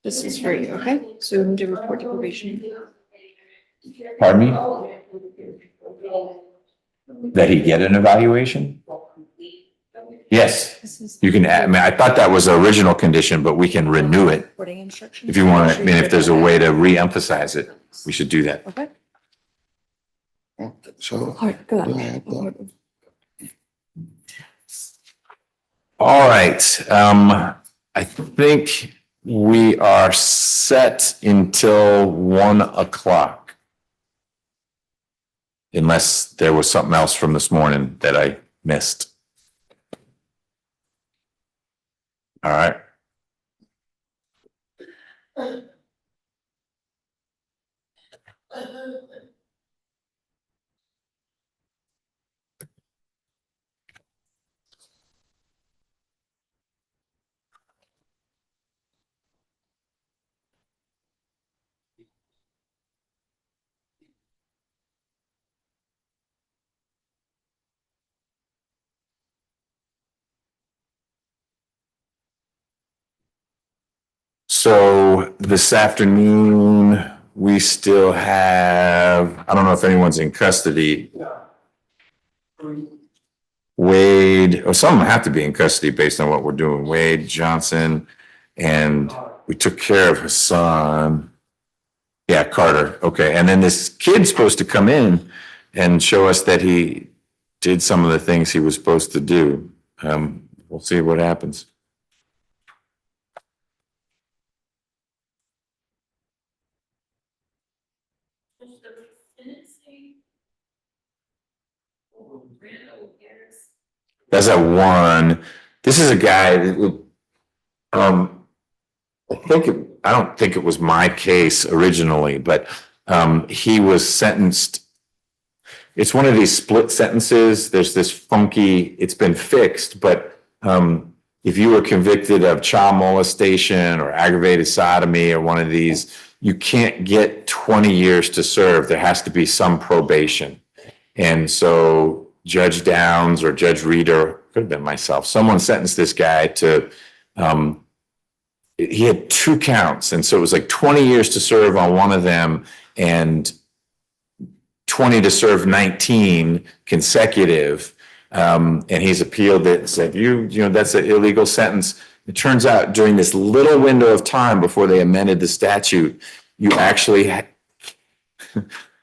This is for you, okay? So we need to report to probation. Pardon me? That he get an evaluation? Yes. You can, I mean, I thought that was the original condition, but we can renew it. If you want to, I mean, if there's a way to re-emphasize it, we should do that. Okay. So. All right, go ahead. All right. I think we are set until 1 o'clock. Unless there was something else from this morning that I missed. All right. So this afternoon, we still have, I don't know if anyone's in custody. Wade, or some of them have to be in custody based on what we're doing. Wade, Johnson, and we took care of Hassan. Yeah, Carter. Okay. And then this kid's supposed to come in and show us that he did some of the things he was supposed to do. We'll see what happens. That's at 1. This is a guy that would, I don't think it was my case originally, but he was sentenced. It's one of these split sentences. There's this funky, it's been fixed, but if you were convicted of child molestation or aggravated sodomy or one of these, you can't get 20 years to serve. There has to be some probation. And so Judge Downs or Judge Reeder, could have been myself, someone sentenced this guy to, he had 2 counts. And so it was like 20 years to serve on one of them and 20 to serve 19 consecutive. And he's appealed it and said, you know, that's an illegal sentence. It turns out during this little window of time before they amended the statute, you actually,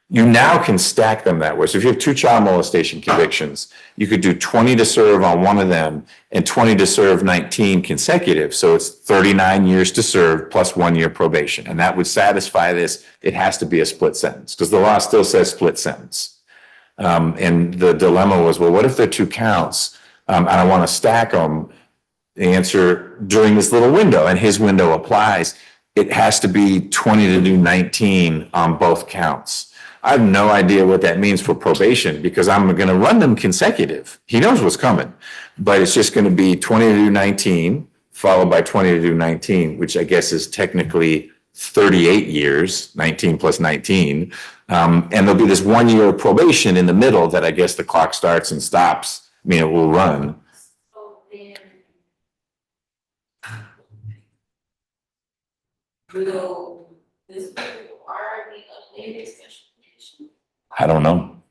you now can stack them that way. So if you have 2 child molestation convictions, you could do 20 to serve on one of them and 20 to serve 19 consecutive. So it's 39 years to serve plus 1 year probation. And that would satisfy this. It has to be a split sentence because the law still says split sentence. And the dilemma was, well, what if they're 2 counts and I want to stack them? answer during this little window, and his window applies. It has to be 20 to do 19 on both counts. I have no idea what that means for probation because I'm going to run them consecutive. He knows what's coming, but it's just going to be 20 to do 19 followed by 20 to do 19, which I guess is technically 38 years, 19 plus 19. And there'll be this 1 year of probation in the middle that I guess the clock starts and stops. I mean, it will run. Will this require the updated special condition? I don't know.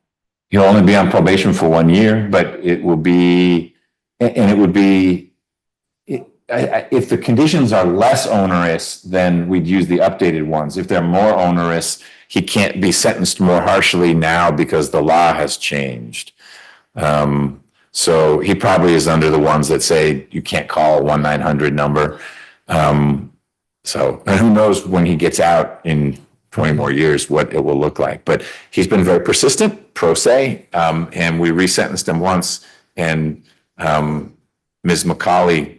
He'll only be on probation for 1 year, but it will be, and it would be, if the conditions are less onerous, then we'd use the updated ones. If they're more onerous, he can't be sentenced more harshly now because the law has changed. So he probably is under the ones that say you can't call a 1-900 number. So who knows when he gets out in 20 more years what it will look like. But he's been very persistent, pro se, and we resentenced him once, and Ms. McCauley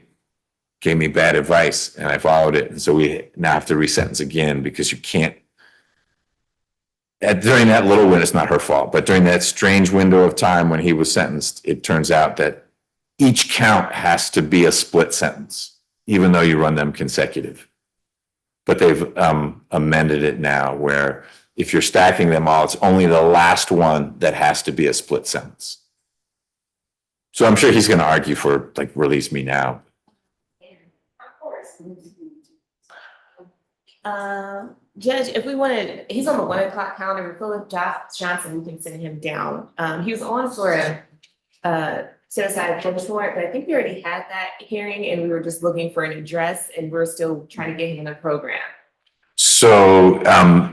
gave me bad advice and I followed it. And so we now have to resentence again because you can't, during that little window, it's not her fault, but during that strange window of time when he was sentenced, it turns out that each count has to be a split sentence, even though you run them consecutive. But they've amended it now where if you're stacking them all, it's only the last one that has to be a split sentence. So I'm sure he's going to argue for like, release me now. Of course. Judge, if we wanted, he's on the 1 o'clock calendar. With Philip Johnson, we can send him down. He was on for a set aside focus warrant, but I think we already had that hearing and we were just looking for an address and we're still trying to get him in the program. So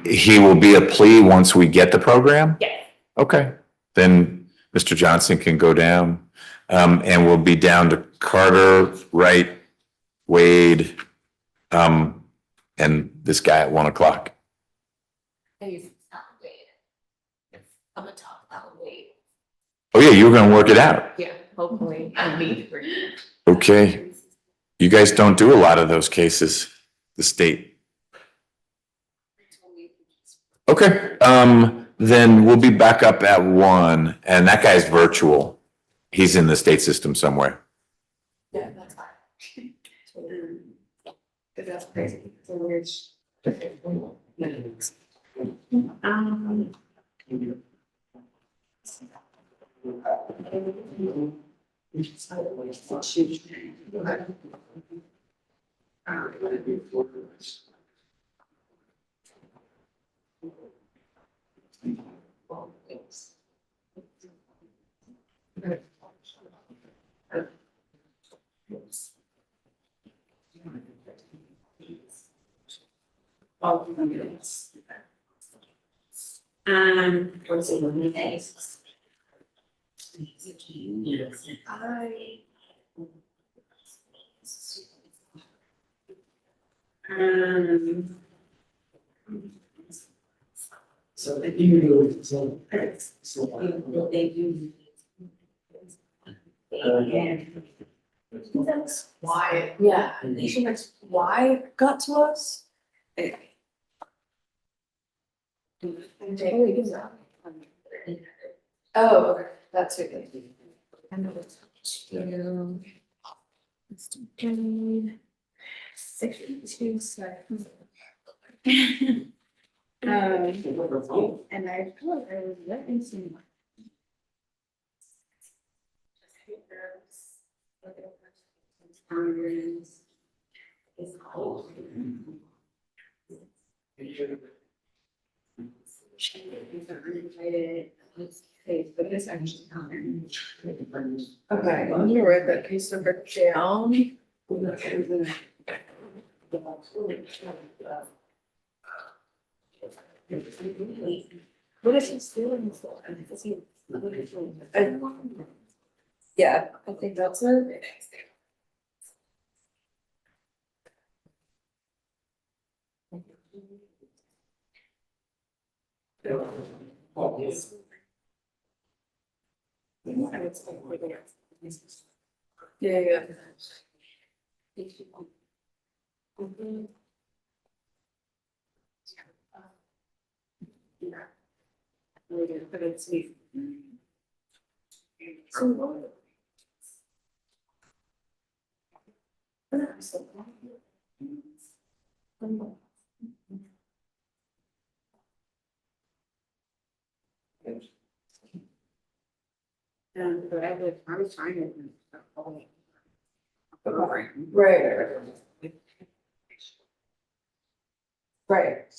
he will be a plea once we get the program? Yes. Okay, then Mr. Johnson can go down and we'll be down to Carter, Wright, Wade, and this guy at 1 o'clock. I'm gonna talk about Wade. Oh yeah, you were gonna work it out. Yeah, hopefully I meet for you. Okay. You guys don't do a lot of those cases, the state. Okay, then we'll be back up at 1, and that guy's virtual. He's in the state system somewhere. Yeah, that's fine. Cause that's crazy. So weird. What's it on the days? So they do, so. They do. That's why, yeah, that's why it got to us. Oh, okay, that's it. And I told her, let me see. It's cold. But this actually common. Okay, I'm gonna write that case number down. What is he stealing for? Yeah, I think that's it. Yeah, yeah. Right. Right.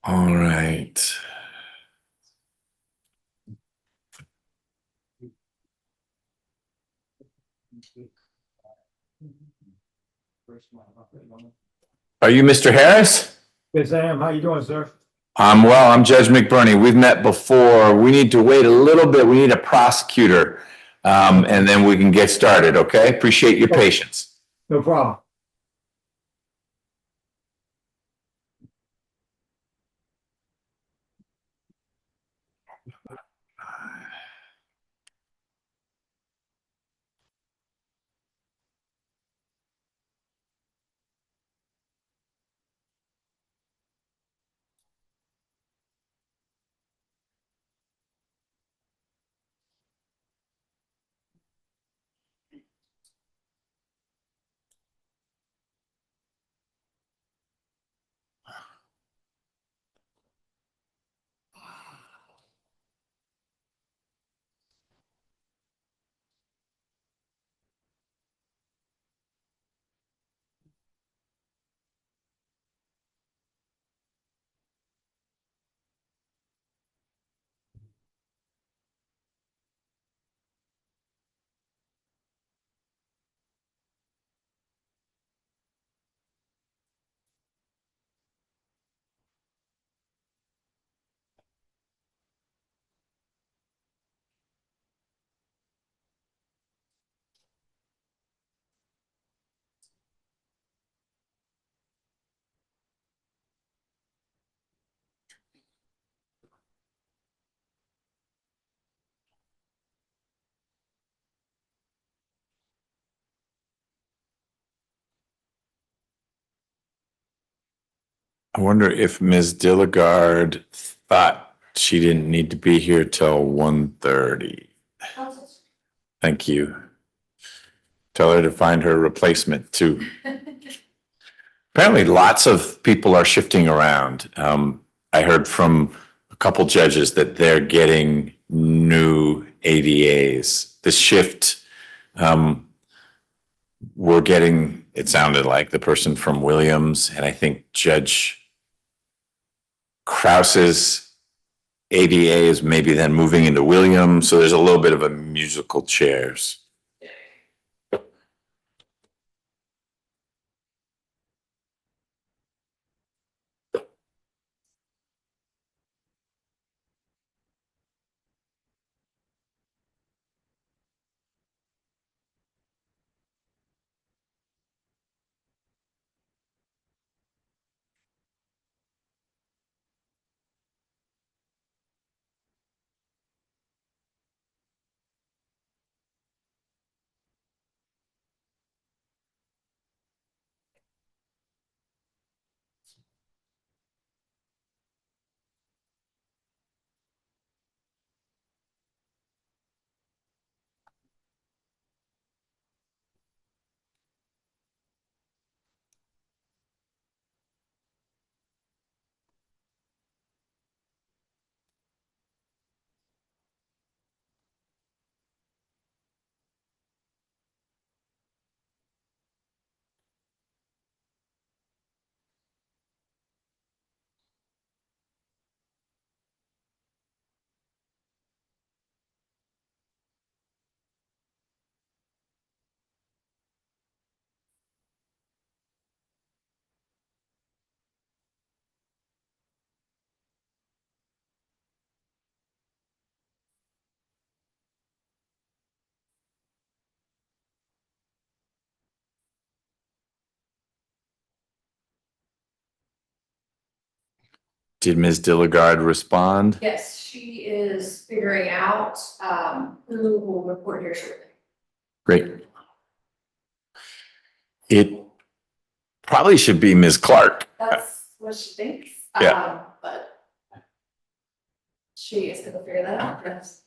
All right. Are you Mr. Harris? Yes, I am. How you doing, sir? I'm well. I'm Judge McBurney. We've met before. We need to wait a little bit. We need a prosecutor. And then we can get started, okay? Appreciate your patience. No problem. I wonder if Ms. Dilligard thought she didn't need to be here till 1:30. Thank you. Tell her to find her replacement too. Apparently lots of people are shifting around. I heard from a couple judges that they're getting new ADAs. The shift, we're getting, it sounded like the person from Williams, and I think Judge Krause's ADA is maybe then moving into Williams. So there's a little bit of a musical chairs. Did Ms. Dilligard respond? Yes, she is figuring out, who will report here shortly. Great. It probably should be Ms. Clark. That's what she thinks. Yeah. But she is gonna figure that out for us.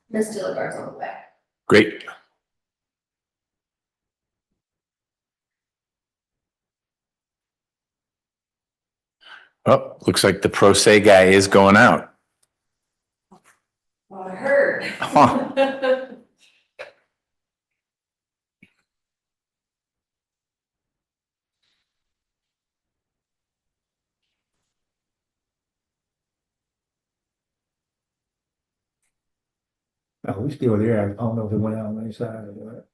Ms. Dillard on the way. Great. Oh, looks like the pro se guy is going out. Well, I heard. Huh. Oh, we still there. I don't know if it went out on the side or what.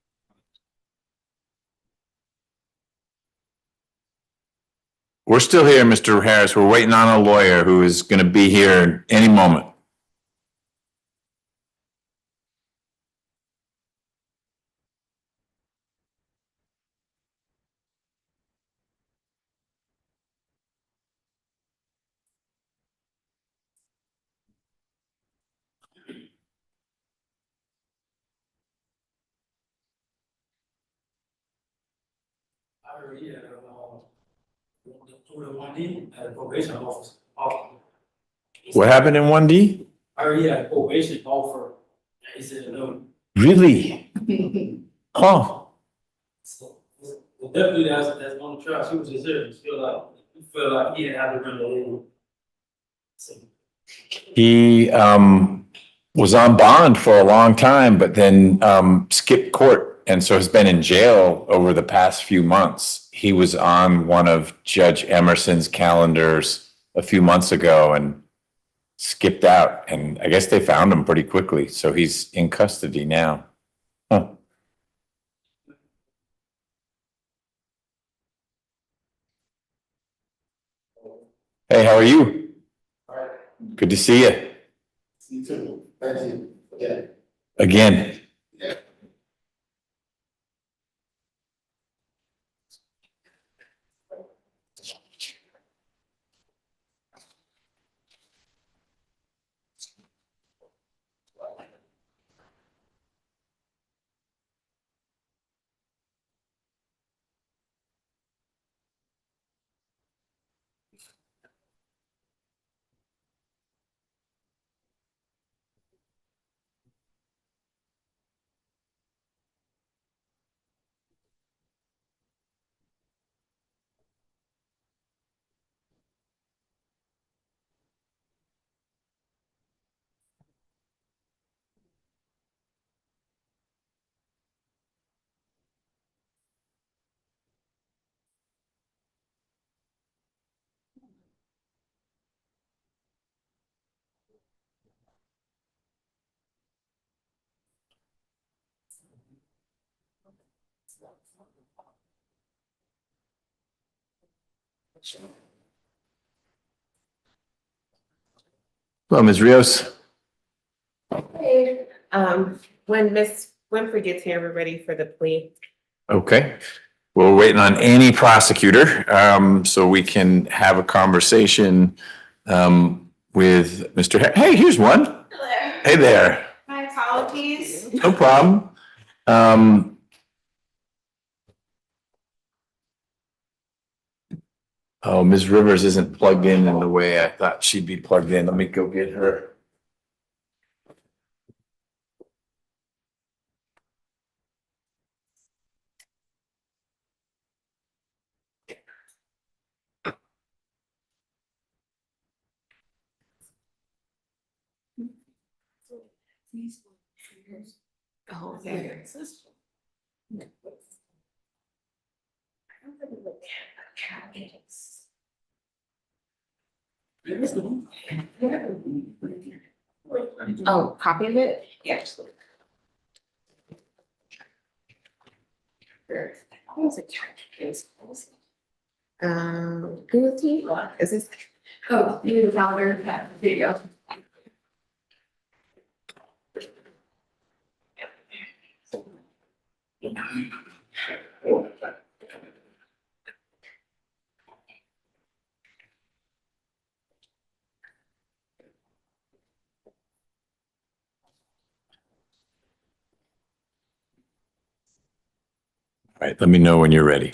We're still here, Mr. Harris. We're waiting on a lawyer who is going to be here any moment. Probation office. What happened in 1D? I already had a probation offer. He said no. Really? Oh, So the deputy that's on the trial, she was just there. He felt like he didn't have to run the label. So he was on bond for a long time, but then skipped court, and so has been in jail over the past few months. He was on one of Judge Emerson's calendars a few months ago and skipped out, and I guess they found him pretty quickly, so he's in custody now. Huh. Hey, how are you? Good to see you. You too. Thank you. Yeah. Again. Hello, Ms. Rios. Hey, when Miss Winfrey gets here, we're ready for the plea. Okay. We're waiting on any prosecutor, so we can have a conversation with Mr. Hey, here's one. Hello. Hey there. My apologies. No problem. Oh, Ms. Rivers isn't plugged in the way I thought she'd be plugged in. Let me go get her. Oh, okay. Oh, copy of it? Yes. Google Team, is this? Oh, you need a calendar, yeah, there you go. All right, let me know when you're ready.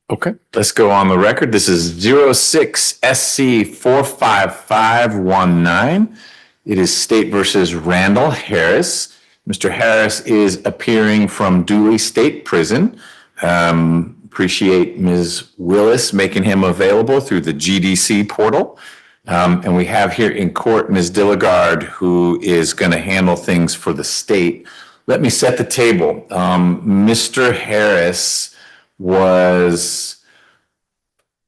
Okay, let's go on the record. This is 06 SC 45519. It is State versus Randall Harris. Mr. Harris is appearing from Dooley State Prison. Appreciate Ms. Willis making him available through the GDC portal. And we have here in court Ms. Dilligard, who is going to handle things for the state. Let me set the table. Mr. Harris was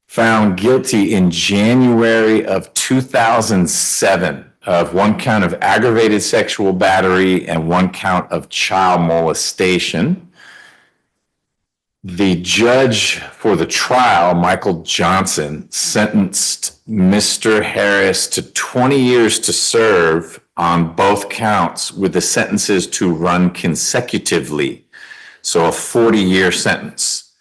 found guilty in January of 2007 of one count of aggravated sexual battery and one count of child molestation. The judge for the trial, Michael Johnson, sentenced Mr. Harris to 20 years to serve on both counts with the sentences to run consecutively. So a 40-year sentence.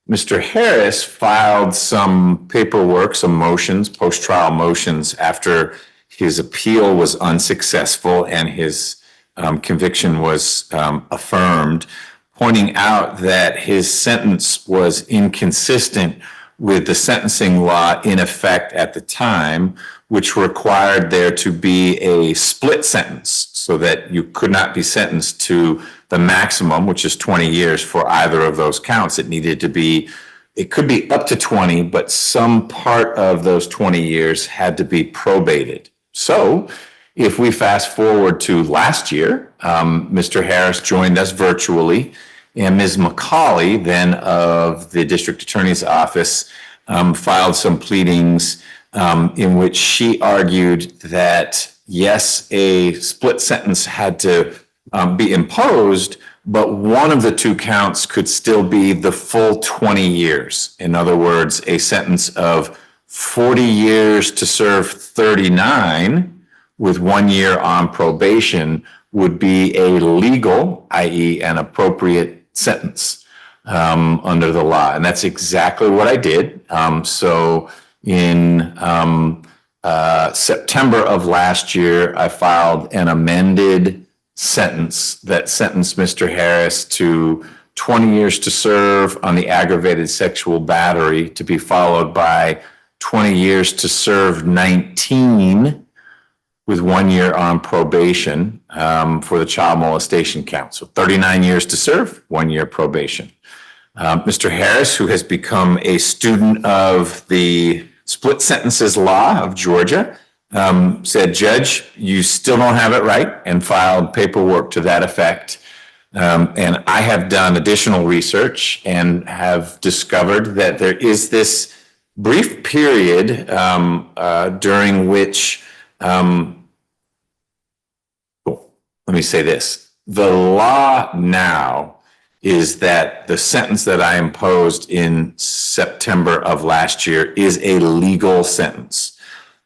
Mr. Harris filed some paperwork, some motions, post-trial motions after his appeal was unsuccessful and his conviction was affirmed, pointing out that his sentence was inconsistent with the sentencing law in effect at the time, which required there to be a split sentence so that you could not be sentenced to the maximum, which is 20 years for either of those counts. It needed to be, it could be up to 20, but some part of those 20 years had to be probated. So if we fast forward to last year, Mr. Harris joined us virtually, and Ms. McCauley, then of the district attorney's office, filed some pleadings in which she argued that, yes, a split sentence had to be imposed, but one of the two counts could still be the full 20 years. In other words, a sentence of 40 years to serve 39 with 1 year on probation would be a legal, i.e. an appropriate sentence under the law. And that's exactly what I did. So in September of last year, I filed an amended sentence that sentenced Mr. Harris to 20 years to serve on the aggravated sexual battery, to be followed by 20 years to serve 19 with 1 year on probation for the child molestation count. So 39 years to serve, 1 year probation. Mr. Harris, who has become a student of the split sentences law of Georgia, said, "Judge, you still don't have it right," and filed paperwork to that effect. And I have done additional research and have discovered that there is this brief period during which, let me say this, the law now is that the sentence that I imposed in September of last year is a legal sentence.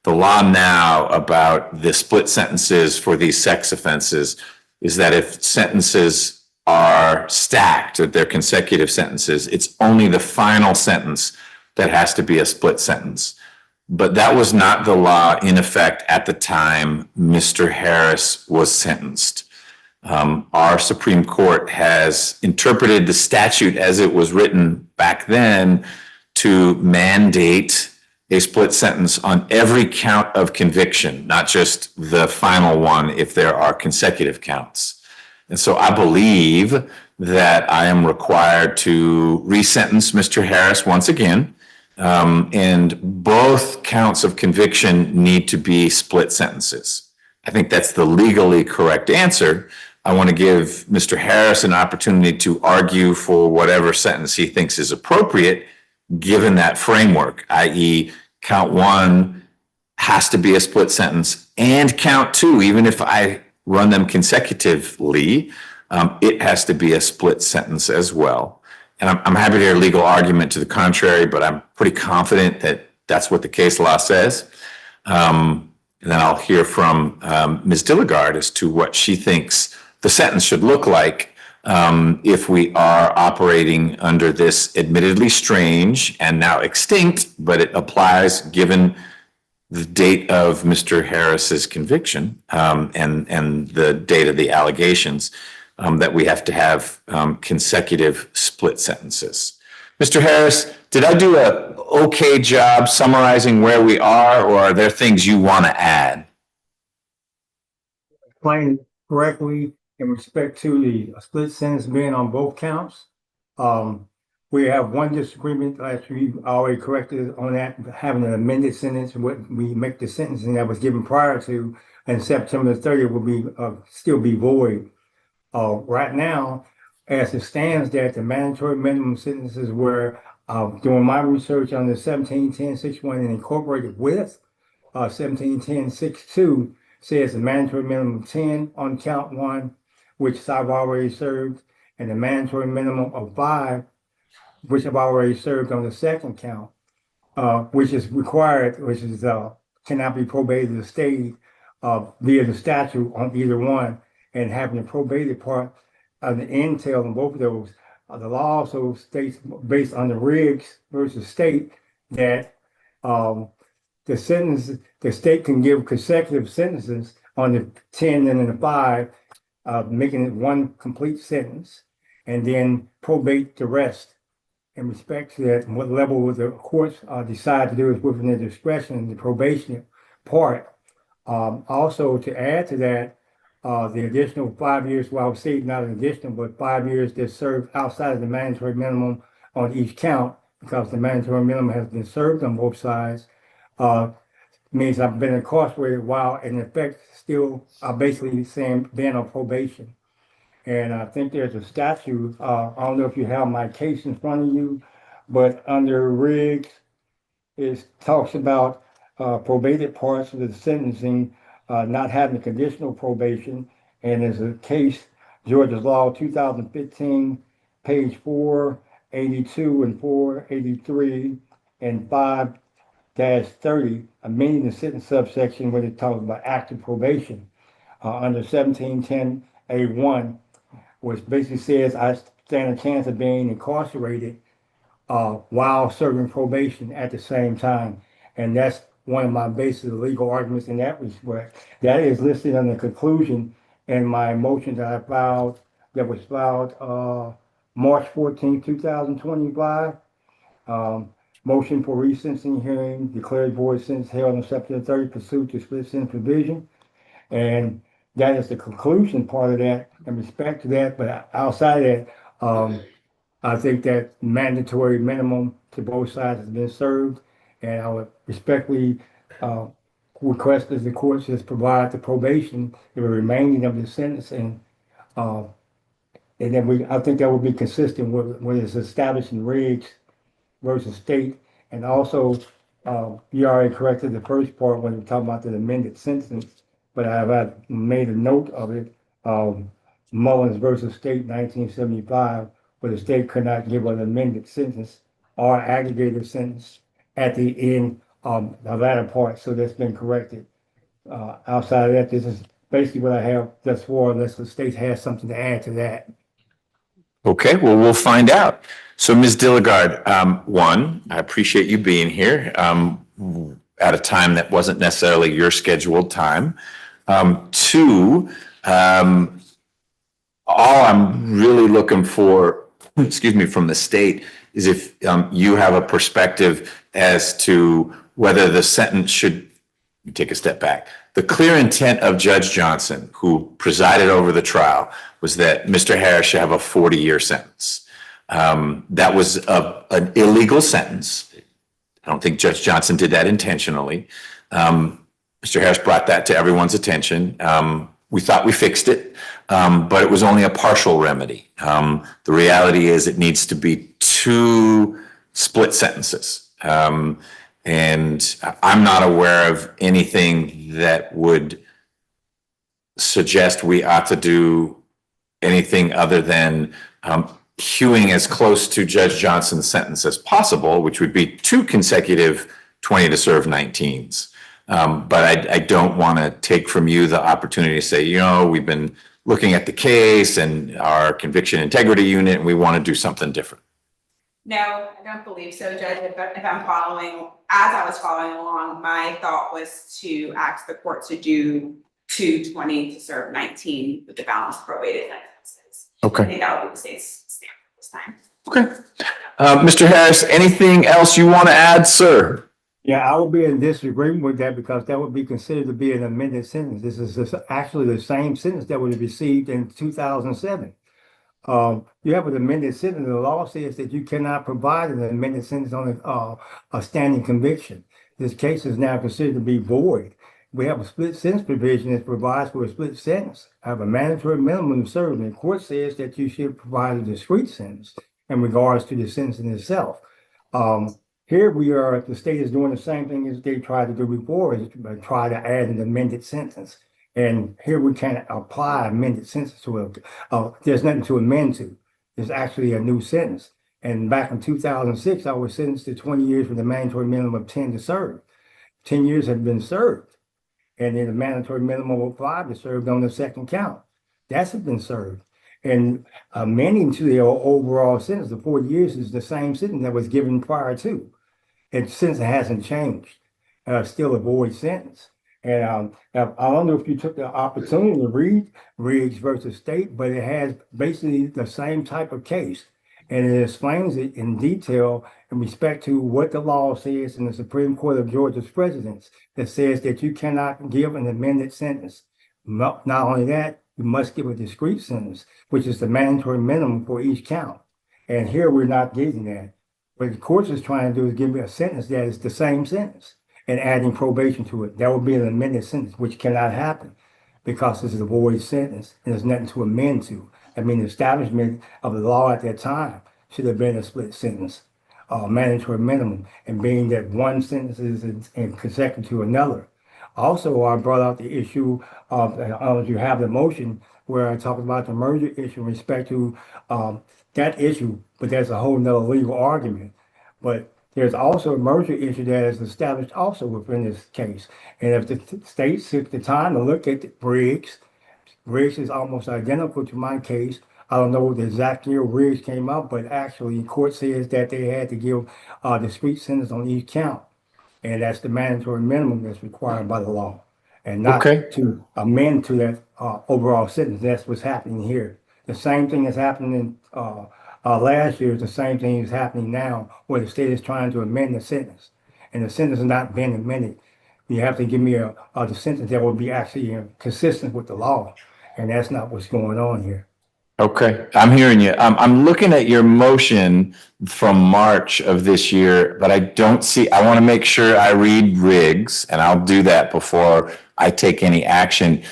The law now about the split sentences for these sex offenses is that if sentences are stacked, or they're consecutive sentences, it's only the final sentence that has to be a split sentence. But that was not the law in effect at the time Mr. Harris was sentenced. Our Supreme Court has interpreted the statute as it was written back then to mandate a split sentence on every count of conviction, not just the final one if there are consecutive counts. And so I believe that I am required to resentence Mr. Harris once again, and both counts of conviction need to be split sentences. I think that's the legally correct answer. I want to give Mr. Harris an opportunity to argue for whatever sentence he thinks is appropriate, given that framework, i.e. count one has to be a split sentence, and count two, even if I run them consecutively, it has to be a split sentence as well. And I'm happy to hear a legal argument to the contrary, but I'm pretty confident that that's what the case law says. And then I'll hear from Ms. Dilligard as to what she thinks the sentence should look like if we are operating under this admittedly strange and now extinct, but it applies given the date of Mr. Harris's conviction and the date of the allegations, that we have to have consecutive split sentences. Mr. Harris, did I do a okay job summarizing where we are, or are there things you want to add? Explained correctly in respect to the split sentence being on both counts. We have one disagreement, like we already corrected on that, having an amended sentence, what we make the sentencing that was given prior to, and September 30th will be, still be void. Right now, as it stands that the mandatory minimum sentences were, doing my research on the 171061 and incorporated with 171062 says the mandatory minimum of 10 on count 1, which I've already served, and the mandatory minimum of 5, which I've already served on the second count, which is required, which is cannot be probated or stayed via the statute on either one, and having the probated part of the entail on both of those. The law also states, based on the Riggs versus state, that the sentence, the state can give consecutive sentences on the 10 and then the 5, making it one complete sentence, and then probate the rest. In respect to that, what level the courts decide to do is within their discretion, the probation part. Also, to add to that, the additional 5 years, well, I would say not an additional, but 5 years that's served outside of the mandatory minimum on each count, because the mandatory minimum has been served on both sides, means I've been incarcerated while in effect still basically saying being on probation. And I think there's a statute, I don't know if you have my case in front of you, but under Riggs, it talks about probated parts of the sentencing not having conditional probation. And there's a case, Georgia's Law 2015, page 482 and 483 and 5-30, amending the sentence subsection when it talks about active probation under 1710A1, which basically says I stand a chance of being incarcerated while serving probation at the same time. And that's one of my basic legal arguments in that respect. That is listed on the conclusion in my motion that I filed, that was filed March 14, 2025. Motion for resentencing hearing, declared void sentence held on September 30 pursuant to split sentence provision. And that is the conclusion part of that in respect to that. But outside of that, I think that mandatory minimum to both sides has been served. And I would respectfully request that the court just provide the probation, the remaining of the sentence. And then I think that would be consistent with what is established in Riggs versus state. And also, you already corrected the first part when we talk about the amended sentence, but I've made a note of it, Mullins versus state 1975, where the state could not give an amended sentence or aggregated sentence at the end of the latter part. So that's been corrected. Outside of that, this is basically what I have thus far, unless the state has something to add to that. Okay, well, we'll find out. So Ms. Dilligard, one, I appreciate you being here at a time that wasn't necessarily your scheduled time. Two, all I'm really looking for, excuse me, from the state is if you have a perspective as to whether the sentence should, take a step back. The clear intent of Judge Johnson, who presided over the trial, was that Mr. Harris should have a 40-year sentence. That was an illegal sentence. I don't think Judge Johnson did that intentionally. Mr. Harris brought that to everyone's attention. We thought we fixed it, but it was only a partial remedy. The reality is it needs to be 2 split sentences. And I'm not aware of anything that would suggest we ought to do anything other than hewing as close to Judge Johnson's sentence as possible, which would be 2 consecutive 20 to serve 19s. But I don't want to take from you the opportunity to say, you know, we've been looking at the case and our conviction integrity unit, and we want to do something different. No, I don't believe so, Judge. If I'm following, as I was following along, my thought was to ask the court to do 2 20 to serve 19 with the balance probated sentences. Okay. I think that would be the state's standard this time. Okay. Mr. Harris, anything else you want to add, sir? Yeah, I would be in disagreement with that because that would be considered to be an amended sentence. This is actually the same sentence that was received in 2007. You have an amended sentence. The law says that you cannot provide an amended sentence on a standing conviction. This case is now considered to be void. We have a split sentence provision that provides for a split sentence. I have a mandatory minimum served, and the court says that you should provide a discrete sentence in regards to the sentence in itself. Here we are, the state is doing the same thing as they tried to do before, is try to add an amended sentence. And here we can't apply amended sentence to it. There's nothing to amend to. There's actually a new sentence. And back in 2006, I was sentenced to 20 years with a mandatory minimum of 10 to serve. 10 years have been served. And then a mandatory minimum of 5 to serve on the second count. That's been served. And amending to the overall sentence, the 4 years is the same sentence that was given prior to. And since it hasn't changed, still a void sentence. And I don't know if you took the opportunity to read Riggs versus State, but it has basically the same type of case. And it explains it in detail in respect to what the law says in the Supreme Court of Georgia's precedents that says that you cannot give an amended sentence. Not only that, you must give a discrete sentence, which is the mandatory minimum for each count. And here we're not getting that. What the court is trying to do is give me a sentence that is the same sentence and adding probation to it. That would be an amended sentence, which cannot happen because this is a void sentence and there's nothing to amend to. I mean, the establishment of the law at that time should have been a split sentence, mandatory minimum, and being that one sentence is in consecutive to another. Also, I brought out the issue of, you have the motion where I talked about the merger issue in respect to that issue, but there's a whole nother legal argument. But there's also a merger issue that is established also within this case. And if the state took the time to look at Briggs is almost identical to my case. I don't know the exact year Riggs came out, but actually the court says that they had to give a discrete sentence on each count. And that's the mandatory minimum that's required by the law. And not to amend to that overall sentence. That's what's happening here. The same thing that's happening last year is the same thing that's happening now, where the state is trying to amend the sentence. And the sentence has not been amended. You have to give me a sentence that will be actually consistent with the law. And that's not what's going on here. Okay, I'm hearing you. I'm looking at your motion from March of this year, but I don't see, I want to make sure I read Riggs, and I'll do that before I take any action.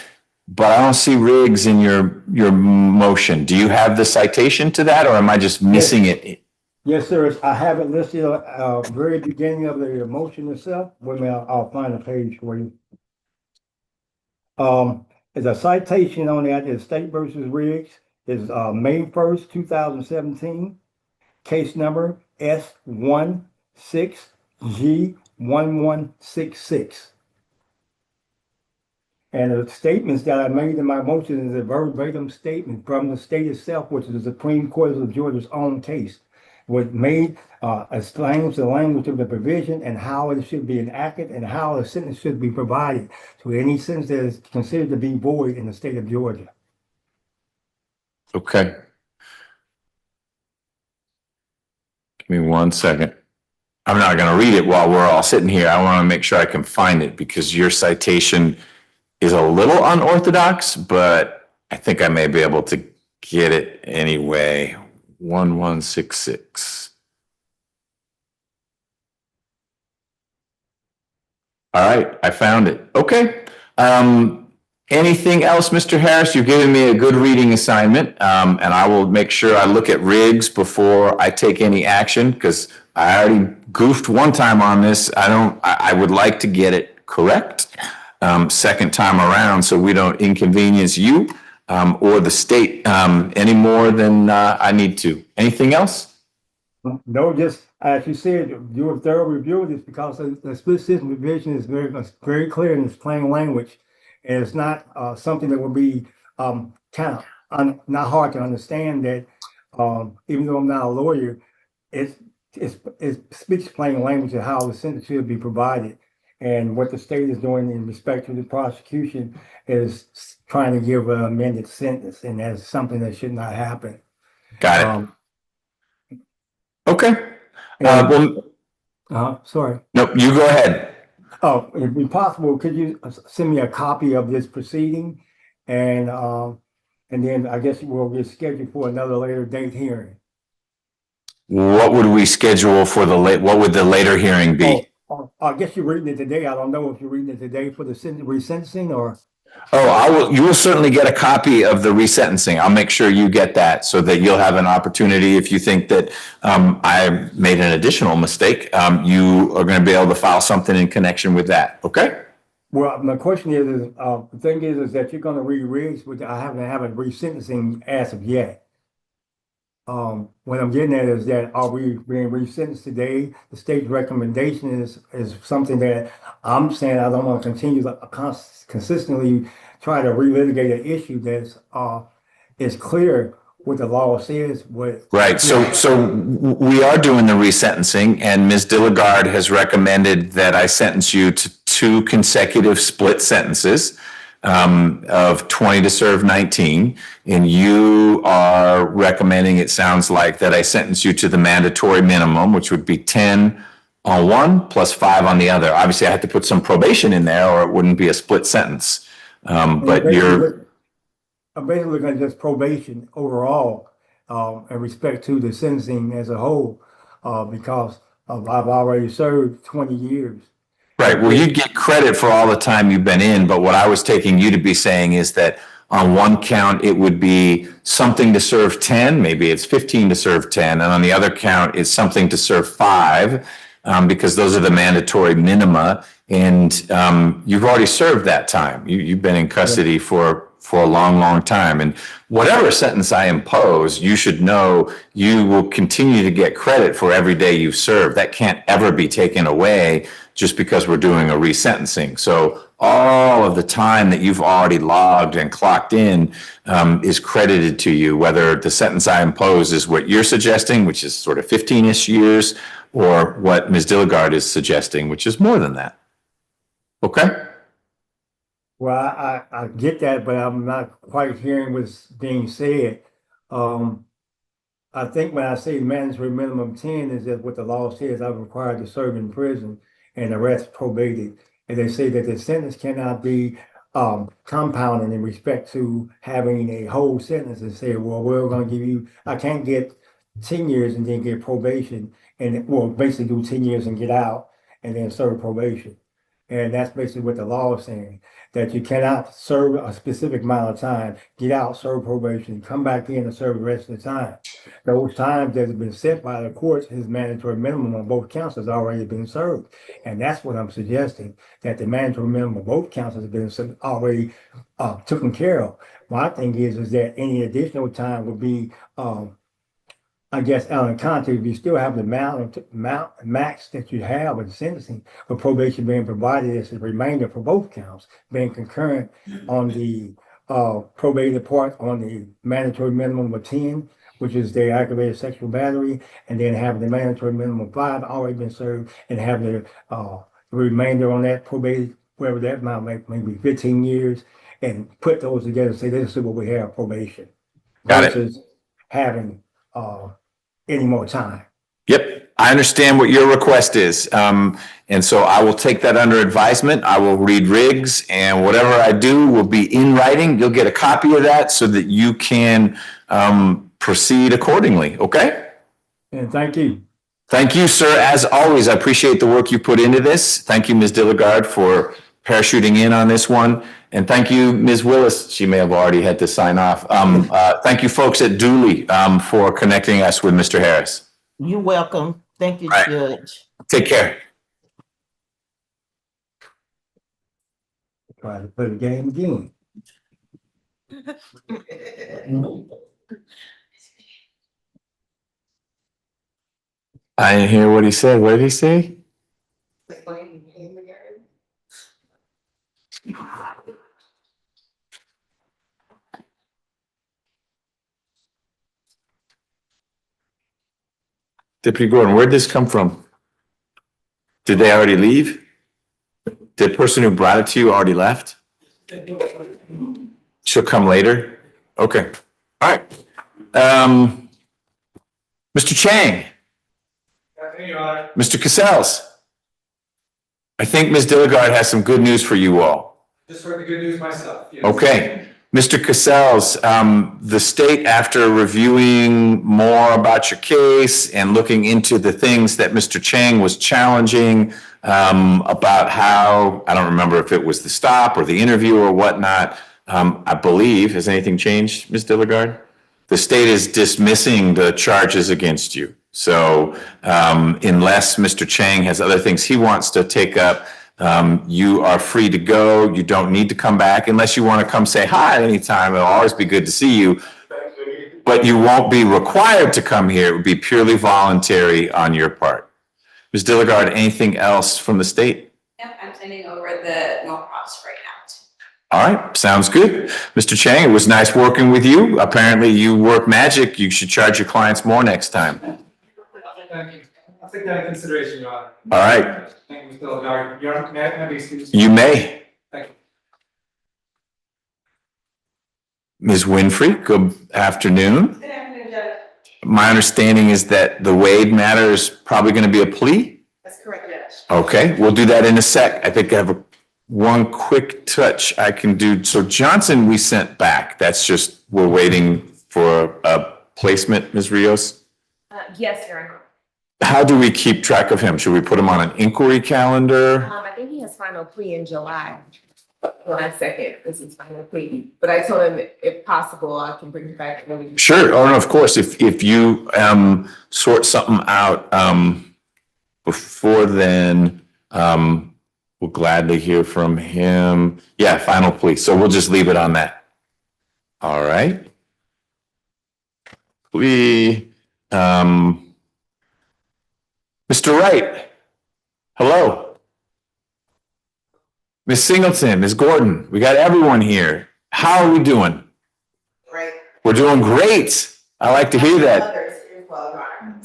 But I don't see Riggs in your motion. Do you have the citation to that, or am I just missing it? Yes, sir. I have it listed at the very beginning of the motion itself. Wait a minute, I'll find a page for you. There's a citation on that, is State versus Riggs. Is May 1st, 2017, case number S16G1166. And the statements that I made in my motion is a verbatim statement from the state itself, which is the Supreme Court of Georgia's own case. What made explains the language of the provision and how it should be enacted and how a sentence should be provided to any sentence that is considered to be void in the state of Georgia. Okay. Give me 1 second. I'm not going to read it while we're all sitting here. I want to make sure I can find it because your citation is a little unorthodox, but I think I may be able to get it anyway. 1166. All right, I found it. Okay. Anything else, Mr. Harris? You've given me a good reading assignment, and I will make sure I look at Riggs before I take any action because I already goofed one time on this. I would like to get it correct second time around so we don't inconvenience you or the state any more than I need to. Anything else? No, just as you said, do a thorough review of this because the split system provision is very clear in its plain language. And it's not something that will be kind of not hard to understand that even though I'm not a lawyer, it speaks plain language of how the sentence should be provided. And what the state is doing in respect to the prosecution is trying to give an amended sentence. And that's something that should not happen. Got it. Okay. Well, Sorry. Nope, you go ahead. Oh, if it possible, could you send me a copy of this proceeding? And then I guess we'll get scheduled for another later date hearing. What would we schedule for what would the later hearing be? I guess you're reading it today. I don't know if you're reading it today for the resentencing or. Oh, you will certainly get a copy of the resentencing. I'll make sure you get that so that you'll have an opportunity. If you think that I made an additional mistake, you are going to be able to file something in connection with that. Okay? Well, my question is the thing is that you're going to re-read, which I haven't resentencing as of yet. What I'm getting at is that are we being resentenced today? The state's recommendation is something that I'm saying I don't want to continue to consistently try to relitigate an issue that's is clear what the law says. Right. So we are doing the resentencing, and Ms. Dilligard has recommended that I sentence you to 2 consecutive split sentences of 20 to serve 19. And you are recommending, it sounds like, that I sentence you to the mandatory minimum, which would be 10 on one plus 5 on the other. Obviously, I have to put some probation in there or it wouldn't be a split sentence. But I'm basically looking at just probation overall in respect to the sentencing as a whole because I've already served 20 years. Right. Well, you'd get credit for all the time you've been in, but what I was taking you to be saying is that on one count, it would be something to serve 10, maybe it's 15 to serve 10, and on the other count, it's something to serve 5, because those are the mandatory minima, and you've already served that time. You've been in custody for a long, long time, and whatever sentence I impose, you should know you will continue to get credit for every day you've served. That can't ever be taken away just because we're doing a resentencing. So all of the time that you've already logged and clocked in is credited to you, whether the sentence I impose is what you're suggesting, which is sort of 15-ish years, or what Ms. Dilligard is suggesting, which is more than that. Okay? Well, I get that, but I'm not quite hearing what's being said. I think when I say mandatory minimum 10 is that what the law says I'm required to serve in prison and the rest probated. And they say that the sentence cannot be compounded in respect to having a whole sentence and say, well, we're going to give you, I can't get 10 years and then get probation and well, basically do 10 years and get out and then serve probation. And that's basically what the law is saying, that you cannot serve a specific amount of time, get out, serve probation, come back in and serve the rest of the time. Those times that have been set by the courts, his mandatory minimum on both counts has already been served. And that's what I'm suggesting, that the mandatory minimum of both counts has been already taken care of. My thing is that any additional time would be I guess out of context, you still have the max that you have in sentencing, but probation being provided as a remainder for both counts, being concurrent on the probated part on the mandatory minimum of 10, which is the aggravated sexual battery, and then having the mandatory minimum of 5 already been served, and having the remainder on that probated, wherever that amount may be 15 years, and put those together and say, this is what we have probation. Got it. Versus having any more time. Yep, I understand what your request is. And so I will take that under advisement. I will read Riggs, and whatever I do will be in writing. You'll get a copy of that so that you can proceed accordingly, okay? And thank you. Thank you, sir. As always, I appreciate the work you put into this. Thank you, Ms. Dilligard, for parachuting in on this one. And thank you, Ms. Willis. She may have already had to sign off. Thank you, folks at Dooley, for connecting us with Mr. Harris. You're welcome. Thank you, Right. Judge. Take care. Try to play the game again. I didn't hear what he said. What did he say? Deputy Gordon, where'd this come from? Did they already leave? The person who brought it to you already left? She'll come later? Okay. All right. Mr. Chang. Mr. Cassels. I think Ms. Dilligard has some good news for you all. Just heard the good news myself. Yes. Okay. Mr. Cassels, the state, after reviewing more about your case and looking into the things that Mr. Chang was challenging about how, I don't remember if it was the stop or the interview or whatnot, I believe, has anything changed, Ms. Dilligard? The state is dismissing the charges against you. So unless Mr. Chang has other things he wants to take up, you are free to go. You don't need to come back unless you want to come say hi at any time. It'll always be good to see you. But you won't be required to come here. It would be purely voluntary on your part. Ms. Dilligard, anything else from the state? Yep, I'm sending over the no cross right now. All right, sounds good. Mr. Chang, it was nice working with you. Apparently you work magic. You should charge your clients more next time. I'll take that into consideration, Your Honor. All right. Thank you, Mr. Delgado. Your Honor, may I be excused? You may. Thank you. Ms. Winfrey, good afternoon. Good afternoon, Judge. My understanding is that the Wade matter is probably going to be a plea? That's correct, Judge. Okay, we'll do that in a sec. I think I have one quick touch I can do. So Johnson, we sent back. That's just, we're waiting for a placement, Ms. Rios? Yes, Your Honor. How do we keep track of him? Should we put him on an inquiry calendar? I think he has final plea in July. 1 second, this is final plea. But I told him if possible, I can bring him back. Sure, or of course, if you sort something out before then, we'll gladly hear from him. Yeah, final plea. So we'll just leave it on that. All right. Plea. Mr. Wright. Hello. Ms. Singleton, Ms. Gordon, we got everyone here. How are we doing? Great. We're doing great. I like to hear that.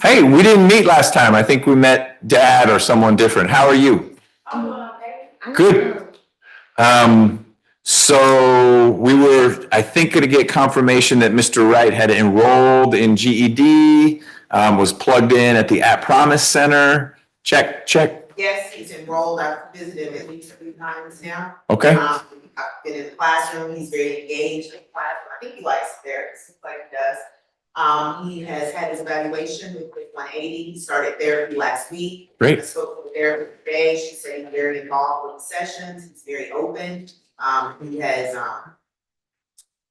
Hey, we didn't meet last time. I think we met Dad or someone different. How are you? Good. So we were, I think, going to get confirmation that Mr. Wright had enrolled in GED, was plugged in at the At Promise Center. Check. Yes, he's enrolled. I've visited him at least 3 times now. Okay. I've been in the classroom. He's very engaged in the classroom. I think he likes it there. It seems like he does. He has had his evaluation with 180. He started therapy last week. Great. I spoke with the therapist today. She said he's very involved with the sessions. He's very open. He has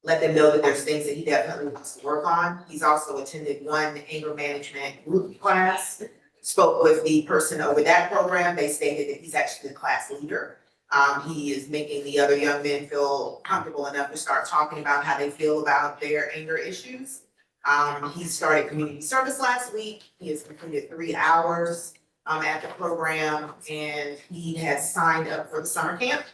let them know that there's things that he definitely wants to work on. He's also attended one anger management group class. Spoke with the person over that program. They stated that he's actually the class leader. He is making the other young men feel comfortable enough to start talking about how they feel about their anger issues. He started community service last week. He has completed 3 hours at the program, and he has signed up for the summer camp.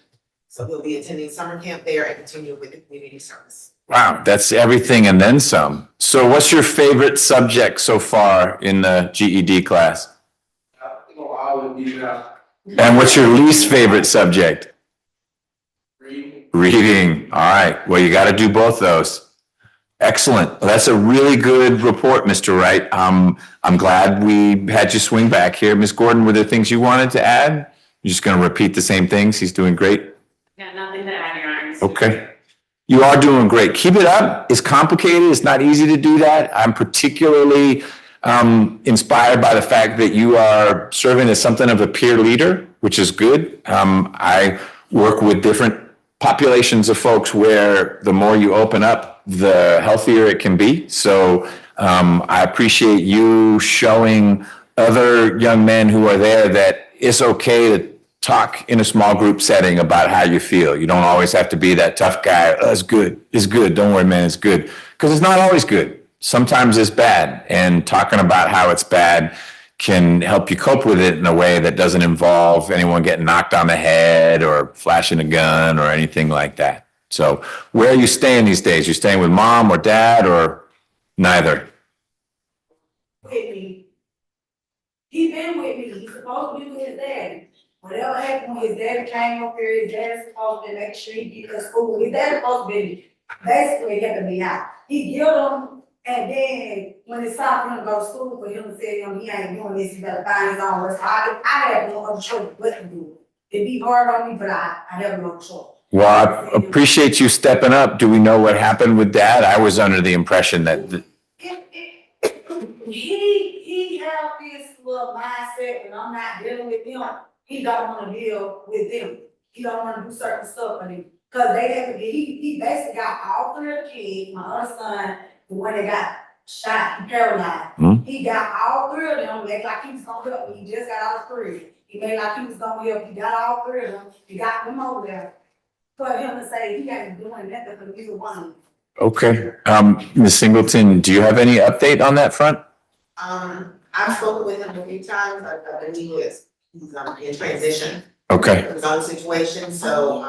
So he'll be attending summer camp there and continue with the community service. Wow, that's everything and then some. So what's your favorite subject so far in the GED class? And what's your least favorite subject? Reading. All right. Well, you got to do both those. Excellent. Well, that's a really good report, Mr. Wright. I'm glad we had you swing back here. Ms. Gordon, were there things you wanted to add? You're just going to repeat the same things? He's doing great. Got nothing to add, Your Honor. Okay. You are doing great. Keep it up. It's complicated. It's not easy to do that. I'm particularly inspired by the fact that you are serving as something of a peer leader, which is good. I work with different populations of folks where the more you open up, the healthier it can be. So I appreciate you showing other young men who are there that it's okay to talk in a small group setting about how you feel. You don't always have to be that tough guy. Oh, it's good. It's good. Don't worry, man. It's good. Because it's not always good. Sometimes it's bad. And talking about how it's bad can help you cope with it in a way that doesn't involve anyone getting knocked on the head or flashing a gun or anything like that. So where are you staying these days? You staying with mom or dad or neither? With me. He been with me. He's supposed to be with his daddy. Whatever happened when his daddy came up here, his dad's supposed to make sure he get to school. His dad's supposed to be basically helping me out. He give him And then when it's time for him to go to school, for him to tell him he ain't doing this, he better find his own work. I have no other choice but to do it. It'd be hard on me, but I have no choice. Well, I appreciate you stepping up. Do we know what happened with Dad? I was under the impression that, He have this little mindset, and I'm not dealing with him. He don't wanna deal with them. He don't wanna do certain stuff for them. Cause they have to, he basically got all three of the kids, my other son, the one that got shot and paralyzed. He got all three of them, made like he was gonna help me. He just got all three. He made like he was gonna help. He got all three of them. He got them over there. For him to say he ain't doing nothing for neither one of them. okay. Ms. Singleton, do you have any update on that front? I've spoken with him a few times, I believe he's in transition. Okay, His own situation, so,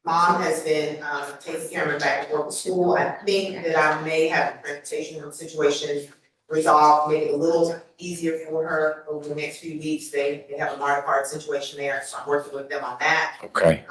mom has been, taking care of him back to work at school. I think that I may have the transportation situation resolved, make it a little easier for her over the next few weeks. They have a Mario Kart situation there, so I'm working with them on that. okay.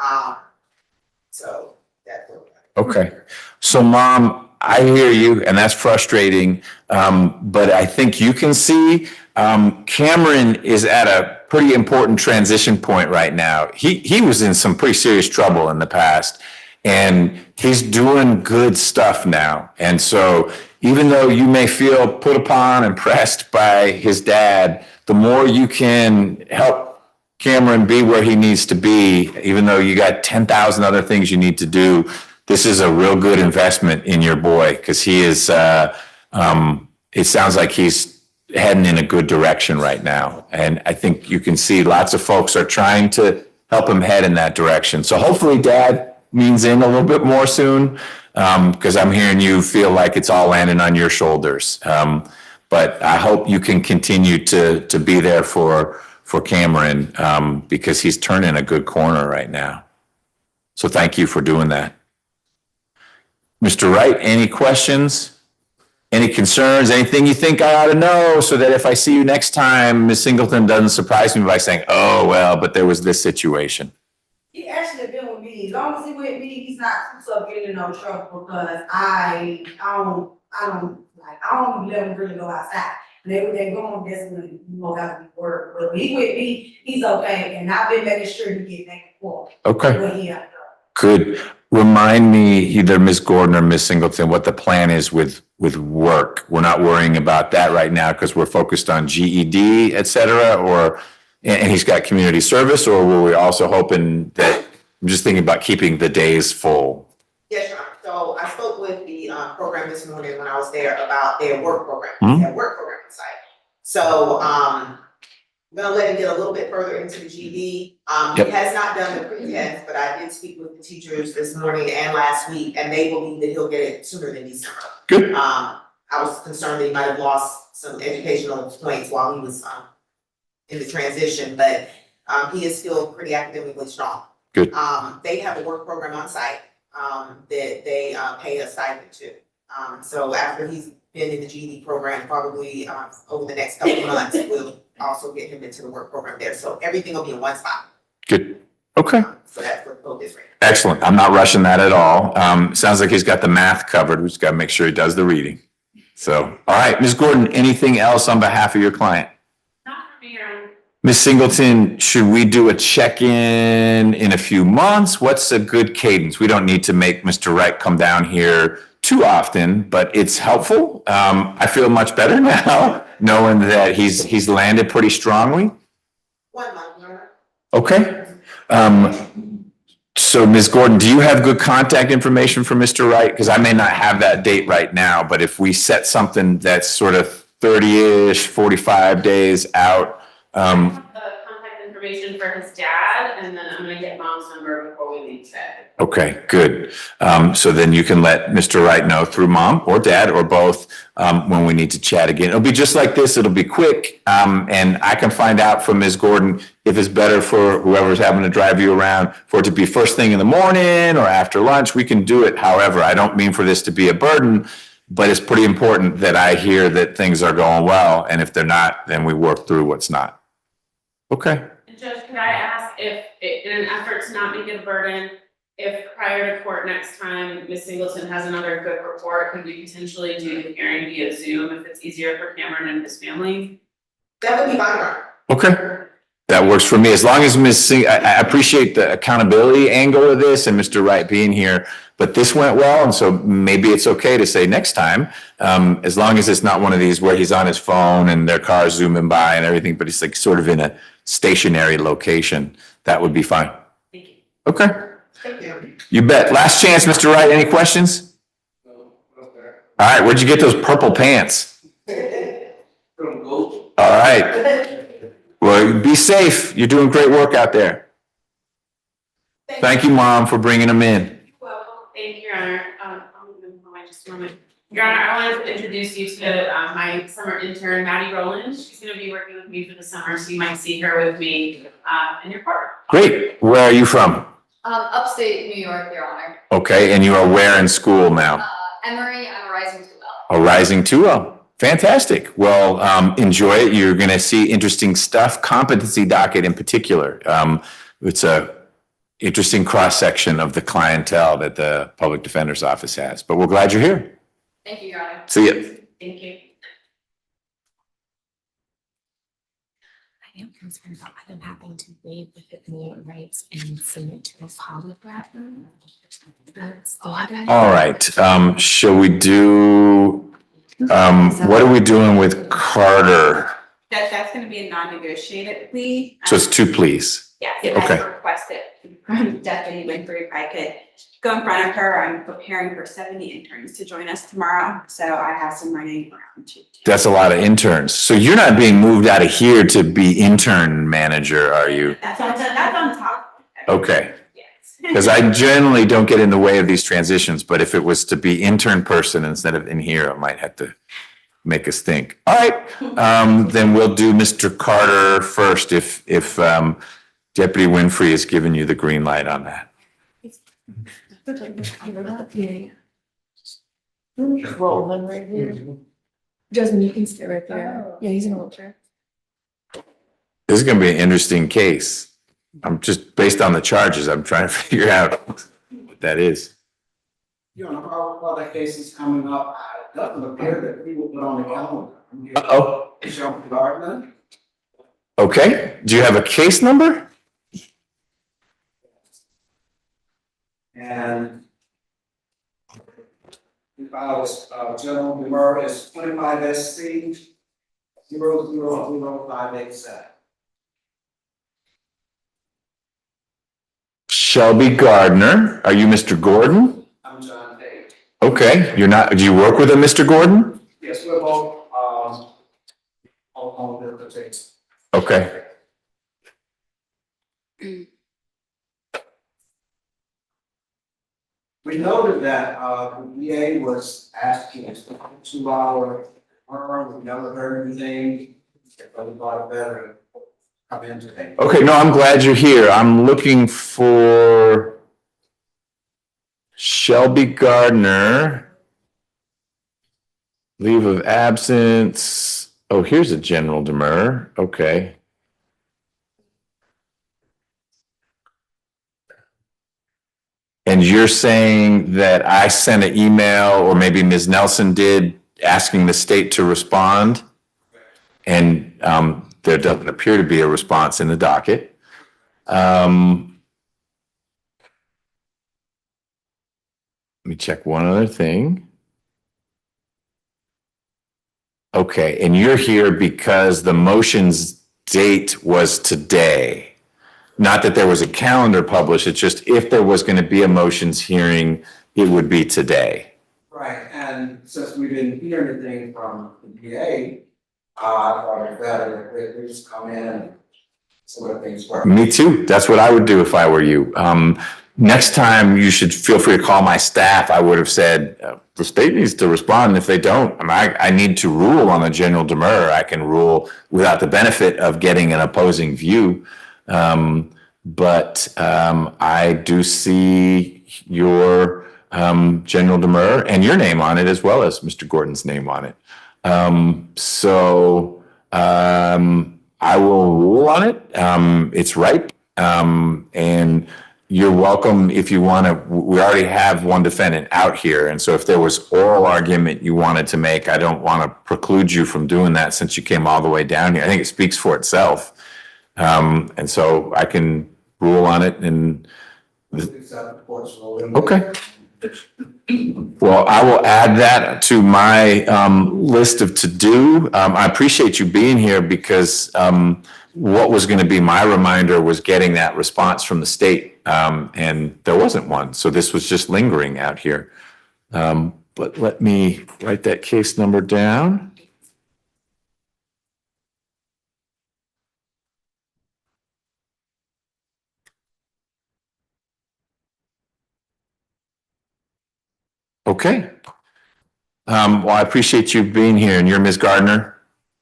So that's. Okay, so Mom, I hear you, and that's frustrating, but I think you can see, Cameron is at a pretty important transition point right now. He was in some pretty serious trouble in the past, and he's doing good stuff now. And so even though you may feel put upon and pressed by his dad, the more you can help Cameron be where he needs to be, even though you got 10,000 other things you need to do, this is a real good investment in your boy, because he is, it sounds like he's heading in a good direction right now. And I think you can see lots of folks are trying to help him head in that direction. So hopefully Dad leans in a little bit more soon, because I'm hearing you feel like it's all landing on your shoulders. But I hope you can continue to be there for Cameron, because he's turning a good corner right now. So thank you for doing that. Mr. Wright, any questions? Any concerns? Anything you think I ought to know, so that if I see you next time, Ms. Singleton doesn't surprise me by saying, oh, well, but there was this situation? He actually been with me. As long as he with me, he's not too tough getting in no trouble, because I don't even let him really go outside. And they go on this when you know how to be work. But when he with me, he's okay. And I've been making sure he get back and forth. Okay. When he out there. Could remind me, either Ms. Gordon or Ms. Singleton, what the plan is with work. We're not worrying about that right now because we're focused on GED, et cetera, and he's got community service, or were we also hoping that, I'm just thinking about keeping the days full? Yes, Your Honor. So I spoke with the program this morning when I was there about their work program, their work program site. So I'm gonna let him get a little bit further into the GED. He has not done the pre-test, but I did speak with the teachers this morning and last week, and they believe that he'll get it sooner than December. Good. I was concerned that he might have lost some educational points while he was in the transition, but he is still pretty academically strong. Good. They have a work program on site that they pay a stipend to. So after he's been in the GED program, probably over the next couple of months, we'll also get him into the work program there. So everything will be in one spot. Good. Okay. So that's what the focus right Excellent. I'm not rushing that at all. Sounds like he's got the math covered. We just got to make sure he does the reading. So, all right, Ms. Gordon, anything else on behalf of your client? Not for me, Your Honor. Ms. Singleton, should we do a check-in in a few months? What's a good cadence? We don't need to make Mr. Wright come down here too often, but it's helpful. I feel much better now, knowing that he's landed pretty strongly. 1 month, Your Honor. Okay. So Ms. Gordon, do you have good contact information for Mr. Wright? Because I may not have that date right now, but if we set something that's sort of 30-ish, 45 days out. I have the contact information for his dad, and then I'm gonna get mom's number before we leave today. Okay, good. So then you can let Mr. Wright know through mom or dad or both when we need to chat again. It'll be just like this. It'll be quick. And I can find out from Ms. Gordon if it's better for whoever's having to drive you around for it to be first thing in the morning or after lunch. We can do it. However, I don't mean for this to be a burden, but it's pretty important that I hear that things are going well. And if they're not, then we work through what's not. Okay. And Judge, could I ask if, in an effort to not make it a burden, if prior to court next time, Ms. Singleton has another good report, could we potentially do the hearing via Zoom if it's easier for Cameron and his family? That would be fine. Okay. That works for me. As long as I appreciate the accountability angle of this and Mr. Wright being here, but this went well. And so maybe it's okay to say next time, as long as it's not one of these where he's on his phone and their car's zooming by and everything, but he's like sort of in a stationary location, that would be fine. Thank you. Okay. Thank you. You bet. Last chance, Mr. Wright. Any questions? All right. Where'd you get those purple pants? All right. Well, be safe. You're doing great work out there. Thank you, Mom, for bringing them in. Well, thank you, Your Honor. Just a moment. Your Honor, I wanted to introduce you to my summer intern, Maddie Rowland. She's going to be working with me for the summer, so you might see her with me in your court. Great. Where are you from? Upstate New York, Your Honor. Okay. And you are where in school now? Emory, I'm a rising 2L. A rising 2L. Fantastic. Well, enjoy it. You're going to see interesting stuff. Competency docket in particular. It's a interesting cross-section of the clientele that the public defender's office has, but we're glad you're here. Thank you, Your Honor. See you. Thank you. I am concerned about them having to waive the fifth rights and submit to a polygraph. All right. Shall we do, what are we doing with Carter? That's gonna be a non-negotiated plea. So it's 2 pleas. Yes, Okay. I requested from Deputy Winfrey if I could go in front of her. I'm preparing for 70 interns to join us tomorrow, so I have some running around too. That's a lot of interns. So you're not being moved out of here to be intern manager, are you? That's on top. Okay. Because I generally don't get in the way of these transitions, but if it was to be intern person instead of in here, I might have to make us think. All right, then we'll do Mr. Carter first if Deputy Winfrey has given you the green light on that. Roll him right here. Jasmine, you can stay right there. Yeah, he's in a wheelchair. This is going to be an interesting case. I'm just, based on the charges, I'm trying to figure out what that is. You know, how other cases coming up, it doesn't appear that we will put on the calendar. Uh-oh. Shelby Gardner. Okay, do you have a case number? And if I was, General Demur is 25 SC 000587. Shelby Gardner. Are you Mr. Gordon? I'm John Day. Okay, you're not, do you work with a Mr. Gordon? Yes, we're both, on the case. Okay. We noted that, the VA was asking us to 2-hour term, we never heard anything, but we thought it better to come in today. Okay, no, I'm glad you're here. I'm looking for Shelby Gardner. Leave of absence. Oh, here's a general demur. Okay. And you're saying that I sent an email, or maybe Ms. Nelson did, asking the state to respond? And there doesn't appear to be a response in the docket. Let me check one other thing. Okay, and you're here because the motion's date was today. Not that there was a calendar published, it's just if there was going to be a motions hearing, it would be today. Right, and since we didn't hear anything from the VA, I thought it better if they just come in and see what things work. Me too. That's what I would do if I were you. Next time you should feel free to call my staff. I would have said, the state needs to respond. If they don't, I need to rule on a general demur. I can rule without the benefit of getting an opposing view. But I do see your general demur and your name on it, as well as Mr. Gordon's name on it. So I will rule on it. It's ripe. And you're welcome if you want to, we already have one defendant out here. And so if there was oral argument you wanted to make, I don't want to preclude you from doing that since you came all the way down here. I think it speaks for itself. And so I can rule on it and. Okay. Well, I will add that to my list of to-do. I appreciate you being here because what was going to be my reminder was getting that response from the state, and there wasn't one. So this was just lingering out here. But let me write that case number down. Okay. Well, I appreciate you being here, and you're Ms. Gardner.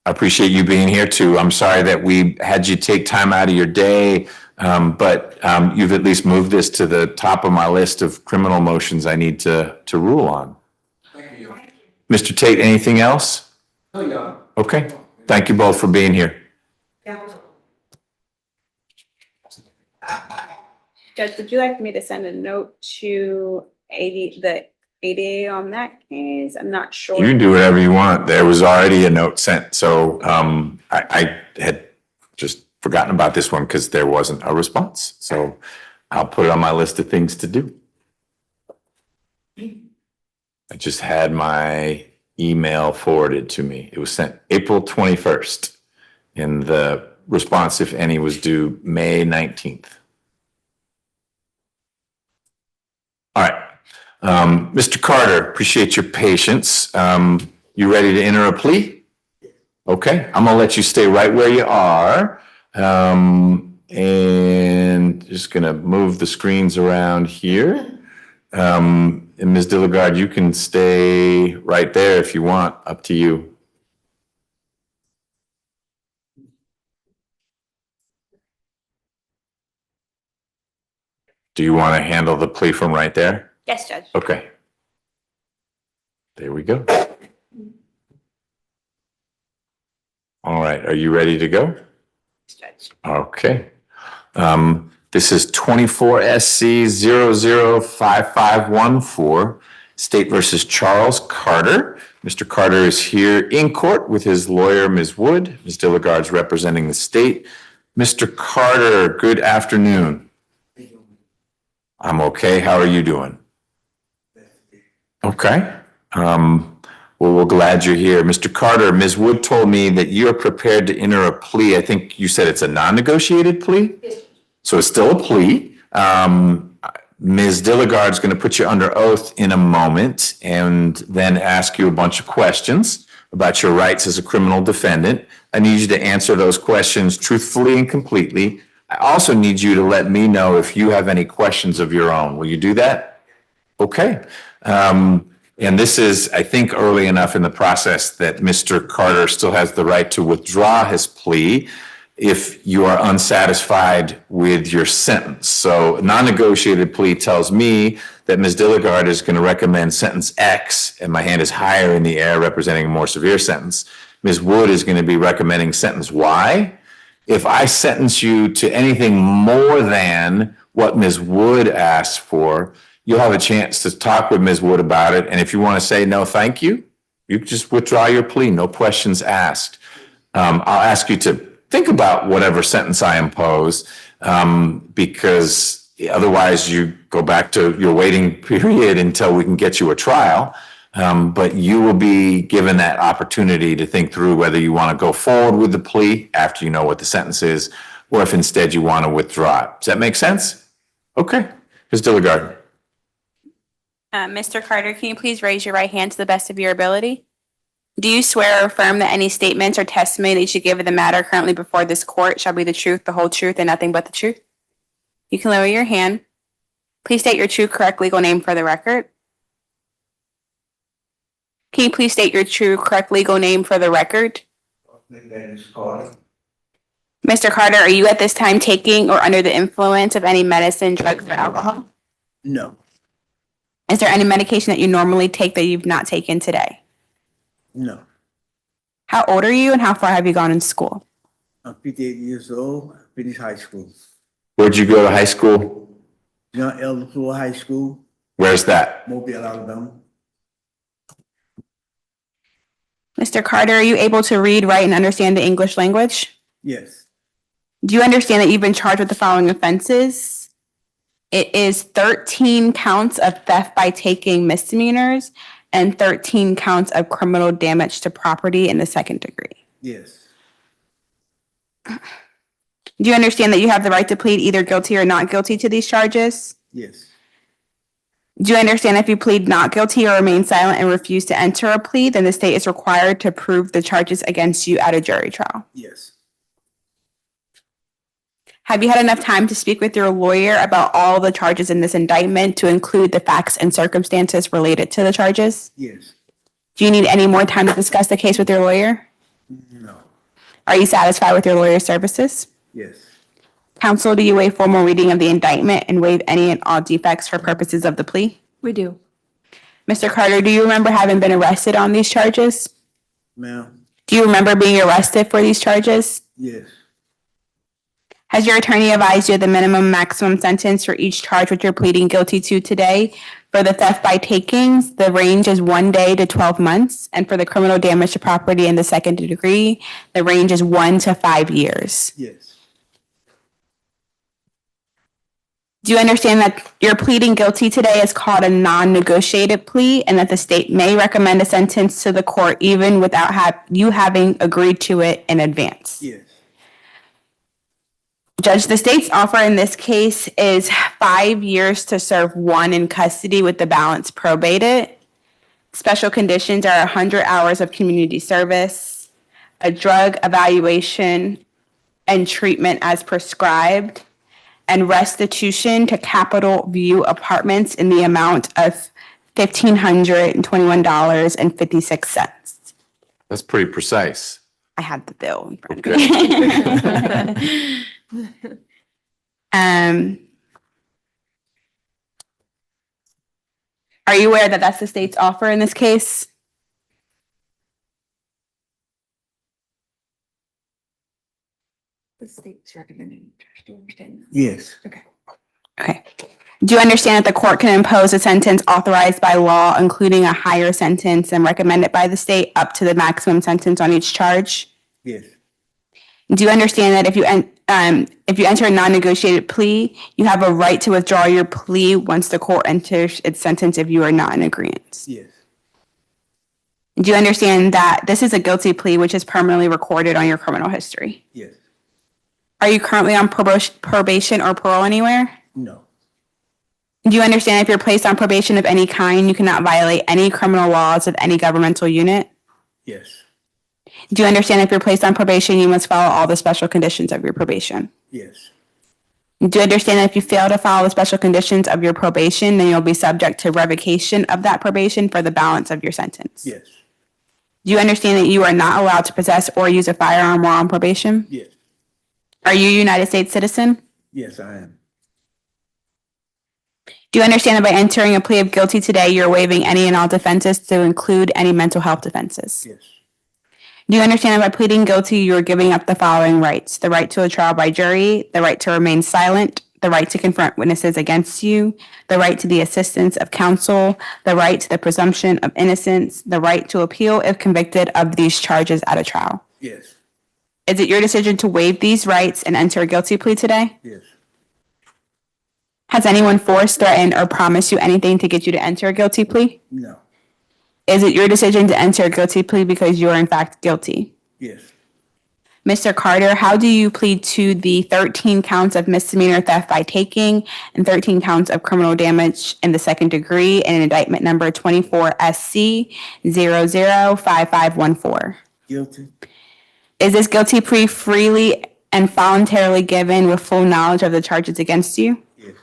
I appreciate you being here too. I'm sorry that we had you take time out of your day, but you've at least moved this to the top of my list of criminal motions I need to rule on. Thank you. Mr. Tate, anything else? No, yeah. Okay. Thank you both for being here. Judge, would you like me to send a note to the ADA on that case? I'm not sure. You can do whatever you want. There was already a note sent, so I had just forgotten about this one because there wasn't a response. So I'll put it on my list of things to do. I just had my email forwarded to me. It was sent April 21st, and the response, if any, was due May 19th. All right. Mr. Carter, appreciate your patience. You ready to enter a plea? Okay, I'm gonna let you stay right where you are. And just gonna move the screens around here. And Ms. Dilligard, you can stay right there if you want, up to you. Do you want to handle the plea from right there? Yes, Judge. Okay. There we go. All right, are you ready to go? Yes, Judge. Okay. This is 24 SC 005514, State versus Charles Carter. Mr. Carter is here in court with his lawyer, Ms. Wood. Ms. Dilligard's representing the state. Mr. Carter, good afternoon. I'm okay. How are you doing? Okay. Well, we're glad you're here. Mr. Carter, Ms. Wood told me that you're prepared to enter a plea. I think you said it's a non-negotiated plea? So it's still a plea. Ms. Dilligard's going to put you under oath in a moment and then ask you a bunch of questions about your rights as a criminal defendant. I need you to answer those questions truthfully and completely. I also need you to let me know if you have any questions of your own. Will you do that? Okay. And this is, I think, early enough in the process that Mr. Carter still has the right to withdraw his plea if you are unsatisfied with your sentence. So a non-negotiated plea tells me that Ms. Dilligard is going to recommend sentence X, and my hand is higher in the air representing a more severe sentence. Ms. Wood is going to be recommending sentence Y. If I sentence you to anything more than what Ms. Wood asked for, you'll have a chance to talk with Ms. Wood about it. And if you want to say no, thank you, you can just withdraw your plea, no questions asked. I'll ask you to think about whatever sentence I impose, because otherwise you go back to your waiting period until we can get you a trial. But you will be given that opportunity to think through whether you want to go forward with the plea after you know what the sentence is, or if instead you want to withdraw it. Does that make sense? Okay. Ms. Dilligard. Mr. Carter, can you please raise your right hand to the best of your ability? Do you swear or affirm that any statements or testimony that you should give in the matter currently before this court shall be the truth, the whole truth, and nothing but the truth? You can lower your hand. Please state your true, correct legal name for the record. Can you please state your true, correct legal name for the record? Mr. Carter, are you at this time taking or under the influence of any medicine, drugs, or alcohol? No, Is there any medication that you normally take that you've not taken today? no. How old are you and how far have you gone in school? I'm 58 years old, finished high school. Where'd you go to high school? Young Elder Pool High School, Where's that? Mobile, Alabama. Mr. Carter, are you able to read, write, and understand the English language? Yes. Do you understand that you've been charged with the following offenses? It is 13 counts of theft by taking misdemeanors and 13 counts of criminal damage to property in the second degree. Yes. Do you understand that you have the right to plead either guilty or not guilty to these charges? Yes. Do you understand if you plead not guilty or remain silent and refuse to enter a plea, then the state is required to prove the charges against you at a jury trial? Yes. Have you had enough time to speak with your lawyer about all the charges in this indictment to include the facts and circumstances related to the charges? Yes. Do you need any more time to discuss the case with your lawyer? No. Are you satisfied with your lawyer's services? Yes. Counsel, do you waive formal reading of the indictment and waive any and all defects for purposes of the plea? We do. Mr. Carter, do you remember having been arrested on these charges? Ma'am. Do you remember being arrested for these charges? Yes. Has your attorney advised you of the minimum maximum sentence for each charge which you're pleading guilty to today? For the theft by takings, the range is 1 day to 12 months. And for the criminal damage to property in the second degree, the range is 1 to 5 years. Yes. Do you understand that your pleading guilty today is called a non-negotiated plea and that the state may recommend a sentence to the court even without you having agreed to it in advance? Yes. Judge, the state's offer in this case is 5 years to serve 1 in custody with the balance probated. Special conditions are 100 hours of community service, a drug evaluation and treatment as prescribed, and restitution to Capitol View Apartments in the amount of $1,521.56. That's pretty precise. I had the bill in front of Okay. me. Are you aware that that's the state's offer in this case? The state's recommending. Do you understand? Yes. Okay. Do you understand that the court can impose a sentence authorized by law, including a higher sentence and recommended by the state up to the maximum sentence on each charge? Yes. Do you understand that if you enter a non-negotiated plea, you have a right to withdraw your plea once the court enters its sentence if you are not in agreement? Yes. Do you understand that this is a guilty plea which is permanently recorded on your criminal history? Yes. Are you currently on probation or parole anywhere? No. Do you understand if you're placed on probation of any kind, you cannot violate any criminal laws of any governmental unit? Yes. Do you understand if you're placed on probation, you must follow all the special conditions of your probation? Yes. Do you understand that if you fail to follow the special conditions of your probation, then you'll be subject to revocation of that probation for the balance of your sentence? Yes. Do you understand that you are not allowed to possess or use a firearm while on probation? Yes. Are you a United States citizen? Yes, I am. Do you understand that by entering a plea of guilty today, you're waiving any and all defenses to include any mental health defenses? Yes. Do you understand that by pleading guilty, you are giving up the following rights: the right to a trial by jury, the right to remain silent, the right to confront witnesses against you, the right to the assistance of counsel, the right to the presumption of innocence, the right to appeal if convicted of these charges at a trial? Yes. Is it your decision to waive these rights and enter a guilty plea today? Yes. Has anyone forced, threatened, or promised you anything to get you to enter a guilty plea? No. Is it your decision to enter a guilty plea because you are in fact guilty? Yes. Mr. Carter, how do you plead to the 13 counts of misdemeanor theft by taking and 13 counts of criminal damage in the second degree in indictment number 24 SC 005514? Guilty. Is this guilty plea freely and voluntarily given with full knowledge of the charges against you? Yes.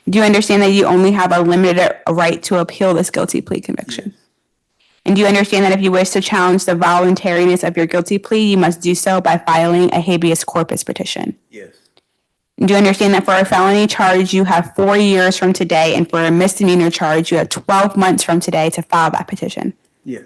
Do you understand that you only have a limited right to appeal this guilty plea conviction? Yes. And do you understand that if you wish to challenge the voluntariness of your guilty plea, you must do so by filing a habeas corpus petition? Yes. And do you understand that for a felony charge, you have 4 years from today, and for a misdemeanor charge, you have 12 months from today to file that petition? Yes.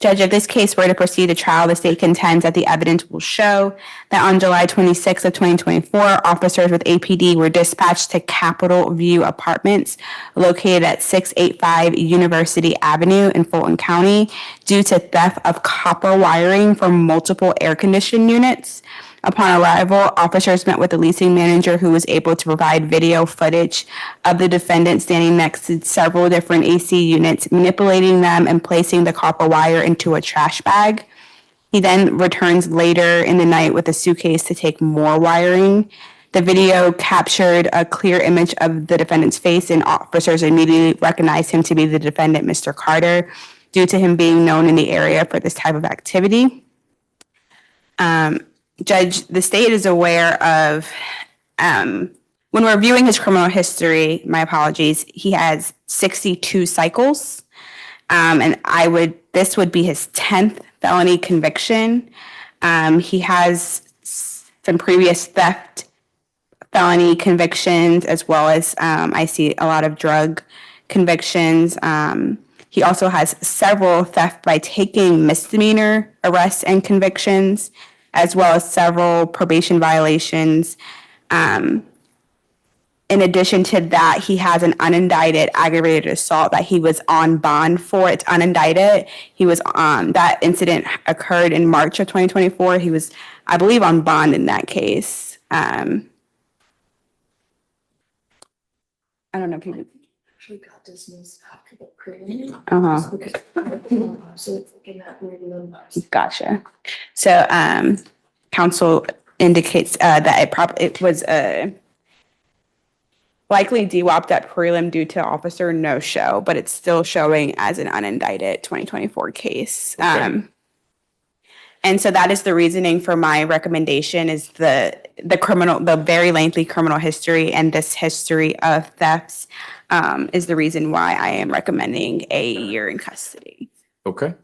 Judge, if this case were to proceed to trial, the state contends that the evidence will show that on July 26th of 2024, officers with APD were dispatched to Capitol View Apartments located at 685 University Avenue in Fulton County due to theft of copper wiring from multiple air conditioning units. Upon arrival, officers met with the leasing manager who was able to provide video footage of the defendant standing next to several different AC units, manipulating them and placing the copper wire into a trash bag. He then returns later in the night with a suitcase to take more wiring. The video captured a clear image of the defendant's face, and officers immediately recognized him to be the defendant, Mr. Carter, due to him being known in the area for this type of activity. Judge, the state is aware of, when we're reviewing his criminal history, my apologies, he has 62 cycles. And this would be his 10th felony conviction. He has some previous theft felony convictions, as well as, I see a lot of drug convictions. He also has several theft by taking misdemeanor arrests and convictions, as well as several probation violations. In addition to that, he has an unindicted aggravated assault that he was on bond for. It's unindicted. He was that incident occurred in March of 2024. He was, I believe, on bond in that case. I don't know if he Actually got dismissed after the Gotcha. So, counsel indicates that it was likely DWAP'd at prelim due to officer no-show, but it's still showing as an unindicted 2024 case. Okay. And so that is the reasoning for my recommendation is the very lengthy criminal history and this history of thefts is the reason why I am recommending a year in custody. Okay.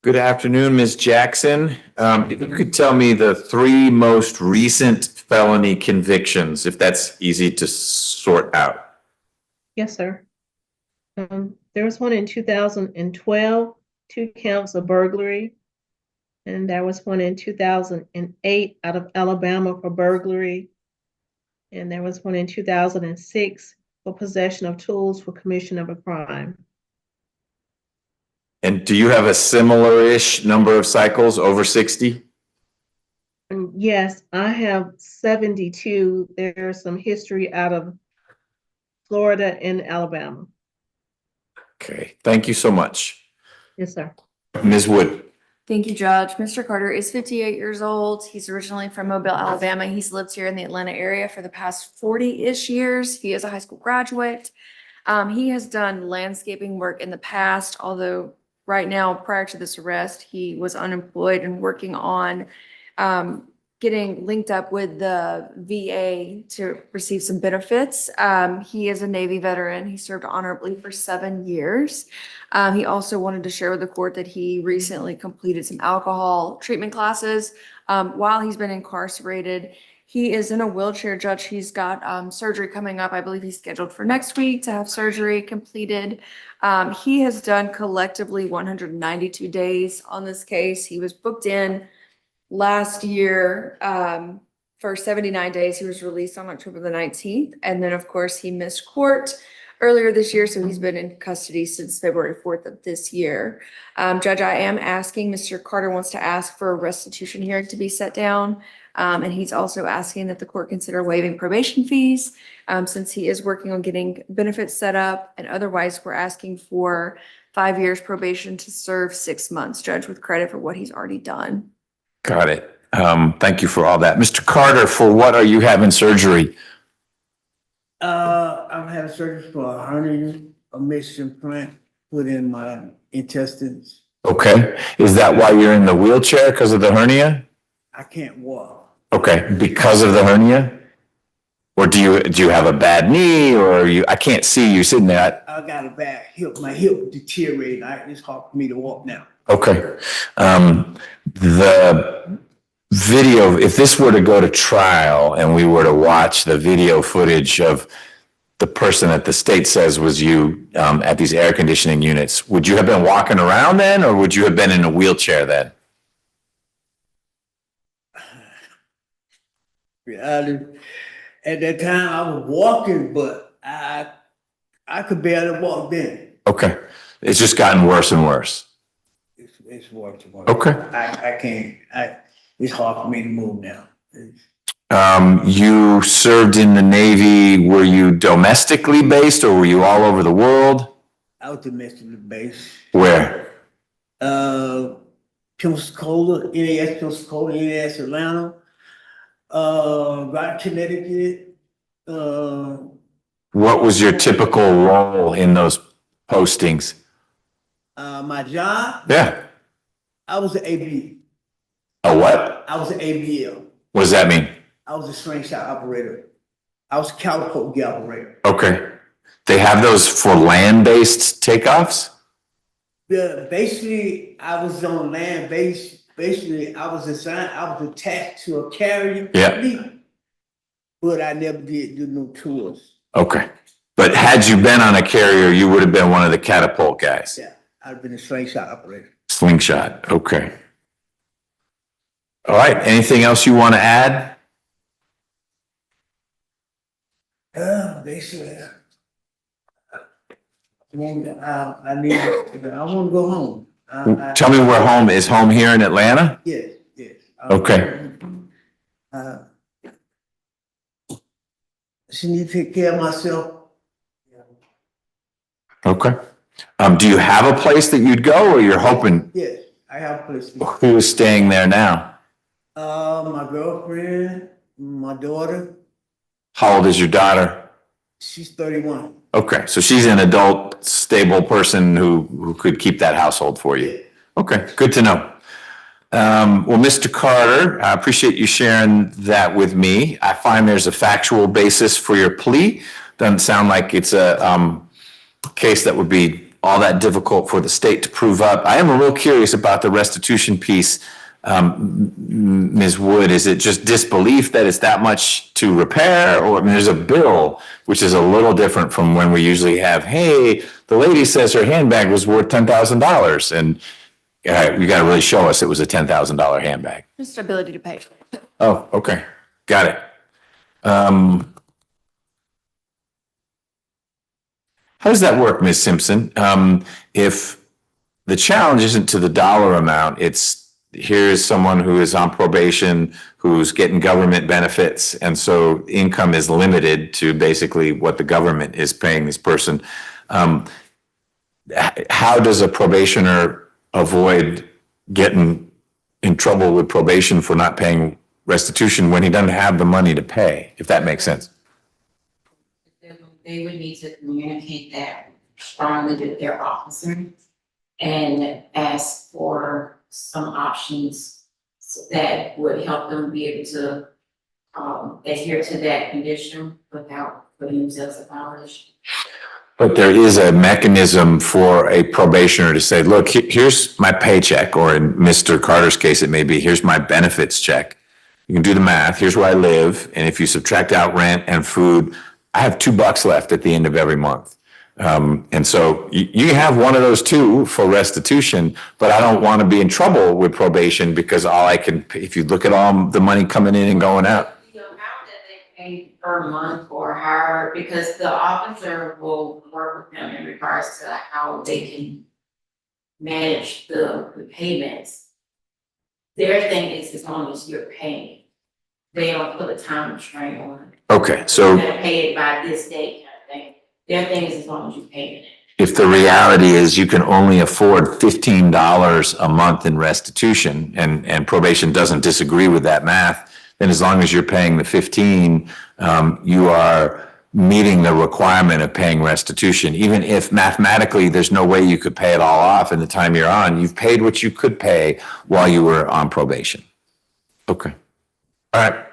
Good afternoon, Ms. Jackson. If you could tell me the 3 most recent felony convictions, if that's easy to sort out. Yes, sir. There was one in 2012, 2 counts of burglary. And there was one in 2008 out of Alabama for burglary. And there was one in 2006 for possession of tools for commission of a crime. And do you have a similar-ish number of cycles, over 60? And yes, I have 72. There's some history out of Florida and Alabama. Okay, thank you so much. Yes, sir. Ms. Wood. Thank you, Judge. Mr. Carter is 58 years old. He's originally from Mobile, Alabama. He's lived here in the Atlanta area for the past 40-ish years. He is a high school graduate. He has done landscaping work in the past, although right now, prior to this arrest, he was unemployed and working on getting linked up with the VA to receive some benefits. He is a Navy veteran. He served honorably for 7 years. He also wanted to share with the court that he recently completed some alcohol treatment classes while he's been incarcerated. He is in a wheelchair, Judge. He's got surgery coming up. I believe he's scheduled for next week to have surgery completed. He has done collectively 192 days on this case. He was booked in last year for 79 days. He was released on October the 19th. And then, of course, he missed court earlier this year. So he's been in custody since February 4th of this year. Judge, I am asking, Mr. Carter wants to ask for a restitution hearing to be set down. And he's also asking that the court consider waiving probation fees since he is working on getting benefits set up. And otherwise, we're asking for 5 years probation to serve 6 months, Judge, with credit for what he's already done. Got it. Thank you for all that. Mr. Carter, for what are you having surgery? I'm having surgery for a hernia, a mesh implant put in my intestines. Okay. Is that why you're in the wheelchair, because of the hernia? I can't walk. Okay, because of the hernia? Or do you have a bad knee, or I can't see you sitting there. I got a bad hip. My hip deteriorated. It's hard for me to walk now. Okay. The video, if this were to go to trial and we were to watch the video footage of the person that the state says was you at these air conditioning units, would you have been walking around then, or would you have been in a wheelchair then? Reality, at that time, I was walking, but I could barely walk then. Okay. It's just gotten worse and worse. It's worse and worse. Okay. I can't, it's hard for me to move now. You served in the Navy. Were you domestically based or were you all over the world? I was domestically based. Where? Pensacola, NAS Pensacola, NAS Atlanta, right Connecticut. What was your typical role in those postings? My job, Yeah. I was an AB. A what? I was an ABL. What does that mean? I was a slingshot operator. I was a catapult gear operator. Okay. They have those for land-based takeoffs? Yeah, basically, I was on land base. Basically, I was attached to a carrier. Yeah. Fleet, but I never did do no tours. Okay. But had you been on a carrier, you would have been one of the catapult guys. Yeah, I've been a slingshot operator. Slingshot. Okay. All right. Anything else you want to add? Basically, I want to go home. Tell me where home is. Home here in Atlanta? Yes, yes. Okay. She need to take care of myself. Okay. Do you have a place that you'd go or you're hoping? Yes, I have a place. Who is staying there now? My girlfriend, my daughter, How old is your daughter? she's 31. Okay, so she's an adult, stable person who could keep that household for you. Okay, good to know. Well, Mr. Carter, I appreciate you sharing that with me. I find there's a factual basis for your plea. Doesn't sound like it's a case that would be all that difficult for the state to prove up. I am a little curious about the restitution piece. Ms. Wood, is it just disbelief that it's that much to repair? Or I mean, there's a bill, which is a little different from when we usually have, hey, the lady says her handbag was worth $10,000. And you got to really show us it was a $10,000 handbag. Just ability to pay. Oh, okay. Got it. How does that work, Ms. Simpson? If the challenge isn't to the dollar amount, it's here's someone who is on probation, who's getting government benefits, and so income is limited to basically what the government is paying this person. How does a probationer avoid getting in trouble with probation for not paying restitution when he doesn't have the money to pay, if that makes sense? They would need to communicate that strongly with their officer and ask for some options that would help them be able to adhere to that condition without putting themselves in violation. But there is a mechanism for a probationer to say, look, here's my paycheck, or in Mr. Carter's case, it may be, here's my benefits check. You can do the math. Here's where I live. And if you subtract out rent and food, I have $2 left at the end of every month. And so you have one of those two for restitution, but I don't want to be in trouble with probation because all I can, if you look at all the money coming in and going out. The amount that they pay per month or however, because the officer will work with them in regards to how they can manage the payments. Their thing is as long as you're paying, they don't put a time constraint on it. Okay, so You're gonna pay it by this date kind of thing. Their thing is as long as you pay it. if the reality is you can only afford $15 a month in restitution, and probation doesn't disagree with that math, then as long as you're paying the 15, you are meeting the requirement of paying restitution. Even if mathematically there's no way you could pay it all off in the time you're on, you've paid what you could pay while you were on probation. Okay. All right.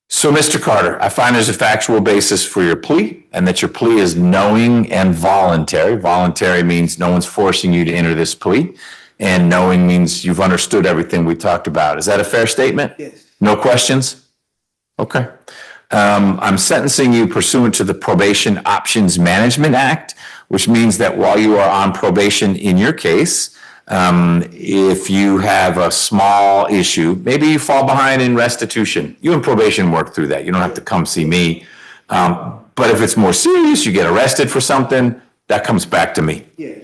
So, Mr. Carter, I find there's a factual basis for your plea and that your plea is knowing and voluntary. Voluntary means no one's forcing you to enter this plea, and knowing means you've understood everything we talked about. Is that a fair statement? Yes. No questions? Okay. I'm sentencing you pursuant to the Probation Options Management Act, which means that while you are on probation in your case, if you have a small issue, maybe you fall behind in restitution, you and probation work through that. You don't have to come see me. But if it's more serious, you get arrested for something, that comes back to me. Yeah.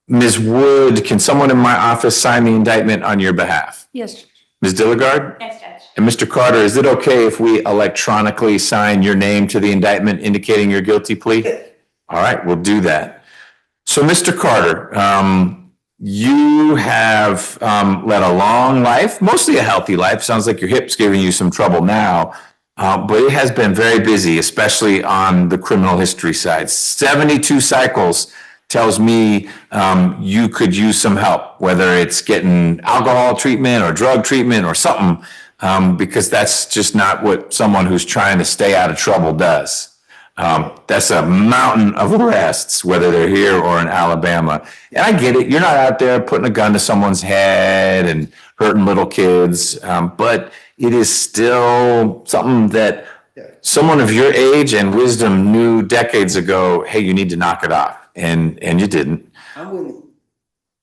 Ms. Wood, can someone in my office sign the indictment on your behalf? Yes. Ms. Dilligard? Yes, Judge. And Mr. Carter, is it okay if we electronically sign your name to the indictment indicating your guilty plea? All right, we'll do that. So, Mr. Carter, you have led a long life, mostly a healthy life. Sounds like your hip's giving you some trouble now, but it has been very busy, especially on the criminal history side. 72 cycles tells me you could use some help, whether it's getting alcohol treatment or drug treatment or something, because that's just not what someone who's trying to stay out of trouble does. That's a mountain of arrests, whether they're here or in Alabama. And I get it. You're not out there putting a gun to someone's head and hurting little kids. But it is still something that someone of your age and wisdom knew decades ago, hey, you need to knock it off. And you didn't. I'm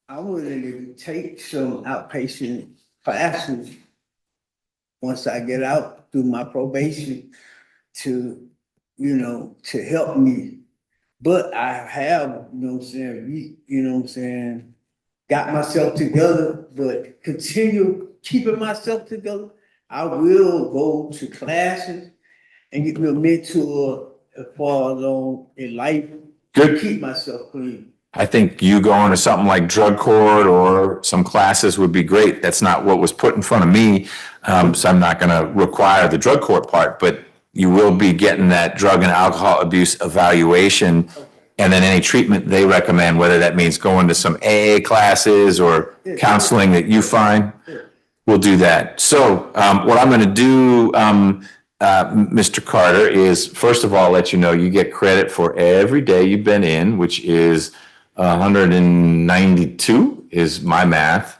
willing to take some outpatient classes once I get out through my probation to, to help me. But I have, got myself together, but continue keeping myself together. I will go to classes and get me a mentor as far along in life. Good. Keep myself clean. I think you going to something like drug court or some classes would be great. That's not what was put in front of me. So I'm not going to require the drug court part, but you will be getting that drug and alcohol abuse evaluation. And then any treatment they recommend, whether that means going to some AA classes or counseling that you find, we'll do that. So what I'm going to do, Mr. Carter, is first of all, let you know you get credit for every day you've been in, which is 192 is my math.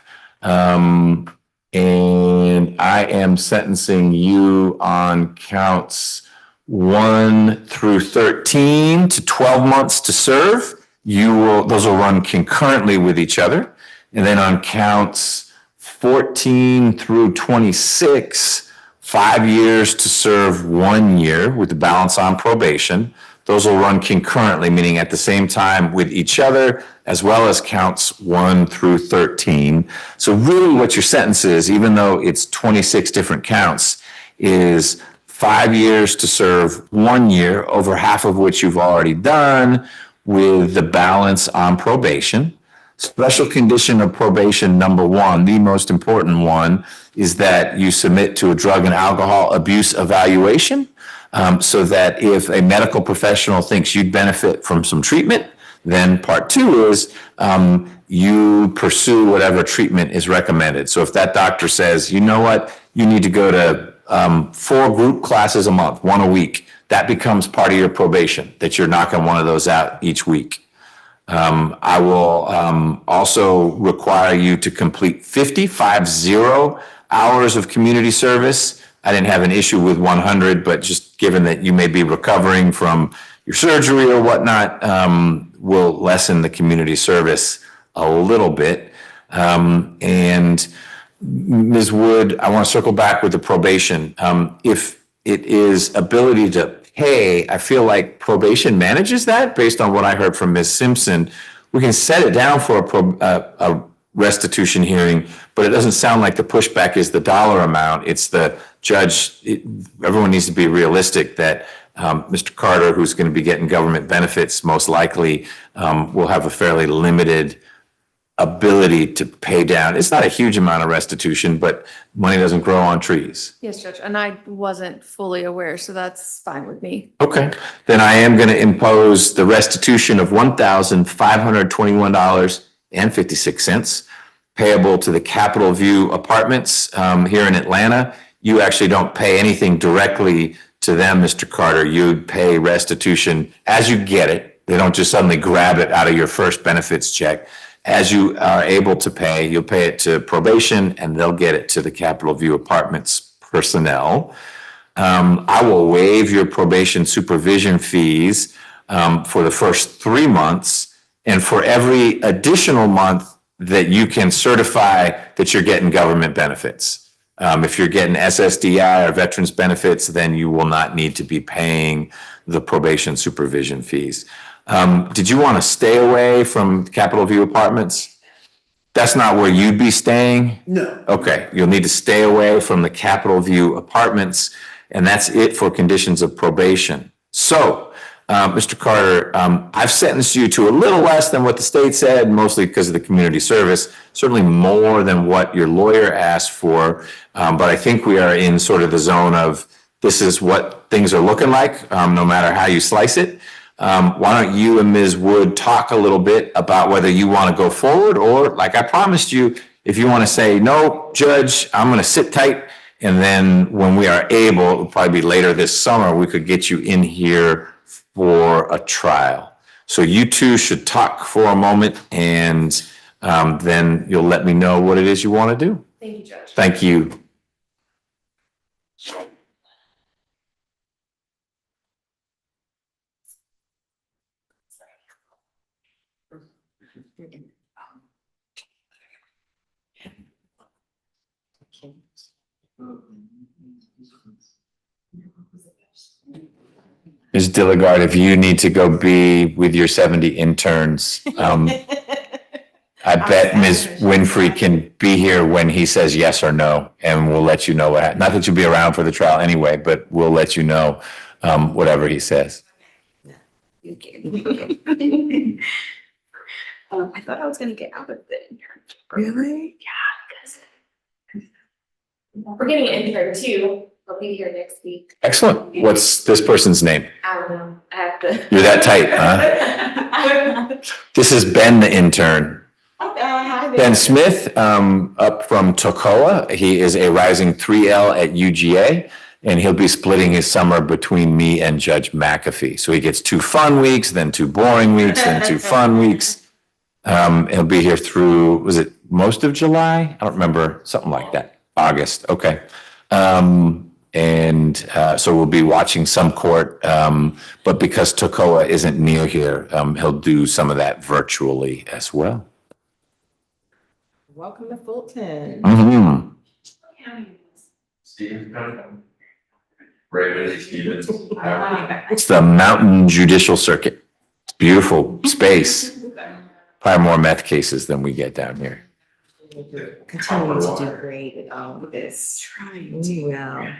And I am sentencing you on counts 1 through 13 to 12 months to serve. Those will run concurrently with each other. And then on counts 14 through 26, 5 years to serve 1 year with the balance on probation. Those will run concurrently, meaning at the same time with each other, as well as counts 1 through 13. So really what your sentence is, even though it's 26 different counts, is 5 years to serve 1 year, over half of which you've already done, with the balance on probation. Special condition of probation number 1, the most important one, is that you submit to a drug and alcohol abuse evaluation, so that if a medical professional thinks you'd benefit from some treatment, then part 2 is you pursue whatever treatment is recommended. So if that doctor says, you know what, you need to go to 4 group classes a month, 1 a week, that becomes part of your probation, that you're knocking one of those out each week. I will also require you to complete 50 hours of community service. I didn't have an issue with 100, but just given that you may be recovering from your surgery or whatnot, will lessen the community service a little bit. And Ms. Wood, I want to circle back with the probation. If it is ability to pay, I feel like probation manages that based on what I heard from Ms. Simpson. We can set it down for a restitution hearing, but it doesn't sound like the pushback is the dollar amount. It's the judge. Everyone needs to be realistic that Mr. Carter, who's going to be getting government benefits, most likely will have a fairly limited ability to pay down. It's not a huge amount of restitution, but money doesn't grow on trees. Yes, Judge. And I wasn't fully aware, so that's fine with me. Okay, then I am going to impose the restitution of $1,521.56 payable to the Capitol View Apartments here in Atlanta. You actually don't pay anything directly to them, Mr. Carter. You'd pay restitution as you get it. They don't just suddenly grab it out of your first benefits check. As you are able to pay, you'll pay it to probation and they'll get it to the Capitol View Apartments personnel. I will waive your probation supervision fees for the first 3 months. And for every additional month that you can certify that you're getting government benefits. If you're getting SSDI or veterans benefits, then you will not need to be paying the probation supervision fees. Did you want to stay away from Capitol View Apartments? That's not where you'd be staying? No. Okay, you'll need to stay away from the Capitol View Apartments, and that's it for conditions of probation. So, Mr. Carter, I've sentenced you to a little less than what the state said, mostly because of the community service, certainly more than what your lawyer asked for. But I think we are in sort of the zone of this is what things are looking like, no matter how you slice it. Why don't you and Ms. Wood talk a little bit about whether you want to go forward, or like I promised you, if you want to say, no, Judge, I'm going to sit tight. And then when we are able, it'll probably be later this summer, we could get you in here for a trial. So you two should talk for a moment, and then you'll let me know what it is you want to do. Thank you, Judge. Thank you. Ms. Dilligard, if you need to go be with your 70 interns, I bet Ms. Winfrey can be here when he says yes or no, and we'll let you know what, not that you'll be around for the trial anyway, but we'll let you know whatever he says. I thought I was gonna get out of it. Really? We're getting an intern too. I'll be here next week. Excellent. What's this person's name? I don't know. I have to. You're that tight, huh? This is Ben, the intern. Ben Smith, up from Toccoa. He is a rising 3L at UGA, and he'll be splitting his summer between me and Judge McAfee. So he gets 2 fun weeks, then 2 boring weeks, then 2 fun weeks. He'll be here through, was it most of July? I don't remember, something like that. August, okay. So we'll be watching some court, but because Toccoa isn't near here, he'll do some of that virtually as well. Welcome to Fulton. Mm-hmm. It's the Mountain Judicial Circuit. It's beautiful space. Probably more meth cases than we get down here. Continuing to do great at all of this. Trying to,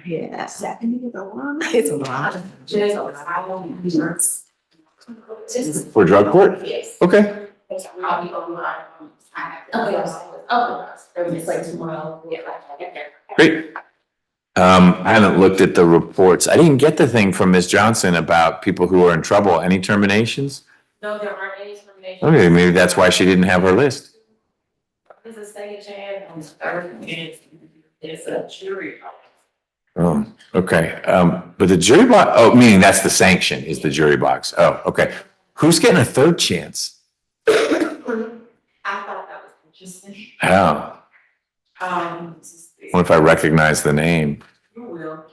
yeah. 70 is a lot. It's a lot. For drug court? Yes. Okay. I'll be online. Oh, yes. Oh, it's like tomorrow. Yeah. Great. I haven't looked at the reports. I didn't get the thing from Ms. Johnson about people who are in trouble. Any terminations? No, there aren't any terminations. Okay, maybe that's why she didn't have her list. This is second chance on the third, and it's a jury. Oh, okay. But the jury box, oh, meaning that's the sanction is the jury box. Oh, okay. Who's getting a third chance? I thought that was interesting. Oh, what if I recognize the name? You will.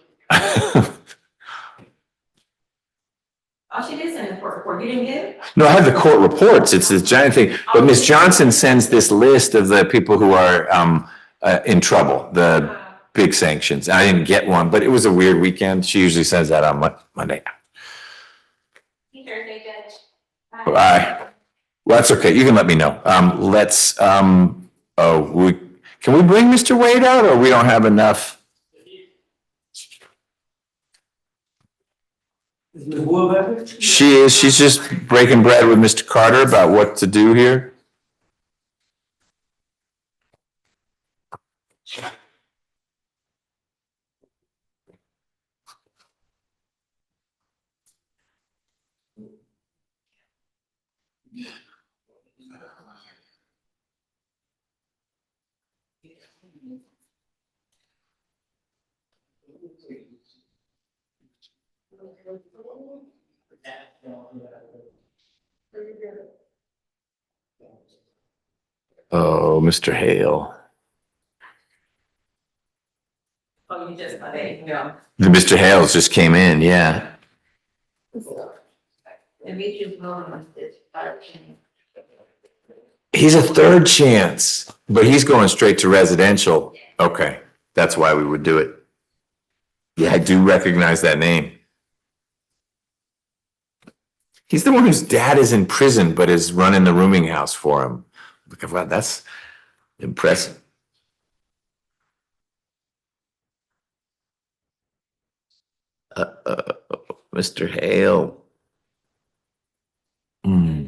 Oh, she did send a court report. You didn't get it? No, I have the court reports. It's this giant thing. But Ms. Johnson sends this list of the people who are in trouble, the big sanctions. I didn't get one, but it was a weird weekend. She usually sends that on Monday. Thursday, Judge. Bye. Well, that's okay. You can let me know. Can we bring Mr. Wade out, or we don't have enough? Is Ms. Wood back there? She is. She's just breaking bread with Mr. Carter about what to do here. Oh, Mr. Hale. Oh, you just let it go. The Mr. Hales just came in, yeah. He's a third chance, but he's going straight to residential. Okay, that's why we would do it. Yeah, I do recognize that name. He's the one whose dad is in prison, but is running the rooming house for him. Wow, that's impressive. Mr. Hale. Hmm.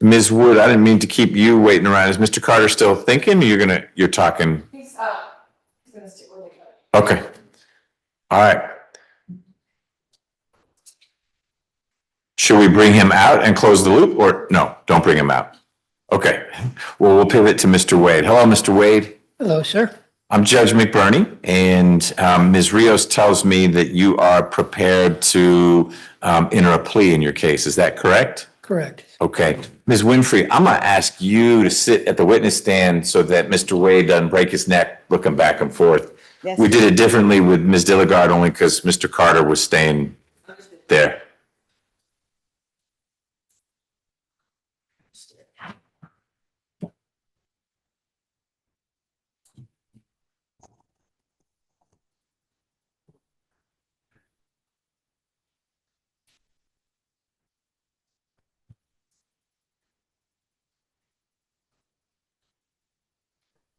Ms. Wood, I didn't mean to keep you waiting around. Is Mr. Carter still thinking? You're talking? He's gonna stick with it. Okay. All right. Should we bring him out and close the loop, or no, don't bring him out? Okay. Well, we'll pivot to Mr. Wade. Hello, Mr. Wade. Hello, sir. I'm Judge McBurney, and Ms. Rios tells me that you are prepared to enter a plea in your case. Is that correct? Correct. Okay. Ms. Winfrey, I'm going to ask you to sit at the witness stand so that Mr. Wade doesn't break his neck looking back and forth. Yes. We did it differently with Ms. Dilligard only because Mr. Carter was staying there.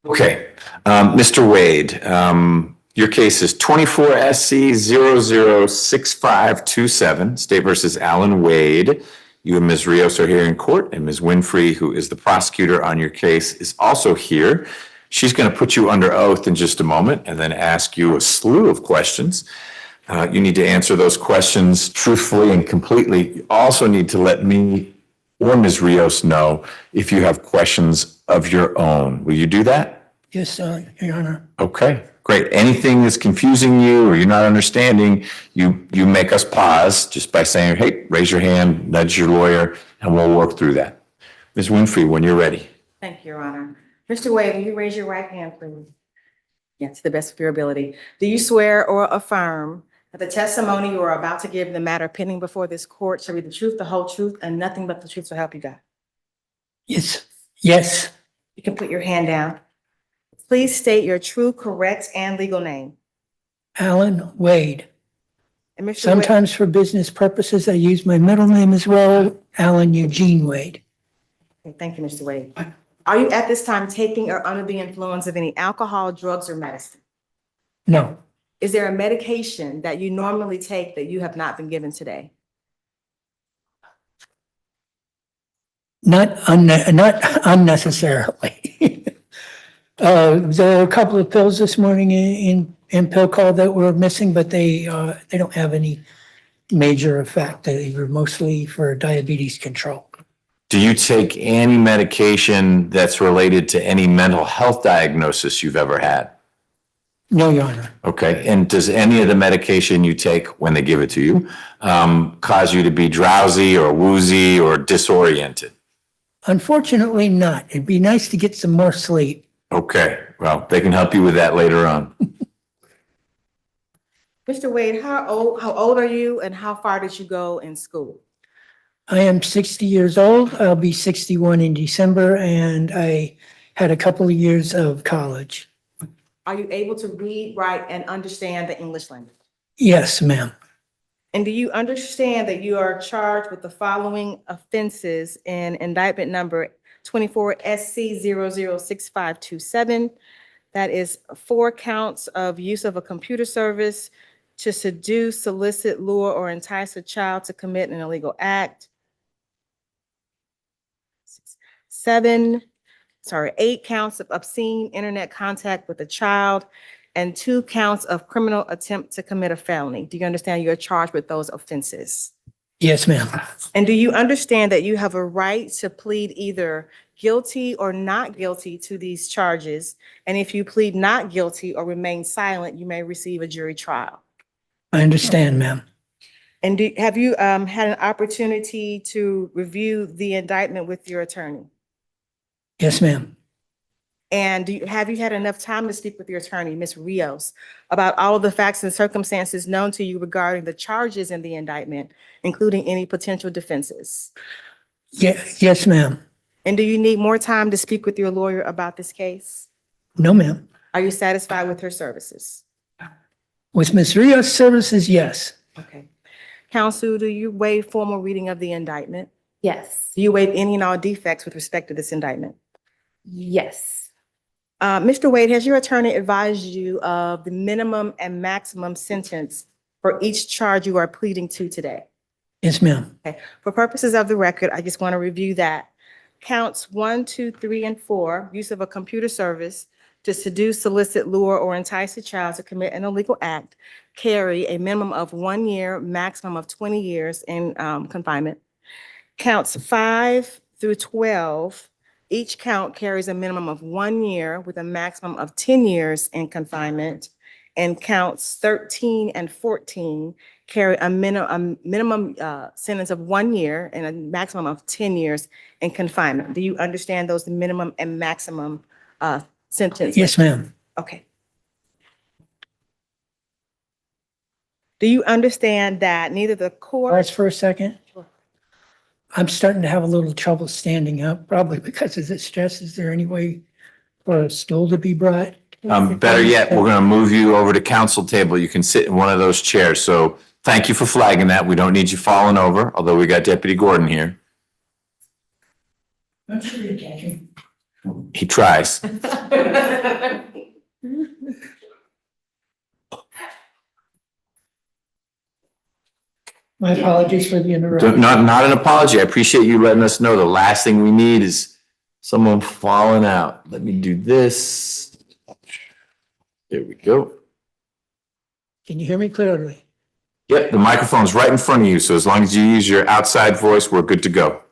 Okay, Mr. Wade, your case is 24 SC 006527, State versus Alan Wade. You and Ms. Rios are here in court, and Ms. Winfrey, who is the prosecutor on your case, is also here. She's going to put you under oath in just a moment and then ask you a slew of questions. You need to answer those questions truthfully and completely. You also need to let me or Ms. Rios know if you have questions of your own. Will you do that? Yes, Your Honor. Okay, great. Anything that's confusing you or you're not understanding, you make us pause just by saying, hey, raise your hand, nudge your lawyer, and we'll work through that. Ms. Winfrey, when you're ready. Thank you, Your Honor. Mr. Wade, will you raise your right hand, please? Yes, to the best of your ability. Do you swear or affirm that the testimony you are about to give in the matter pending before this court shall be the truth, the whole truth, and nothing but the truth so help you God? Yes. Yes. You can put your hand down. Please state your true, correct, and legal name. Alan Wade. And Mr. Wade, Sometimes for business purposes, I use my middle name as well, Alan Eugene Wade. okay, thank you, Mr. Wade. Are you at this time taking or under the influence of any alcohol, drugs, or medicine? No, Is there a medication that you normally take that you have not been given today? not unnecessarily. There are a couple of pills this morning in pill call that were missing, but they don't have any major effect. They were mostly for diabetes control. Do you take any medication that's related to any mental health diagnosis you've ever had? No, Your Honor. Okay, and does any of the medication you take when they give it to you cause you to be drowsy or woozy or disoriented? Unfortunately not. It'd be nice to get some more sleep. Okay, well, they can help you with that later on. Mr. Wade, how old are you and how far did you go in school? I am 60 years old. I'll be 61 in December, and I had a couple of years of college. Are you able to read, write, and understand the English language? Yes, ma'am. And do you understand that you are charged with the following offenses in indictment number 24 SC 006527? That is 4 counts of use of a computer service to seduce, solicit, lure, or entice a child to commit an illegal act. 8 counts of obscene internet contact with a child, and 2 counts of criminal attempt to commit a felony. Do you understand you're charged with those offenses? Yes, ma'am. And do you understand that you have a right to plead either guilty or not guilty to these charges? And if you plead not guilty or remain silent, you may receive a jury trial. I understand, ma'am. And have you had an opportunity to review the indictment with your attorney? Yes, ma'am. And have you had enough time to speak with your attorney, Ms. Rios, about all of the facts and circumstances known to you regarding the charges in the indictment, including any potential defenses? Yes, ma'am. And do you need more time to speak with your lawyer about this case? No, ma'am. Are you satisfied with her services? With Ms. Rios' services, yes. Okay. Counsel, do you waive formal reading of the indictment? Yes. Do you waive any and all defects with respect to this indictment? Yes. Mr. Wade, has your attorney advised you of the minimum and maximum sentence for each charge you are pleading to today? Yes, ma'am. Okay. For purposes of the record, I just want to review that. Counts 1, 2, 3, and 4, use of a computer service to seduce, solicit, lure, or entice a child to commit an illegal act, carry a minimum of 1 year, maximum of 20 years in confinement. Counts 5 through 12, each count carries a minimum of 1 year with a maximum of 10 years in confinement. And counts 13 and 14 carry a minimum sentence of 1 year and a maximum of 10 years in confinement. Do you understand those minimum and maximum sentences? Yes, ma'am. Okay. Do you understand that neither the court? Pause for a second. I'm starting to have a little trouble standing up, probably because of the stress. Is there any way for a stool to be brought? Better yet, we're gonna move you over to council table. You can sit in one of those chairs. So thank you for flagging that. We don't need you falling over, although we got Deputy Gordon here. I'm sure you can. He tries. My apologies for the interruption. Not an apology. I appreciate you letting us know. The last thing we need is someone falling out. Let me do this. There we go. Can you hear me clearly? Yep, the microphone's right in front of you. So as long as you use your outside voice, we're good to go.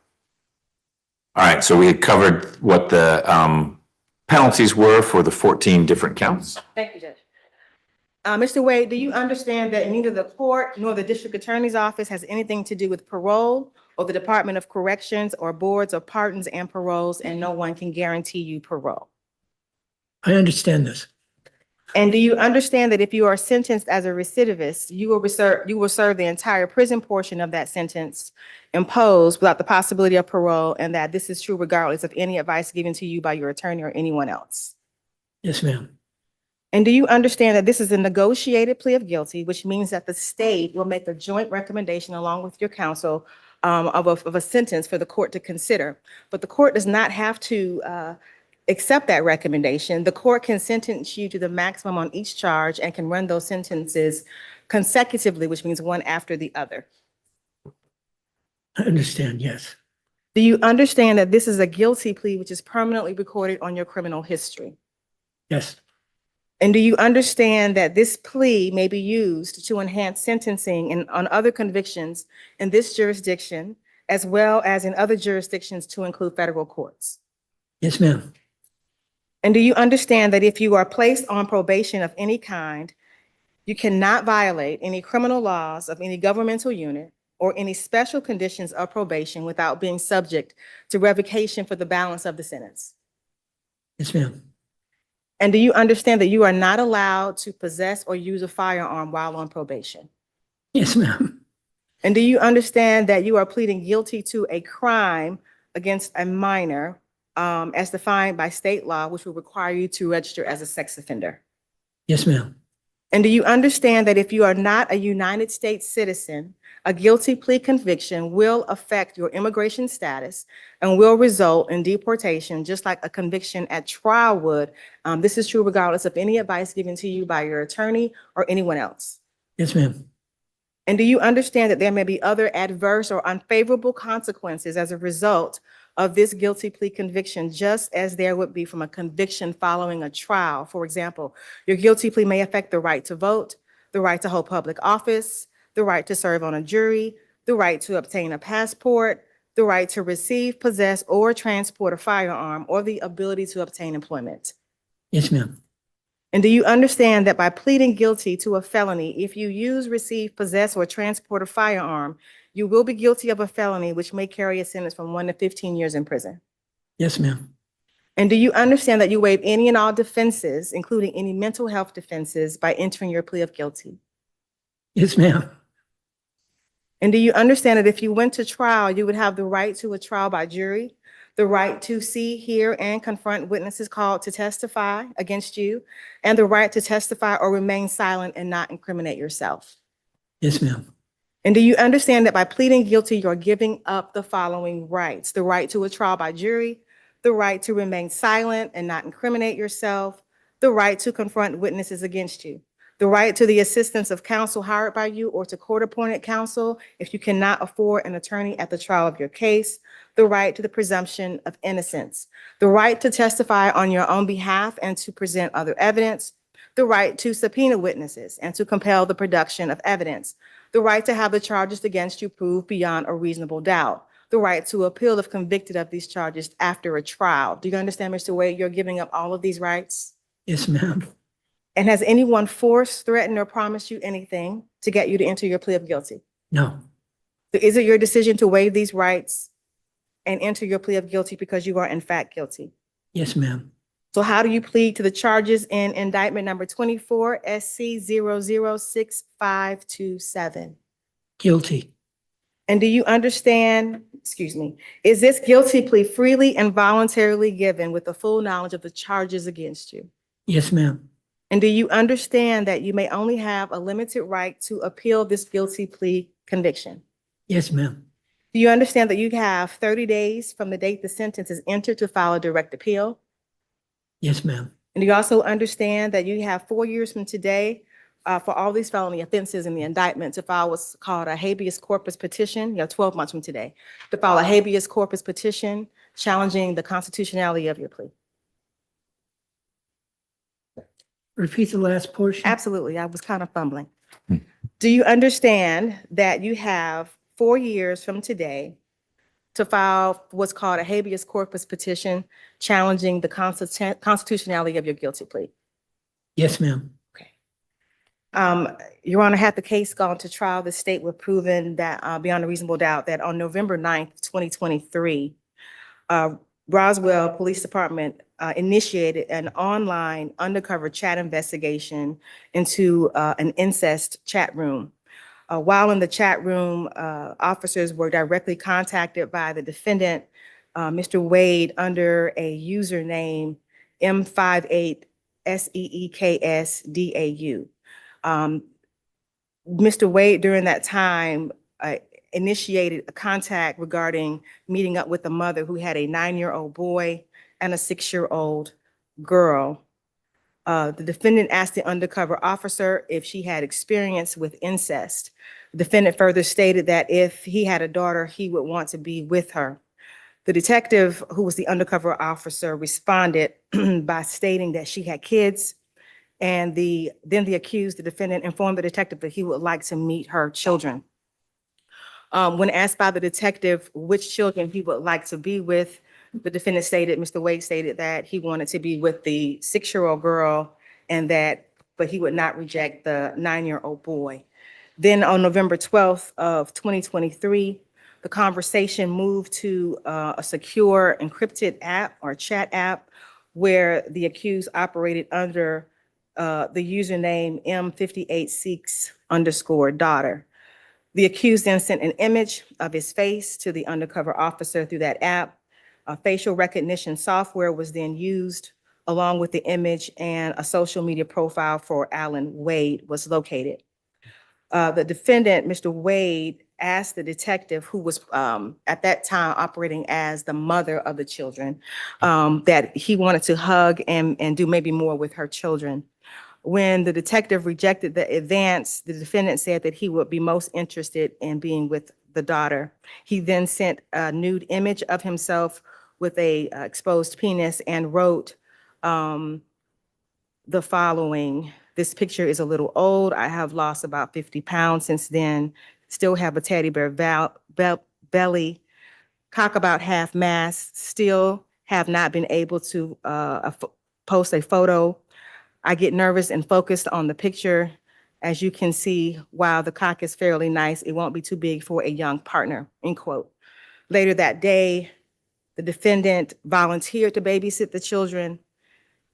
All right, so we had covered what the penalties were for the 14 different counts. Thank you, Judge. Mr. Wade, do you understand that neither the court nor the district attorney's office has anything to do with parole or the Department of Corrections or boards of pardons and paroles, and no one can guarantee you parole? I understand this. And do you understand that if you are sentenced as a recidivist, you will serve the entire prison portion of that sentence imposed without the possibility of parole, and that this is true regardless of any advice given to you by your attorney or anyone else? Yes, ma'am. And do you understand that this is a negotiated plea of guilty, which means that the state will make a joint recommendation along with your counsel of a sentence for the court to consider? But the court does not have to accept that recommendation. The court can sentence you to the maximum on each charge and can run those sentences consecutively, which means one after the other. I understand, yes. Do you understand that this is a guilty plea which is permanently recorded on your criminal history? Yes. And do you understand that this plea may be used to enhance sentencing on other convictions in this jurisdiction, as well as in other jurisdictions to include federal courts? Yes, ma'am. And do you understand that if you are placed on probation of any kind, you cannot violate any criminal laws of any governmental unit or any special conditions of probation without being subject to revocation for the balance of the sentence? Yes, ma'am. And do you understand that you are not allowed to possess or use a firearm while on probation? Yes, ma'am. And do you understand that you are pleading guilty to a crime against a minor as defined by state law, which will require you to register as a sex offender? Yes, ma'am. And do you understand that if you are not a United States citizen, a guilty plea conviction will affect your immigration status and will result in deportation, just like a conviction at trial would? This is true regardless of any advice given to you by your attorney or anyone else. Yes, ma'am. And do you understand that there may be other adverse or unfavorable consequences as a result of this guilty plea conviction, just as there would be from a conviction following a trial? For example, your guilty plea may affect the right to vote, the right to hold public office, the right to serve on a jury, the right to obtain a passport, the right to receive, possess, or transport a firearm, or the ability to obtain employment. Yes, ma'am. And do you understand that by pleading guilty to a felony, if you use, receive, possess, or transport a firearm, you will be guilty of a felony which may carry a sentence from 1 to 15 years in prison? Yes, ma'am. And do you understand that you waive any and all defenses, including any mental health defenses, by entering your plea of guilty? Yes, ma'am. And do you understand that if you went to trial, you would have the right to a trial by jury, the right to see, hear, and confront witnesses called to testify against you, and the right to testify or remain silent and not incriminate yourself? Yes, ma'am. And do you understand that by pleading guilty, you're giving up the following rights: the right to a trial by jury, the right to remain silent and not incriminate yourself, the right to confront witnesses against you, the right to the assistance of counsel hired by you or to court-appointed counsel if you cannot afford an attorney at the trial of your case, the right to the presumption of innocence, the right to testify on your own behalf and to present other evidence, the right to subpoena witnesses and to compel the production of evidence, the right to have the charges against you proved beyond a reasonable doubt, the right to appeal if convicted of these charges after a trial. Do you understand, Mr. Wade, you're giving up all of these rights? Yes, ma'am. And has anyone forced, threatened, or promised you anything to get you to enter your plea of guilty? No. So is it your decision to waive these rights and enter your plea of guilty because you are in fact guilty? Yes, ma'am. So how do you plead to the charges in indictment number 24 SC 006527? Guilty. And do you understand, is this guilty plea freely and voluntarily given with the full knowledge of the charges against you? Yes, ma'am. And do you understand that you may only have a limited right to appeal this guilty plea conviction? Yes, ma'am. Do you understand that you have 30 days from the date the sentence is entered to file a direct appeal? Yes, ma'am. And do you also understand that you have 4 years from today for all these felony offenses in the indictment to file what's called a habeas corpus petition? You have 12 months from today to file a habeas corpus petition challenging the constitutionality of your plea. Repeat the last portion. Absolutely, I was kind of fumbling. Do you understand that you have 4 years from today to file what's called a habeas corpus petition challenging the constitutionality of your guilty plea? Yes, ma'am. Your Honor, had the case gone to trial, the state would have proven that beyond a reasonable doubt that on November 9th, 2023, Roswell Police Department initiated an online undercover chat investigation into an incest chat room. While in the chat room, officers were directly contacted by the defendant, Mr. Wade, under a username M58SEEKSDAU. Mr. Wade, during that time, initiated a contact regarding meeting up with a mother who had a 9-year-old boy and a 6-year-old girl. The defendant asked the undercover officer if she had experience with incest. The defendant further stated that if he had a daughter, he would want to be with her. The detective, who was the undercover officer, responded by stating that she had kids, and then the accused, the defendant, informed the detective that he would like to meet her children. When asked by the detective which children he would like to be with, the defendant stated, Mr. Wade stated that he wanted to be with the 6-year-old girl but he would not reject the 9-year-old boy. Then on November 12th of 2023, the conversation moved to a secure encrypted app or chat app where the accused operated under the username M58Seeks_daughter. The accused then sent an image of his face to the undercover officer through that app. Facial recognition software was then used along with the image, and a social media profile for Alan Wade was located. The defendant, Mr. Wade, asked the detective, who was at that time operating as the mother of the children, that he wanted to hug and do maybe more with her children. When the detective rejected the advance, the defendant said that he would be most interested in being with the daughter. He then sent a nude image of himself with a exposed penis and wrote the following: "This picture is a little old. I have lost about 50 pounds since then. Still have a teddy bear belly, cock about half mast. Still have not been able to post a photo I get nervous and focused on the picture. As you can see, while the cock is fairly nice, it won't be too big for a young partner, end quote. Later that day, the defendant volunteered to babysit the children.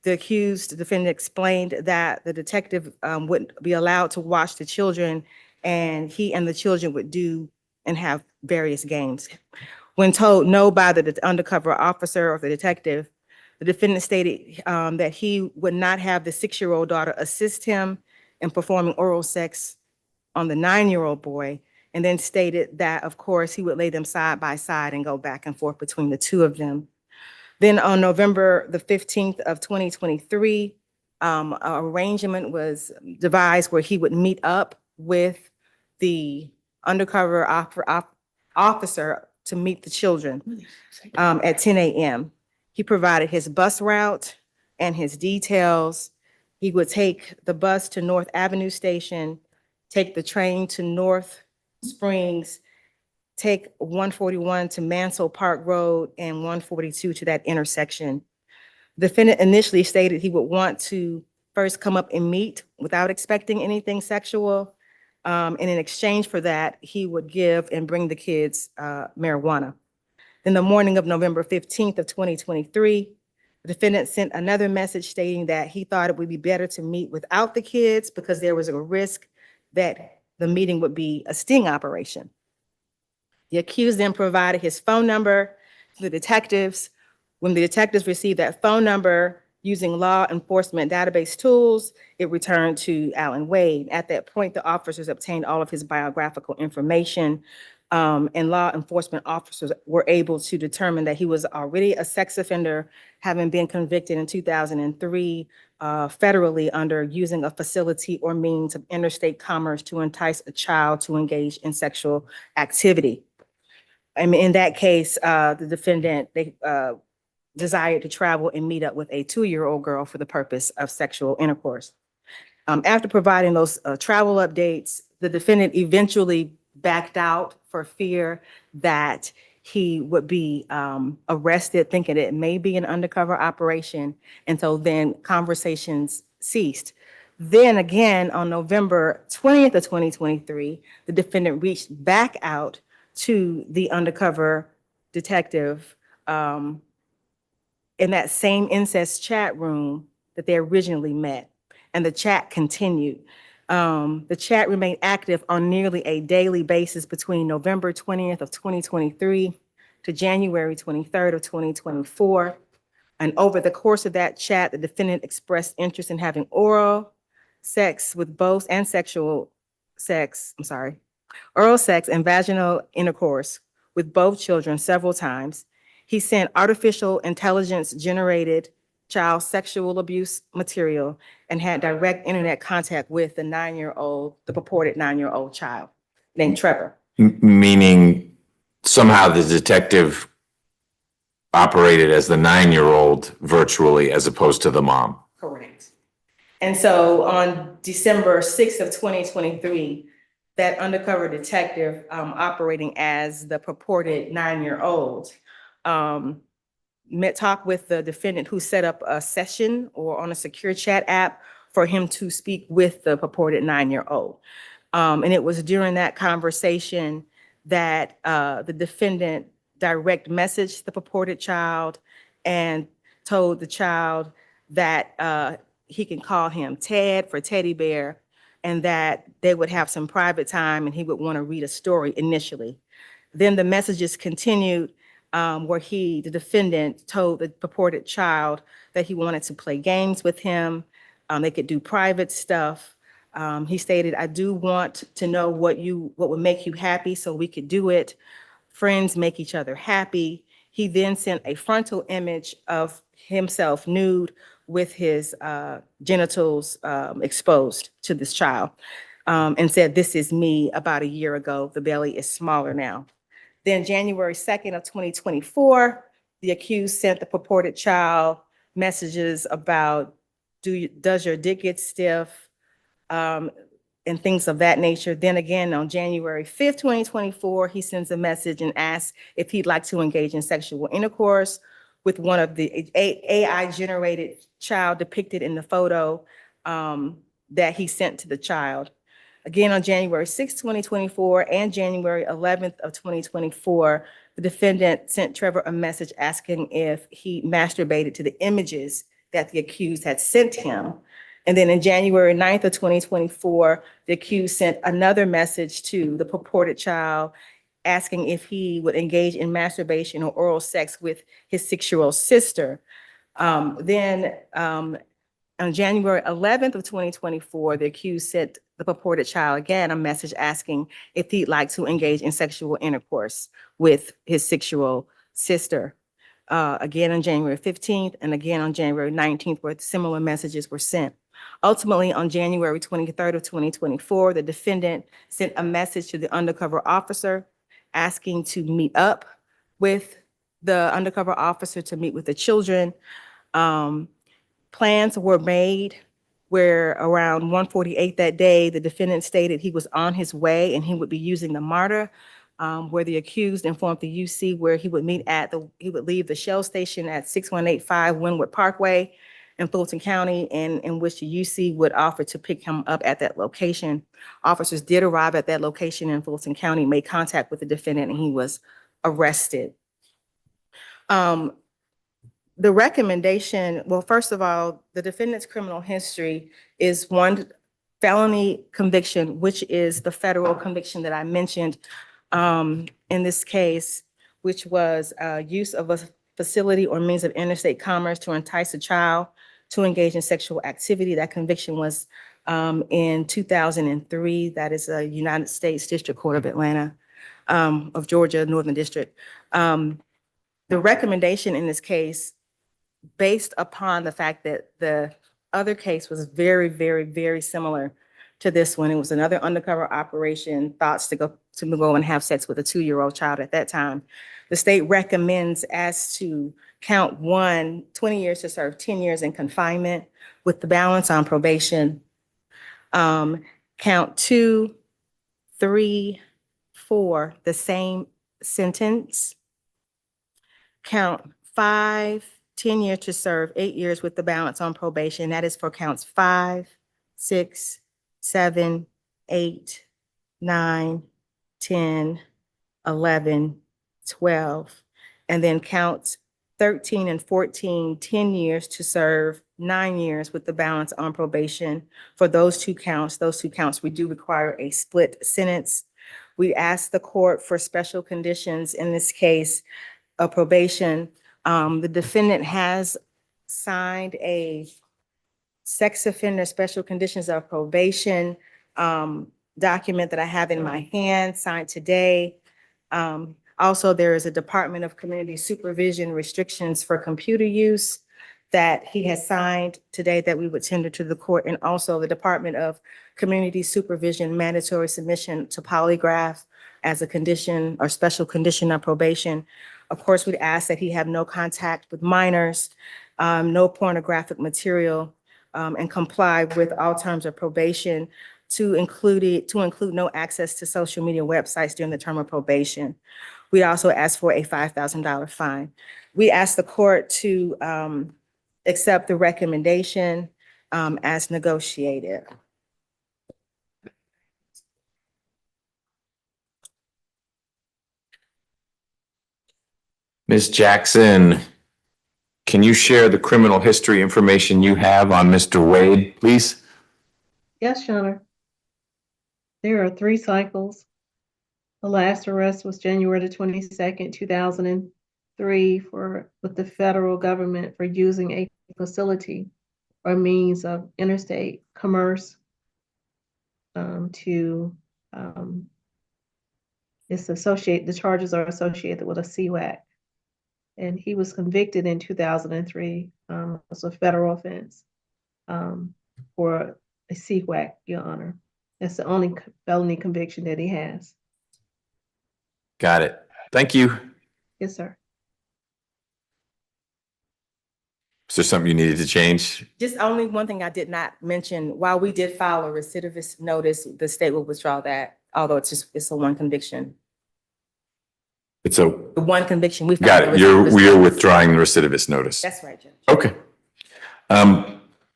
The accused defendant explained that the detective wouldn't be allowed to watch the children, and he and the children would do and have various games. When told no by the undercover officer or the detective, the defendant stated that he would not have the 6-year-old daughter assist him in performing oral sex on the 9-year-old boy, and then stated that, of course, he would lay them side by side and go back and forth between the two of them. Then on November the 15th of 2023, an arrangement was devised where he would meet up with the undercover officer to meet the children at 10 a.m. He provided his bus route and his details. He would take the bus to North Avenue Station, take the train to North Springs, take 141 to Mansell Park Road and 142 to that intersection. The defendant initially stated he would want to first come up and meet without expecting anything sexual. And in exchange for that, he would give and bring the kids marijuana. In the morning of November 15th of 2023, the defendant sent another message stating that he thought it would be better to meet without the kids because there was a risk that the meeting would be a sting operation. The accused then provided his phone number to the detectives. When the detectives received that phone number using law enforcement database tools, it returned to Alan Wade. At that point, the officers obtained all of his biographical information, and law enforcement officers were able to determine that he was already a sex offender, having been convicted in 2003 federally under using a facility or means of interstate commerce to entice a child to engage in sexual activity. And in that case, the defendant, they desired to travel and meet up with a 2-year-old girl for the purpose of sexual intercourse. After providing those travel updates, the defendant eventually backed out for fear that he would be arrested, thinking it may be an undercover operation. And so then conversations ceased. Then again, on November 20th of 2023, the defendant reached back out to the undercover detective in that same incest chat room that they originally met, and the chat continued. The chat remained active on nearly a daily basis between November 20th of 2023 to January 23rd of 2024. And over the course of that chat, the defendant expressed interest in having oral sex with both and oral sex and vaginal intercourse with both children several times. He sent artificial intelligence generated child sexual abuse material and had direct internet contact with the purported 9-year-old child named Trevor. Meaning somehow the detective operated as the 9-year-old virtually as opposed to the mom. Correct. And so on December 6th of 2023, that undercover detective operating as the purported 9-year-old talked with the defendant, who set up a session or on a secure chat app for him to speak with the purported 9-year-old. And it was during that conversation that the defendant direct messaged the purported child and told the child that he can call him Ted for teddy bear, and that they would have some private time and he would want to read a story initially. Then the messages continued where the defendant told the purported child that he wanted to play games with him. They could do private stuff. He stated, I do want to know what would make you happy so we could do it. Friends make each other happy. He then sent a frontal image of himself nude with his genitals exposed to this child, and said, this is me about a year ago. The belly is smaller now. Then January 2nd of 2024, the accused sent the purported child messages about, does your dick get stiff? And things of that nature. Then again, on January 5th, 2024, he sends a message and asks if he'd like to engage in sexual intercourse with one of the AI generated child depicted in the photo that he sent to the child. Again, on January 6, 2024 and January 11th of 2024, the defendant sent Trevor a message asking if he masturbated to the images that the accused had sent him. And then in January 9th of 2024, the accused sent another message to the purported child asking if he would engage in masturbation or oral sex with his 6-year-old sister. On January 11th of 2024, the accused sent the purported child again a message asking if he'd like to engage in sexual intercourse with his 6-year-old sister. Again on January 15th and again on January 19th, where similar messages were sent. Ultimately, on January 23rd of 2024, the defendant sent a message to the undercover officer asking to meet up with the undercover officer to meet with the children. Plans were made where around 1:48 that day, the defendant stated he was on his way and he would be using the MARTA, where the accused informed the UC where he would meet he would leave the Shell station at 6185 Wynwood Parkway in Fulton County, and in which the UC would offer to pick him up at that location. Officers did arrive at that location in Fulton County, made contact with the defendant, and he was arrested. The recommendation, well, first of all, the defendant's criminal history is one felony conviction, which is the federal conviction that I mentioned in this case, which was use of a facility or means of interstate commerce to entice a child to engage in sexual activity. That conviction was in 2003. That is a United States District Court of Atlanta, of Georgia, Northern District. The recommendation in this case, based upon the fact that the other case was very, very, very similar to this one. It was another undercover operation, thoughts to go and have sex with a 2-year-old child at that time. The state recommends as to count 1, 20 years to serve 10 years in confinement with the balance on probation. Count 2, 3, 4, the same sentence. Count 5, 10 years to serve 8 years with the balance on probation. That is for counts 5, 6, 7, 8, 9, 10, 11, 12. And then counts 13 and 14, 10 years to serve 9 years with the balance on probation. For those two counts, we do require a split sentence. We ask the court for special conditions in this case of probation. The defendant has signed a sex offender special conditions of probation document that I have in my hand, signed today. Also, there is a Department of Community Supervision restrictions for computer use that he has signed today that we would tender to the court, and also the Department of Community Supervision mandatory submission to polygraph as a condition or special condition of probation. Of course, we'd ask that he have no contact with minors, no pornographic material, and comply with all terms of probation, to include no access to social media websites during the term of probation. We also ask for a $5,000 fine. We ask the court to accept the recommendation as negotiated. Ms. Jackson, can you share the criminal history information you have on Mr. Wade, please? Yes, Your Honor. There are 3 cycles. The last arrest was January the 22nd, 2003 with the federal government for using a facility or means of interstate commerce the charges are associated with a CWAC. And he was convicted in 2003 as a federal offense for a CWAC, Your Honor. That's the only felony conviction that he has. Got it. Thank you. Yes, sir. Is there something you needed to change? Just only one thing I did not mention, while we did file a recidivist notice, the state will withdraw that, although it's a one conviction. It's a, The one conviction we. got found it. You're withdrawing the recidivist notice. That's right, Judge. Okay.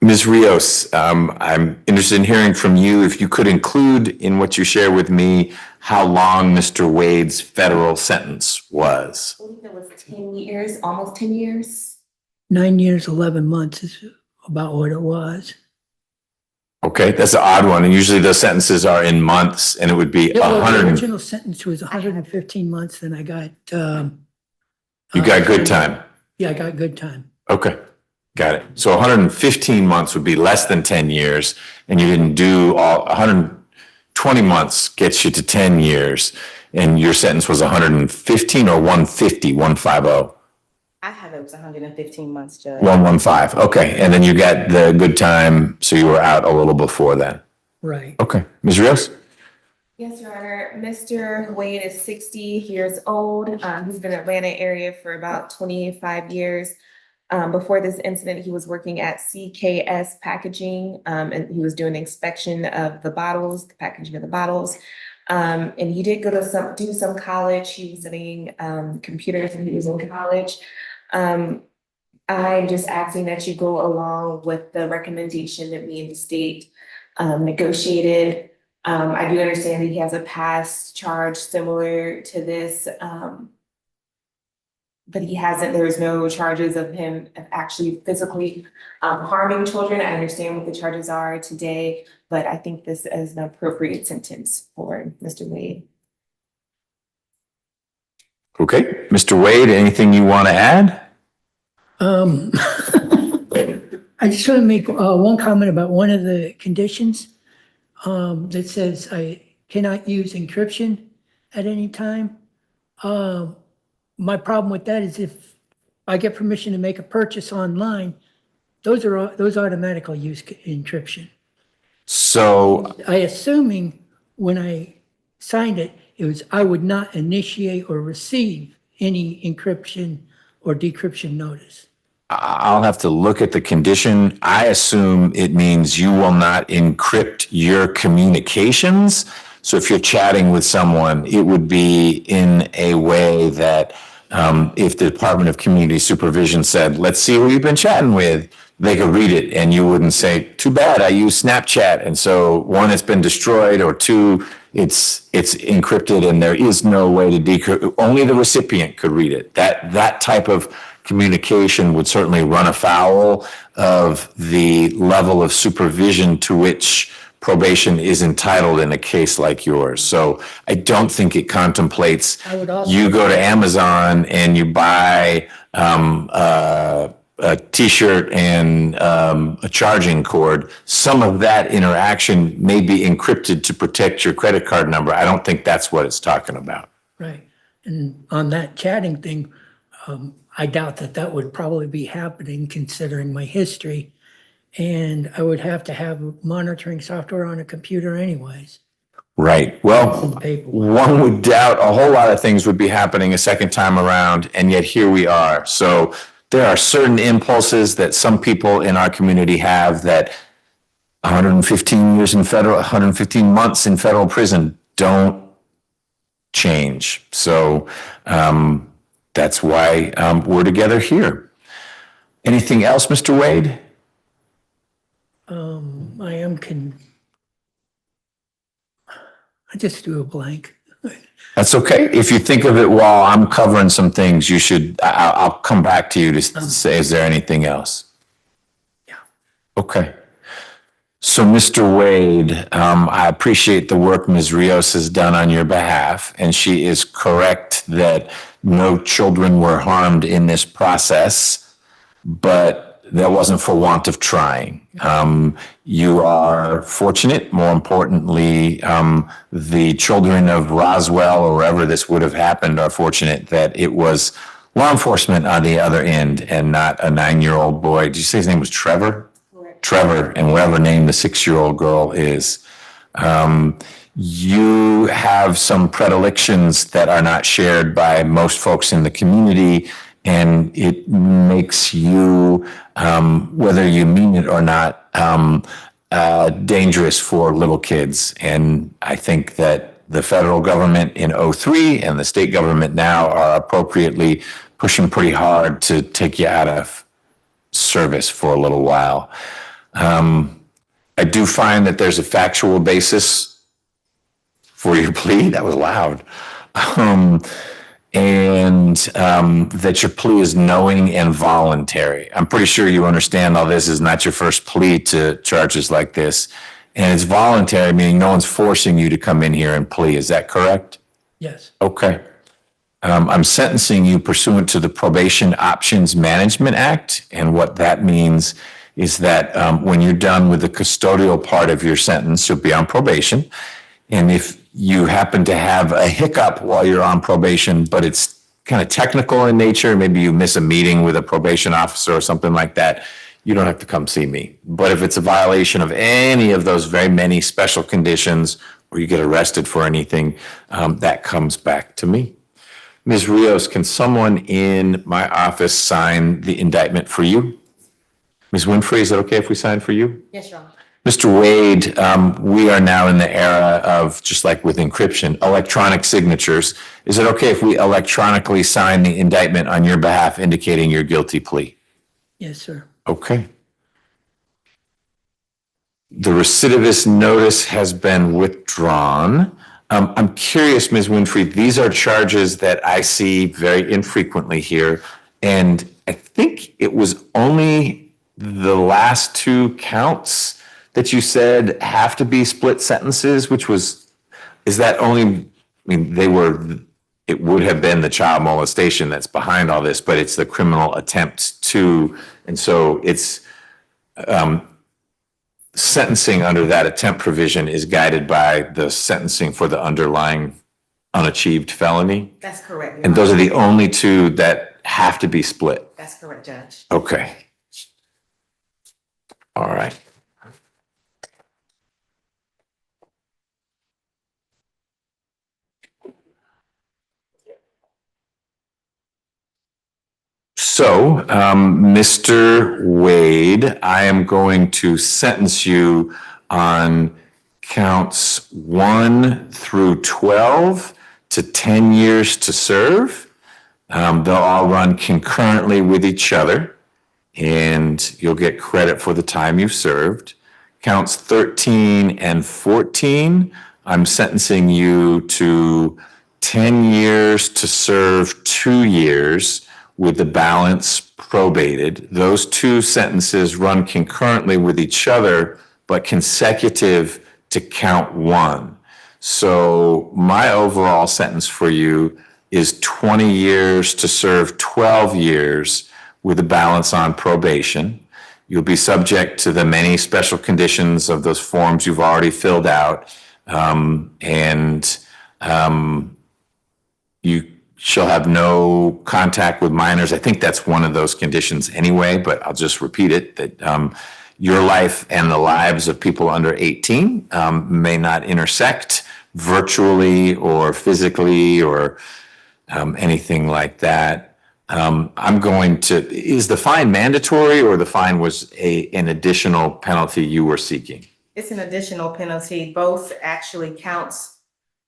Ms. Rios, I'm interested in hearing from you if you could include in what you share with me how long Mr. Wade's federal sentence was. I believe it was 10 years, almost 10 years. 9 years, 11 months is about what it was. Okay, that's an odd one. And usually those sentences are in months and it would be Yeah, well, the 100. original sentence was 115 months, and I got, You got good time. yeah, I got good time. Okay, got it. So 115 months would be less than 10 years, and you didn't do all, 120 months gets you to 10 years, and your sentence was 115 or 150, 150? I have it was 115 months, Judge. 115, okay. And then you got the good time, so you were out a little before then. Right. Okay, Ms. Rios? Yes, Your Honor. Mr. Wade is 60 years old. He's been in Atlanta area for about 25 years. Before this incident, he was working at CKS Packaging, and he was doing inspection of the bottles, the packaging of the bottles. And he did go to do some college. He was studying computers when he was in college. I'm just asking that you go along with the recommendation that me and the state negotiated. I do understand that he has a past charge similar to this, but he hasn't, there's no charges of him actually physically harming children. I understand what the charges are today, but I think this is an appropriate sentence for Mr. Wade. Okay, Mr. Wade, anything you want to add? I just want to make one comment about one of the conditions that says I cannot use encryption at any time. My problem with that is if I get permission to make a purchase online, those automatically use encryption. So I assuming when I signed it, it was I would not initiate or receive any encryption or decryption notice. I'll have to look at the condition. I assume it means you will not encrypt your communications. So if you're chatting with someone, it would be in a way that if the Department of Community Supervision said, let's see who you've been chatting with, they could read it and you wouldn't say, too bad, I use Snapchat. And so one, it's been destroyed, or two, it's encrypted and there is no way to decrypt. Only the recipient could read it. That type of communication would certainly run afoul of the level of supervision to which probation is entitled in a case like yours. So I don't think it contemplates you go to Amazon and you buy a t-shirt and a charging cord. Some of that interaction may be encrypted to protect your credit card number. I don't think that's what it's talking about. Right. And on that chatting thing, I doubt that would probably be happening considering my history. And I would have to have monitoring software on a computer anyways. Right. Well, one would doubt a whole lot of things would be happening a second time around, and yet here we are. So there are certain impulses that some people in our community have that 115 months in federal prison don't change. So that's why we're together here. Anything else, Mr. Wade? I just drew a blank. That's okay. If you think of it while I'm covering some things, you should, I'll come back to you to say, is there anything else? Yeah. Okay. So, Mr. Wade, I appreciate the work Ms. Rios has done on your behalf, and she is correct that no children were harmed in this process, but that wasn't for want of trying. You are fortunate, more importantly, the children of Roswell or wherever this would have happened are fortunate that it was law enforcement on the other end and not a 9-year-old boy. Did you say his name was Trevor? Correct. Trevor, and whatever name the 6-year-old girl is. You have some predilections that are not shared by most folks in the community, and it makes you, whether you mean it or not, dangerous for little kids. And I think that the federal government in '03 and the state government now are appropriately pushing pretty hard to take you out of service for a little while. I do find that there's a factual basis for your plea. That was loud. That your plea is knowing and voluntary. I'm pretty sure you understand all this is not your first plea to charges like this. And it's voluntary, meaning no one's forcing you to come in here and plea. Is that correct? Yes. Okay. I'm sentencing you pursuant to the Probation Options Management Act. And what that means is that when you're done with the custodial part of your sentence, you'll be on probation. And if you happen to have a hiccup while you're on probation, but it's kind of technical in nature, maybe you miss a meeting with a probation officer or something like that, you don't have to come see me. But if it's a violation of any of those very many special conditions, or you get arrested for anything, that comes back to me. Ms. Rios, can someone in my office sign the indictment for you? Ms. Winfrey, is it okay if we sign for you? Yes, Your Honor. Mr. Wade, we are now in the era of, just like with encryption, electronic signatures. Is it okay if we electronically sign the indictment on your behalf indicating your guilty plea? Yes, sir. Okay. The recidivist notice has been withdrawn. I'm curious, Ms. Winfrey, these are charges that I see very infrequently here. And I think it was only the last two counts that you said have to be split sentences, which was, is that only, I mean, it would have been the child molestation that's behind all this, but it's the criminal attempt to, and so it's, sentencing under that attempt provision is guided by the sentencing for the underlying unachieved felony. That's correct. Your And those are Honor. the only two that have to be split. That's correct, Judge. Okay. All right. So, Mr. Wade, I am going to sentence you on counts 1 through 12 to 10 years to serve. They'll all run concurrently with each other, and you'll get credit for the time you've served. Counts 13 and 14, I'm sentencing you to 10 years to serve 2 years with the balance probated. Those two sentences run concurrently with each other, but consecutive to count 1. So my overall sentence for you is 20 years to serve 12 years with a balance on probation. You'll be subject to the many special conditions of those forms you've already filled out. You shall have no contact with minors. I think that's one of those conditions anyway, but I'll just repeat it, that your life and the lives of people under 18 may not intersect virtually or physically or anything like that. Is the fine mandatory, or the fine was an additional penalty you were seeking? It's an additional penalty. Both actually counts.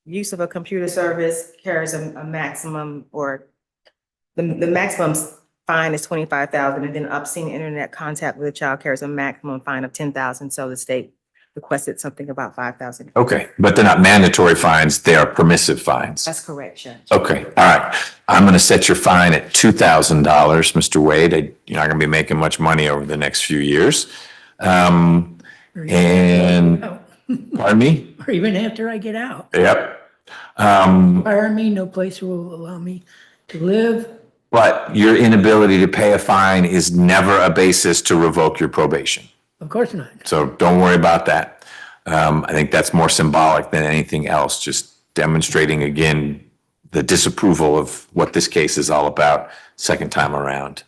Use of a computer service carries a maximum, or the maximum fine is $25,000, and then obscene internet contact with a child carries a maximum fine of $10,000. So the state requested something about $5,000. Okay, but they're not mandatory fines, they are permissive fines. That's correct, Judge. Okay, all right. I'm going to set your fine at $2,000, Mr. Wade. You're not going to be making much money over the next few years. And, pardon me? Or even after I get out. Yep. Fire me, no place will allow me to live. But your inability to pay a fine is never a basis to revoke your probation. Of course not. So don't worry about that. I think that's more symbolic than anything else, just demonstrating again the disapproval of what this case is all about second time around.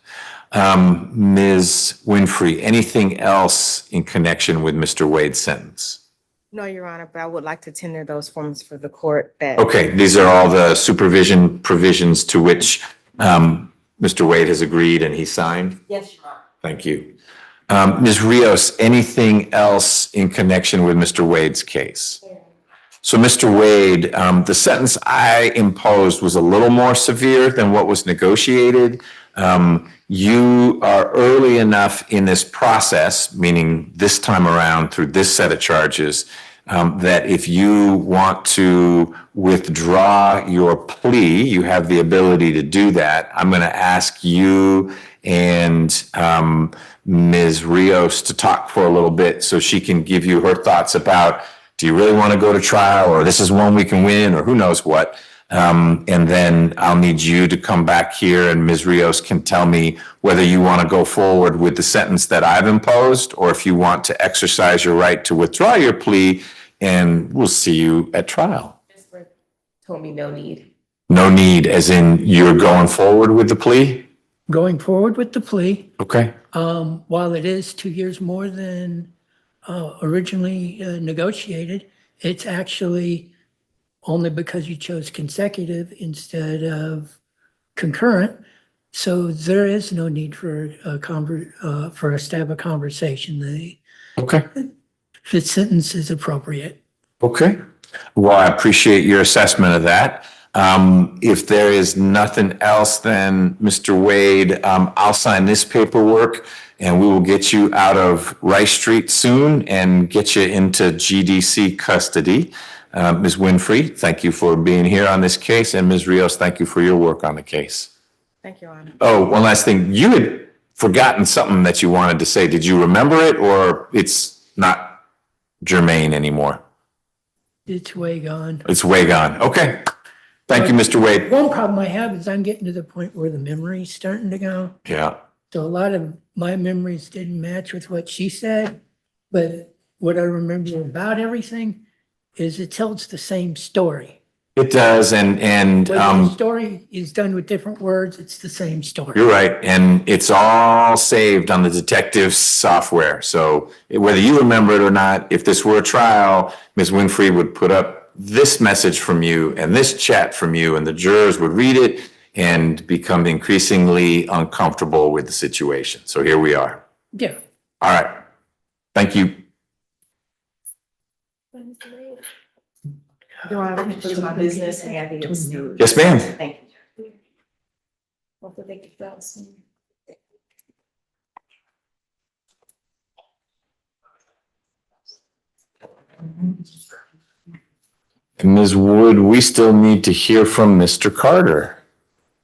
Ms. Winfrey, anything else in connection with Mr. Wade's sentence? No, Your Honor, but I would like to tender those forms for the court that. Okay, these are all the supervision provisions to which Mr. Wade has agreed and he signed? Yes, Your Honor. Thank you. Ms. Rios, anything else in connection with Mr. Wade's case? So Mr. Wade, the sentence I imposed was a little more severe than what was negotiated. You are early enough in this process, meaning this time around through this set of charges, that if you want to withdraw your plea, you have the ability to do that. I'm going to ask you and Ms. Rios to talk for a little bit so she can give you her thoughts about, do you really want to go to trial, or this is one we can win, or who knows what. And then I'll need you to come back here and Ms. Rios can tell me whether you want to go forward with the sentence that I've imposed, or if you want to exercise your right to withdraw your plea, and we'll see you at trial. Told me no need. No need, as in you're going forward with the plea? Going forward with the plea, Okay. while it is 2 years more than originally negotiated, it's actually only because you chose consecutive instead of concurrent. So there is no need for for us to have a conversation. Okay. The sentence is appropriate. Okay. Well, I appreciate your assessment of that. If there is nothing else, then Mr. Wade, I'll sign this paperwork and we will get you out of Rice Street soon and get you into GDC custody. Ms. Winfrey, thank you for being here on this case. And Ms. Rios, thank you for your work on the case. Thank you, Your Honor. Oh, one last thing. You had forgotten something that you wanted to say. Did you remember it, or it's not germane anymore? It's way gone. It's way gone. Okay. Thank you, Mr. Wade. One problem I have is I'm getting to the point where the memory's starting to go. Yeah. So a lot of my memories didn't match with what she said, but what I remember about everything is it tells the same story. It does, and Whether the story is done with different words, it's the same story. you're right, and it's all saved on the detective software. So whether you remember it or not, if this were a trial, Ms. Winfrey would put up this message from you and this chat from you, and the jurors would read it and become increasingly uncomfortable with the situation. So here we are. Yeah. All right. Thank you. Your Honor, I put my business and I think it's. Yes, ma'am. Thank you. And Ms. Wood, we still need to hear from Mr. Carter.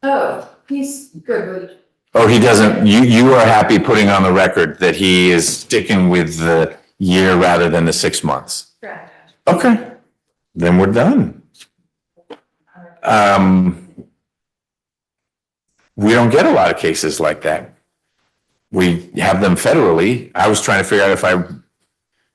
Oh, he's good. Oh, he doesn't, you are happy putting on the record that he is sticking with the year rather than the 6 months? Correct. Okay, then we're done. We don't get a lot of cases like that. We have them federally. I was trying to figure out if I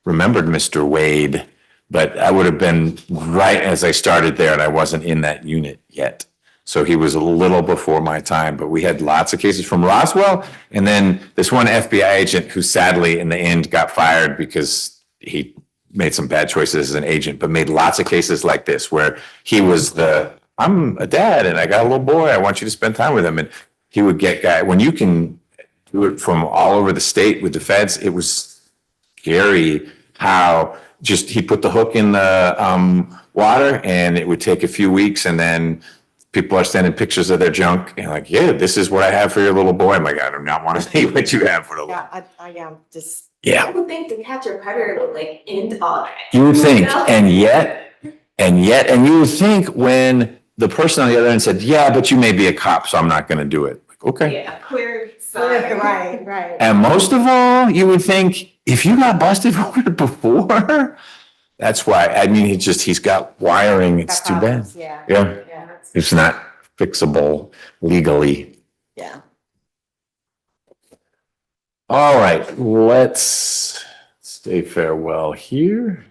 remembered Mr. Wade, but I would have been right as I started there and I wasn't in that unit yet. So he was a little before my time, but we had lots of cases from Roswell. And then this one FBI agent who sadly in the end got fired because he made some bad choices as an agent, but made lots of cases like this where he was I'm a dad and I got a little boy. I want you to spend time with him. And he would get when you can do it from all over the state with the feds, it was scary how he put the hook in the water and it would take a few weeks and then people are sending pictures of their junk and like, yeah, this is what I have for your little boy. I'm like, I do not want to see what you have for the little. Yeah, I am just. Yeah. I would think the catcher predator would like end all that. You would think, know? and yet, you would think when the person on the other end said, yeah, but you may be a cop, so I'm not going to do it. Like, okay. Yeah, clear sign. Right. And most of all, you would think if you got busted for it before, that's why, I mean, he's got wiring. It's too bad. Yeah. Yeah. It's not fixable legally. Yeah. All right, let's say farewell here.